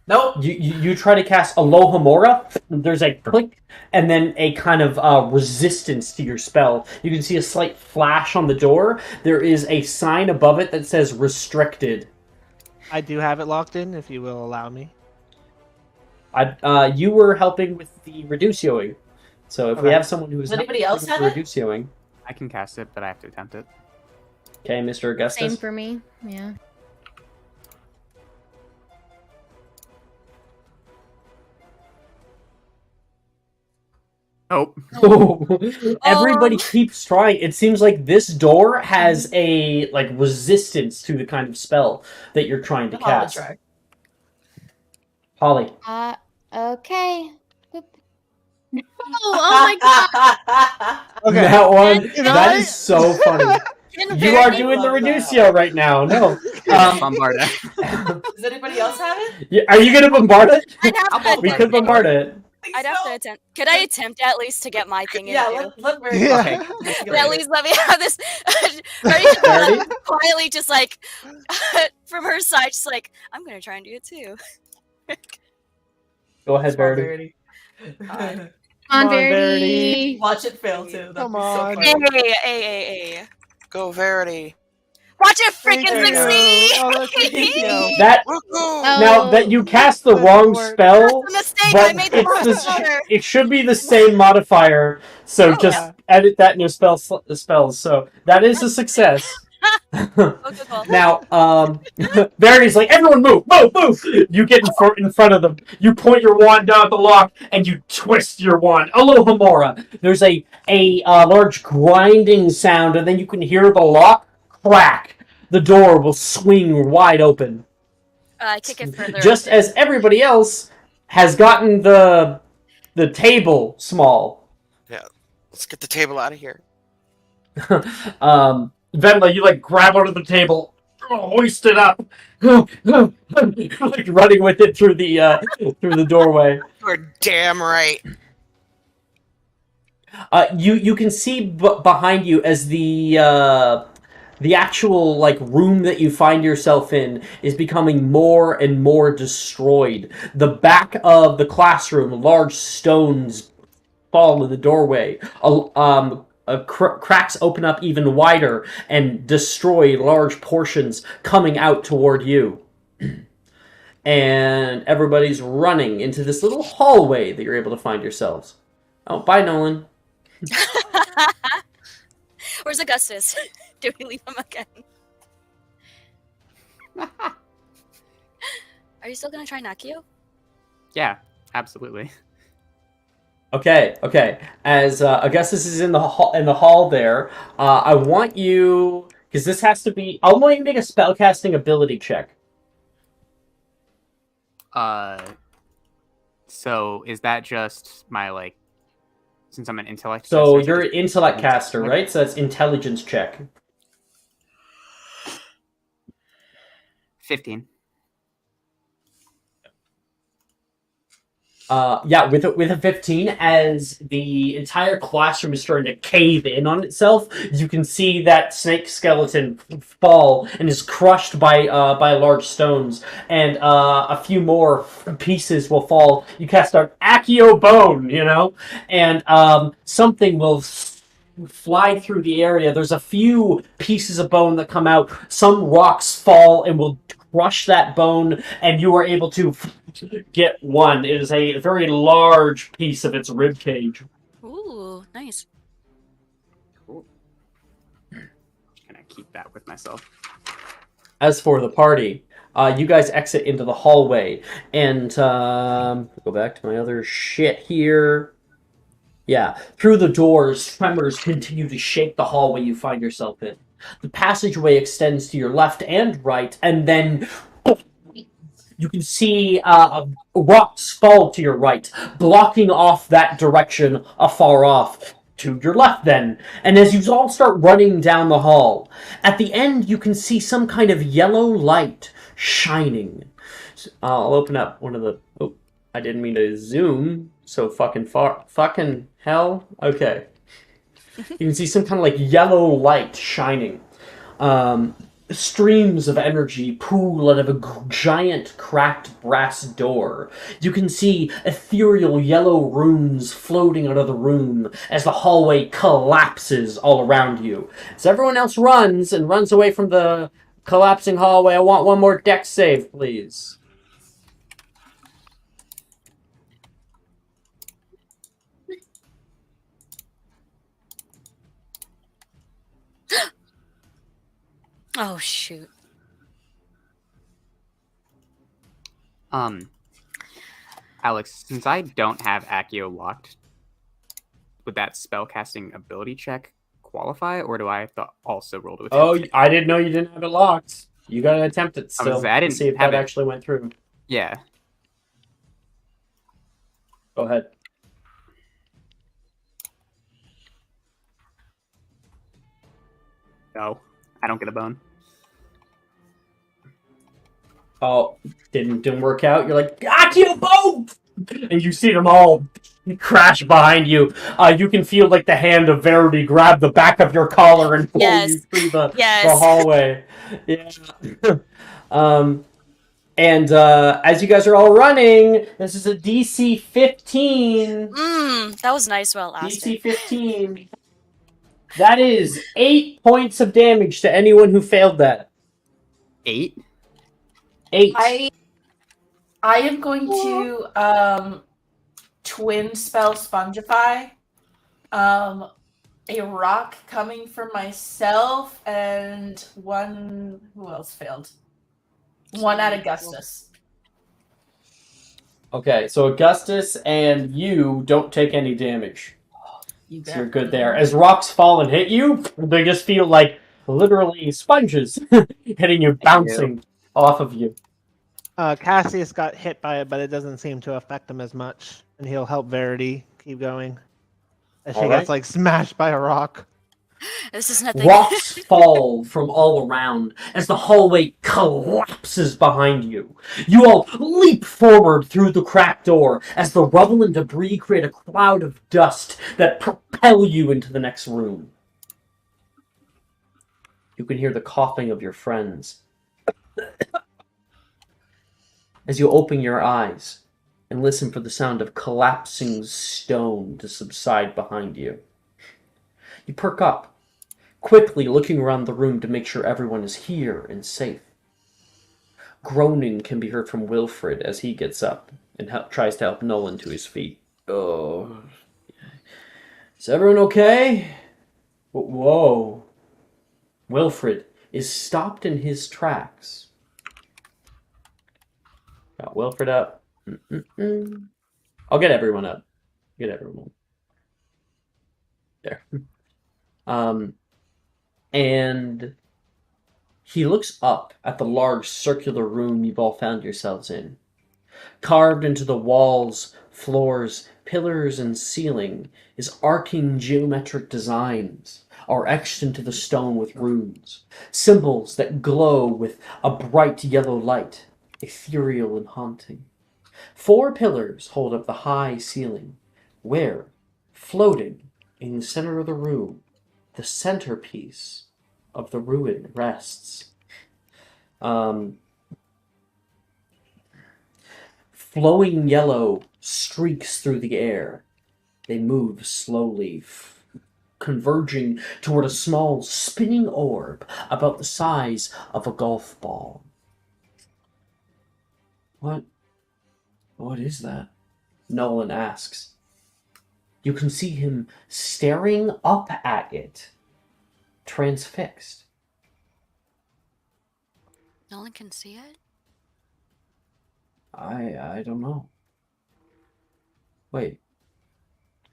Nope. You try to cast Alohomora. There's a click and then a kind of resistance to your spell. You can see a slight flash on the door. There is a sign above it that says restricted. I do have it locked in, if you will allow me. You were helping with the reducioing. So if we have someone who is Does anybody else have it? reducioing. I can cast it, but I have to attempt it. Okay, Mr. Augustus. Same for me. Yeah. Oh. Everybody keeps trying. It seems like this door has a resistance to the kind of spell that you're trying to cast. Try. Holly. Okay. Boop. Oh my god. Okay. That one. Can That I- is so funny. Can You are Verity- doing the Love that. Reducio right now. No. Bombarda. Does anybody else have it? Yeah, are you gonna bombard it? I'd have to We attempt could it. bombard it. I'd have to attempt. Could I attempt at least to get my thing in too? Let Verity. Yeah. Okay. But at least let me have this. Verity just Verity? quietly, just like from her side, just like I'm gonna try and do it too. Go ahead, Come on, Verity. Verity. On Verity. Verity. Watch it fail too. That'd Come be on. So funny. Hey. Go Verity. Watch it Thank freaking you. succeed! Oh, that's Reducio. That Woohoo! now that you cast the That wrong worked. spell, That's a mistake. but I made the wrong order. it should be the same modifier. So just edit that in your spells. So that is a success. Oh, good call. Now, Verity's like, everyone move! You get in front of them. You point your wand down at the lock, and you twist your wand. A little Homora. There's a large grinding sound, and then you can hear the lock crack. The door will swing wide open. Kick it further. Just as everybody else has gotten the table small. Yeah. Let's get the table out of here. Venla, you grab onto the table, hoist it up, running with it through the doorway. You're damn right. You can see behind you as the actual room that you find yourself in is becoming more and more destroyed. The back of the classroom, large stones fall in the doorway. Cracks open up even wider and destroy large portions coming out toward you. And everybody's running into this little hallway that you're able to find yourselves. Oh, bye, Nolan. Where's Augustus? Do we leave him again? Are you still gonna try Nakio? Yeah, absolutely. Okay. As Augustus is in the hall there, I want you, because this has to be. I want you to make a spellcasting ability check. So is that just my since I'm an intellect? So caster, you're just- an intellect caster, right? So that's intelligence check. 15. Yeah, with a 15, as the entire classroom is starting to cave in on itself, you can see that snake skeleton fall and is crushed by large stones, and a few more pieces will fall. You cast an Accio Bone, and something will fly through the area. There's a few pieces of bone that come out. Some rocks fall and will crush that bone, and you are able to get one. It is a very large piece of its rib cage. Ooh, nice. Cool. Can I keep that with myself? As for the party, you guys exit into the hallway, and go back to my other shit here. Yeah, through the doors, tremors continue to shake the hallway you find yourself in. The passageway extends to your left and right, and then you can see rocks fall to your right, blocking off that direction afar off. To your left, then. And as you all start running down the hall, at the end you can see some kind of yellow light shining. I'll open up one of the... Oh, I didn't mean to zoom so fucking far. Fucking hell? Okay. You can see some kind of yellow light shining. Streams of energy pool out of a giant cracked brass door. You can see ethereal yellow runes floating out of the room as the hallway collapses all around you. As everyone else runs away from the collapsing hallway, I want one more dex save, please. Oh shoot. Alex, since I don't have Accio locked, would that spellcasting ability check qualify, or do I have to also roll to attempt Oh, it? I didn't know you didn't have it locked. You gotta attempt it I was still gonna say, I to didn't see if have that it. actually went through. Yeah. Go ahead. No, I don't get a bone. Oh, didn't work out. You're like, got you both! And you see them all crash behind you. You can feel like the hand of Verity grab the back of your collar and pull you through the hallway. Yeah. And as you guys are all running, this is a DC 15. That was nice while it lasted. DC 15. That is 8 points of damage to anyone who failed that. 8? 8. I am going to twin spell Spongify. A rock coming from myself and one. Who else failed? One at Augustus. Okay, so Augustus and you don't take any damage. So you're good there. As rocks fall and hit you, they just feel like literally sponges hitting you, bouncing off of you. Cassius got hit by it, but it doesn't seem to affect him as much, and he'll help Verity keep going as she gets like smashed by a rock. This is nothing. Rocks fall from all around as the hallway collapses behind you. You all leap forward through the cracked door as the rubble and debris create a cloud of dust that propel you into the next room. You can hear the coughing of your friends as you open your eyes and listen for the sound of collapsing stone to subside behind you. You perk up, quickly looking around the room to make sure everyone is here and safe. Groaning can be heard from Wilfred as he gets up and tries to help Nolan to his feet. Oh. Is everyone okay? Whoa. Wilfred is stopped in his tracks. Got Wilfred up. I'll get everyone up. Get everyone. There. And he looks up at the large circular room you've all found yourselves in. Carved into the walls, floors, pillars, and ceiling is arcing geometric designs are etched into the stone with runes, symbols that glow with a bright yellow light, ethereal and haunting. 4 pillars hold up the high ceiling, where, floating in the center of the room, the centerpiece of the ruin rests. Flowing yellow streaks through the air. They move slowly, converging toward a small spinning orb about the size of a golf ball. What is that? Nolan asks. You can see him staring up at it, transfixed. Nolan can see it? I don't know. Wait.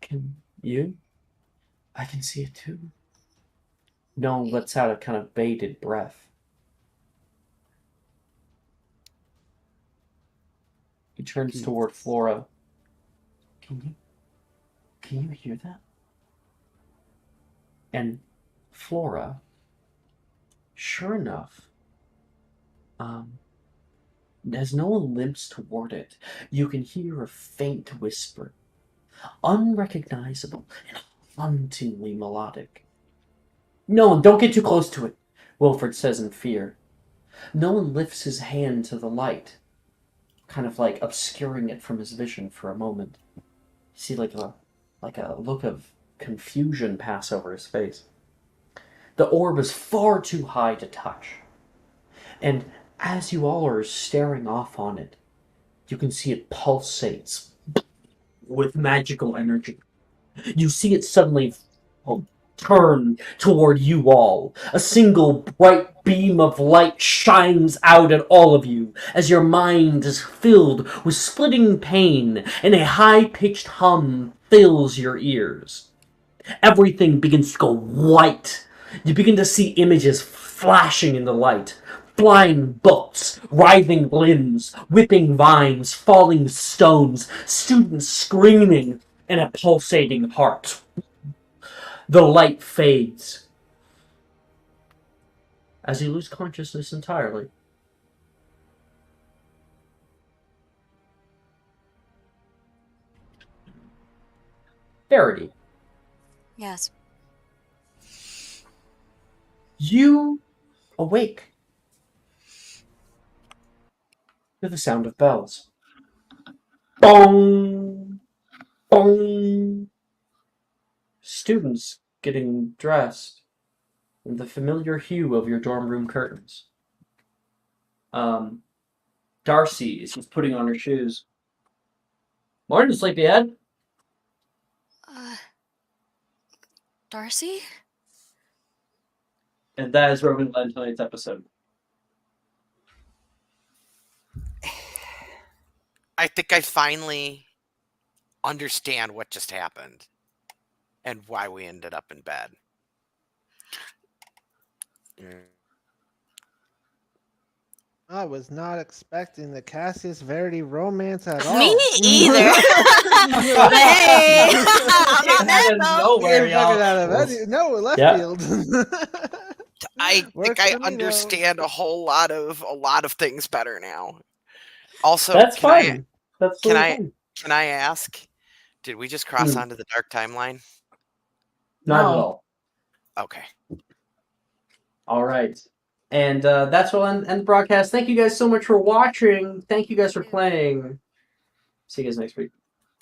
Can you? I can see it too. Nolan lets out a kind of bated breath. He turns toward Flora. Can you hear that? And Flora, sure enough, as Nolan limps toward it, you can hear a faint whisper, unrecognizable and hauntingly melodic. Nolan, don't get too close to it, Wilfred says in fear. Nolan lifts his hand to the light, kind of like obscuring it from his vision for a moment. You see like a look of confusion pass over his face. The orb is far too high to touch, and as you all are staring off on it, you can see it pulsates with magical energy. You see it suddenly turn toward you all. A single bright beam of light shines out at all of you as your mind is filled with splitting pain and a high-pitched hum fills your ears. Everything begins to go white. You begin to see images flashing in the light. Flying books, writhing limbs, whipping vines, falling stones, students screaming, and a pulsating heart. The light fades as you lose consciousness entirely. Verity, Yes. you awake to the sound of bells. Bong! Bong! Students getting dressed in the familiar hue of your dorm room curtains. Darcy is just putting on her shoes. Morning, sleepyhead. Darcy? And that is where we're going to end tonight's episode. I think I finally understand what just happened and why we ended up in bed. I was not expecting the Cassius Verity romance at all. Me either. But hey, I'm not mad though. Nowhere, y'all. No, left Yep. field. I think Works I for me, though. understand a lot of things better now. Also, That's can I fine. That's can totally I fine. can I ask? Did we just cross onto the dark timeline? Not No. at all. Okay. All right. And that's where we'll end the broadcast. Thank you guys so much for watching. Thank you guys for playing. See you guys next week.